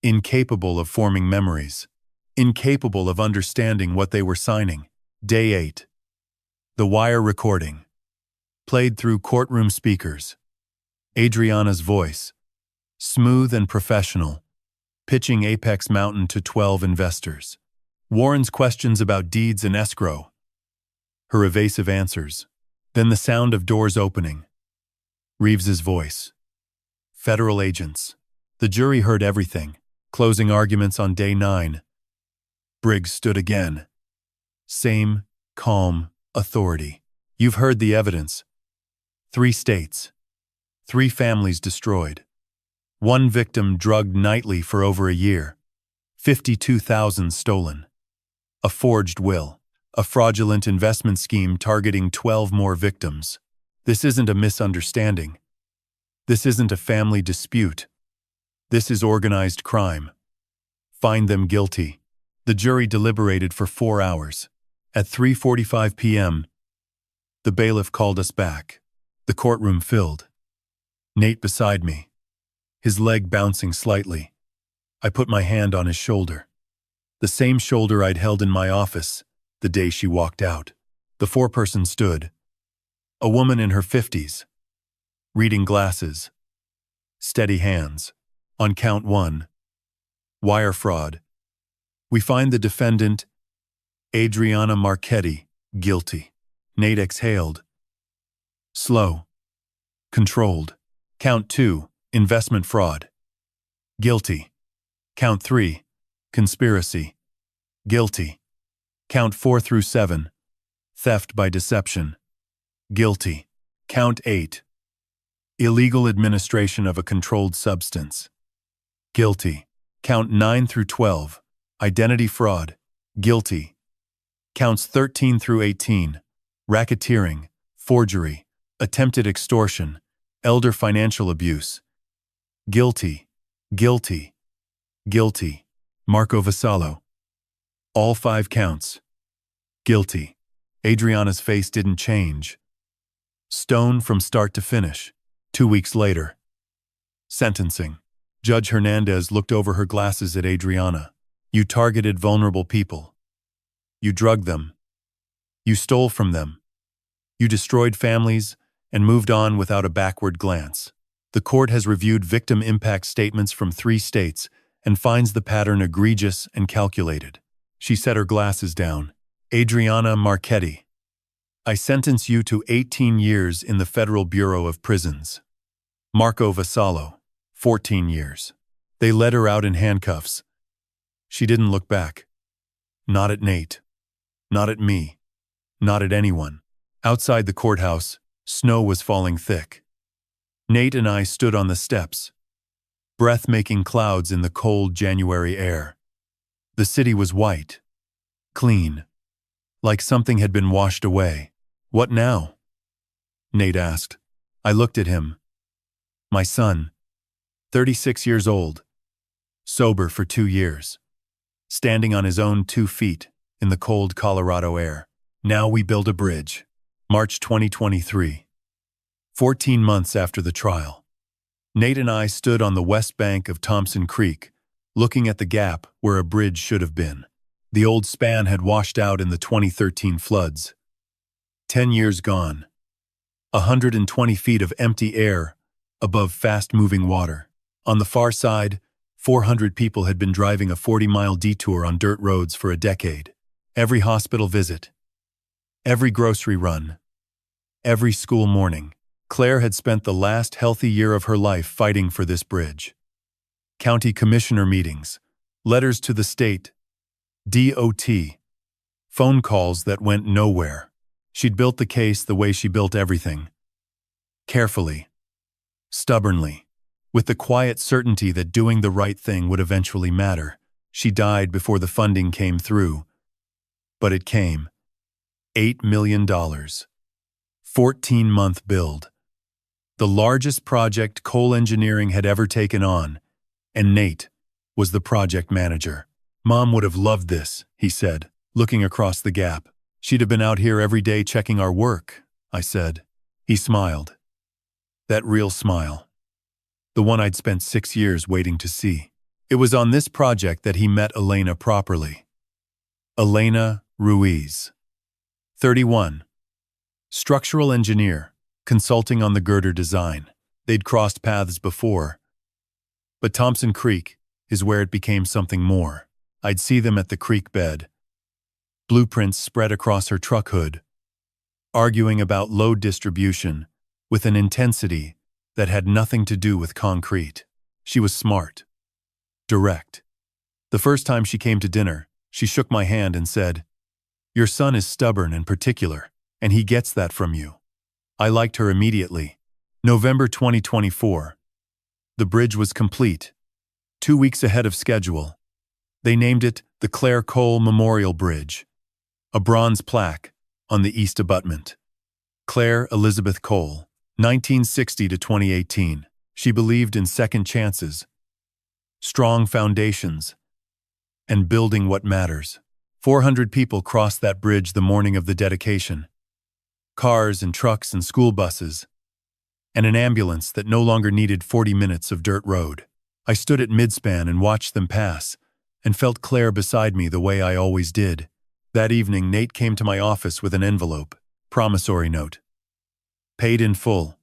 incapable of forming memories, incapable of understanding what they were signing. Day 8. The wire recording. Played through courtroom speakers. Adriana's voice. Smooth and professional. Pitching Apex Mountain to 12 investors. Warren's questions about deeds and escrow. Her evasive answers. Then the sound of doors opening. Reeves's voice. Federal agents. The jury heard everything. Closing arguments on day 9. Briggs stood again. Same, calm, authority. You've heard the evidence. 3 states. 3 families destroyed. 1 victim drugged nightly for over a year. 52,000 stolen. A forged will. A fraudulent investment scheme targeting 12 more victims. This isn't a misunderstanding. This isn't a family dispute. This is organized crime. Find them guilty. The jury deliberated for 4 hours. At 3:45 p.m., the bailiff called us back. The courtroom filled. Nate beside me, his leg bouncing slightly. I put my hand on his shoulder. The same shoulder I'd held in my office the day she walked out. The 4-person stood. A woman in her 50s. Reading glasses. Steady hands. On count 1. Wire fraud. We find the defendant, Adriana Marchetti, guilty. Nate exhaled. Slow. Controlled. Count 2. Investment fraud. Guilty. Count 3. Conspiracy. Guilty. Count 4 through 7. Theft by deception. Guilty. Count 8. Illegal administration of a controlled substance. Guilty. Count 9 through 12. Identity fraud. Guilty. Counts 13 through 18. Racketeering, forgery, attempted extortion, elder financial abuse. Guilty. Guilty. Guilty. Marco Vasallo. All 5 counts. Guilty. Adriana's face didn't change. Stone from start to finish. 2 weeks later. Sentencing. Judge Hernandez looked over her glasses at Adriana. You targeted vulnerable people. You drugged them. You stole from them. You destroyed families and moved on without a backward glance. The court has reviewed victim impact statements from 3 states and finds the pattern egregious and calculated. She set her glasses down. Adriana Marchetti. I sentence you to 18 years in the Federal Bureau of Prisons. Marco Vasallo, 14 years. They led her out in handcuffs. She didn't look back. Not at Nate. Not at me. Not at anyone. Outside the courthouse, snow was falling thick. Nate and I stood on the steps. Breath-making clouds in the cold January air. The city was white. Clean. Like something had been washed away. What now? Nate asked. I looked at him. My son. 36 years old. Sober for 2 years. Standing on his own 2 feet in the cold Colorado air. Now we build a bridge. March 2023. 14 months after the trial. Nate and I stood on the west bank of Thompson Creek, looking at the gap where a bridge should have been. The old span had washed out in the 2013 floods. 10 years gone. 120 feet of empty air above fast-moving water. On the far side, 400 people had been driving a 40-mile detour on dirt roads for a decade. Every hospital visit, every grocery run, every school morning. Claire had spent the last healthy year of her life fighting for this bridge. County commissioner meetings, letters to the state, DOT, phone calls that went nowhere. She'd built the case the way she built everything. Carefully, stubbornly, with the quiet certainty that doing the right thing would eventually matter. She died before the funding came through. But it came. $8 million. 14-month build. The largest project Cole Engineering had ever taken on, and Nate was the project manager. Mom would have loved this, he said, looking across the gap. She'd have been out here every day checking our work, I said. He smiled. That real smile. The one I'd spent 6 years waiting to see. It was on this project that he met Elena properly. Elena Ruiz. 31. Structural engineer, consulting on the girder design. They'd crossed paths before. But Thompson Creek is where it became something more. I'd see them at the creek bed. Blueprints spread across her truck hood, arguing about load distribution with an intensity that had nothing to do with concrete. She was smart, direct. The first time she came to dinner, she shook my hand and said, "Your son is stubborn and particular, and he gets that from you." I liked her immediately. November 2024. The bridge was complete, 2 weeks ahead of schedule. They named it the Claire Cole Memorial Bridge, a bronze plaque on the east abutment. Claire Elizabeth Cole, 1960 to 2018. She believed in second chances, strong foundations, and building what matters. 400 people crossed that bridge the morning of the dedication. Cars and trucks and school buses, and an ambulance that no longer needed 40 minutes of dirt road. I stood at midspan and watched them pass, and felt Claire beside me the way I always did. That evening, Nate came to my office with an envelope, promissory note. Paid in full.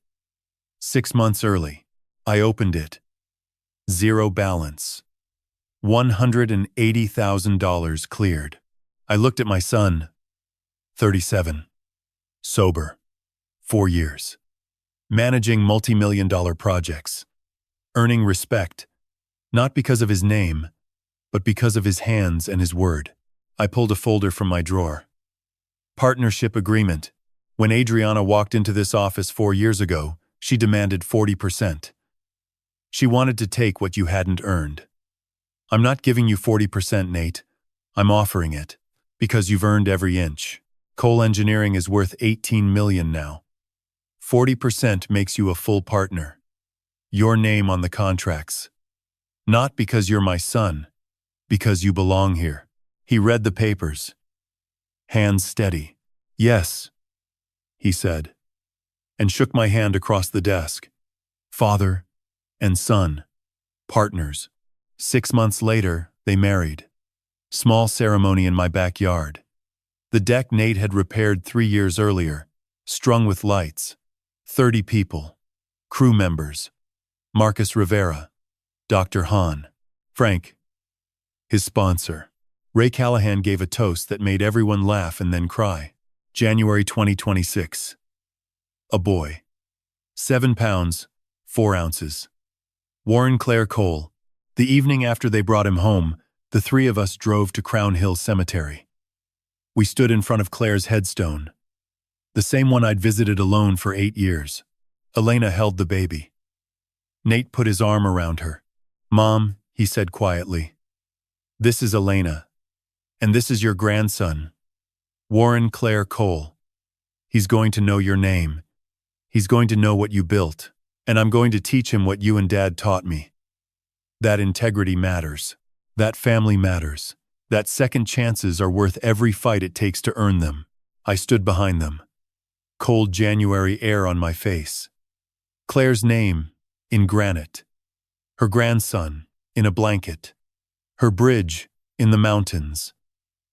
6 months early. I opened it. Zero balance. $180,000 cleared. I looked at my son, 37. Sober. 4 years. Managing multi-million-dollar projects. Earning respect, not because of his name, but because of his hands and his word. I pulled a folder from my drawer. Partnership agreement. When Adriana walked into this office 4 years ago, she demanded 40%. She wanted to take what you hadn't earned. I'm not giving you 40%, Nate. I'm offering it, because you've earned every inch. Cole Engineering is worth $18 million now. 40% makes you a full partner. Your name on the contracts. Not because you're my son, because you belong here. He read the papers. Hands steady. Yes, he said, and shook my hand across the desk. Father and son, partners. 6 months later, they married. Small ceremony in my backyard. The deck Nate had repaired 3 years earlier, strung with lights. 30 people. Crew members. Marcus Rivera, Dr. Hahn, Frank, his sponsor. Ray Callahan gave a toast that made everyone laugh and then cry. January 2026. A boy. 7 pounds, 4 ounces. Warren Claire Cole. The evening after they brought him home, the 3 of us drove to Crown Hill Cemetery. We stood in front of Claire's headstone, the same one I'd visited alone for 8 years. Elena held the baby. Nate put his arm around her. Mom, he said quietly, this is Elena, and this is your grandson, Warren Claire Cole. He's going to know your name. He's going to know what you built, and I'm going to teach him what you and Dad taught me. That integrity matters. That family matters. That second chances are worth every fight it takes to earn them. I stood behind them. Cold January air on my face. Claire's name in granite. Her grandson in a blanket. Her bridge in the mountains.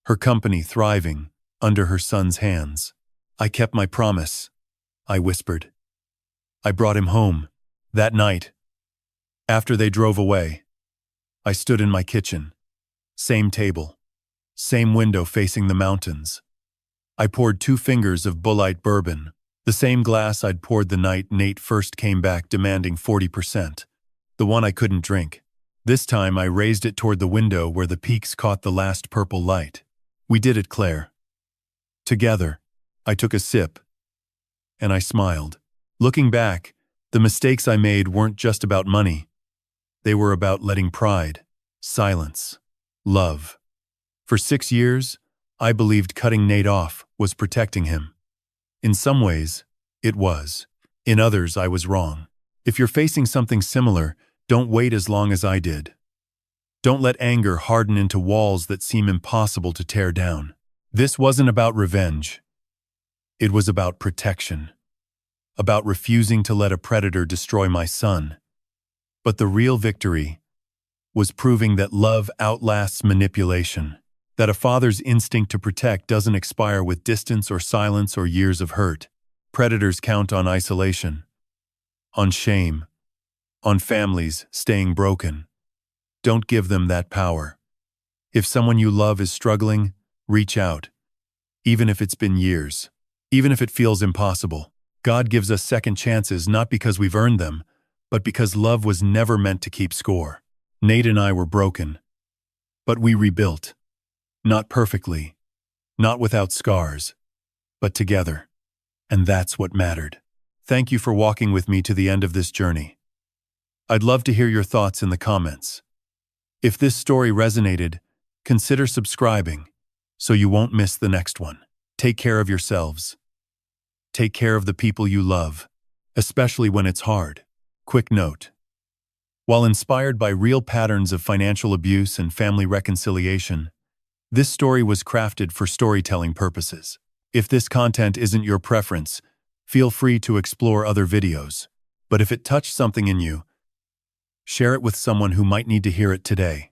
Her company thriving under her son's hands. I kept my promise, I whispered. I brought him home. That night, after they drove away, I stood in my kitchen. Same table. Same window facing the mountains. I poured 2 fingers of Bullite bourbon, the same glass I'd poured the night Nate first came back demanding 40%, the one I couldn't drink. This time I raised it toward the window where the peaks caught the last purple light. We did it, Claire. Together. I took a sip, and I smiled. Looking back, the mistakes I made weren't just about money. They were about letting pride, silence, love. For 6 years, I believed cutting Nate off was protecting him. In some ways, it was. In others, I was wrong. If you're facing something similar, don't wait as long as I did. Don't let anger harden into walls that seem impossible to tear down. This wasn't about revenge. It was about protection. About refusing to let a predator destroy my son. But the real victory was proving that love outlasts manipulation. That a father's instinct to protect doesn't expire with distance or silence or years of hurt. Predators count on isolation, on shame, on families staying broken. Don't give them that power. If someone you love is struggling, reach out. Even if it's been years. Even if it feels impossible. God gives us second chances not because we've earned them, but because love was never meant to keep score. Nate and I were broken, but we rebuilt. Not perfectly, not without scars, but together. And that's what mattered. Thank you for walking with me to the end of this journey. I'd love to hear your thoughts in the comments. If this story resonated, consider subscribing so you won't miss the next one. Take care of yourselves. Take care of the people you love, especially when it's hard. Quick note. While inspired by real patterns of financial abuse and family reconciliation, this story was crafted for storytelling purposes. If this content isn't your preference, feel free to explore other videos. But if it touched something in you, share it with someone who might need to hear it today.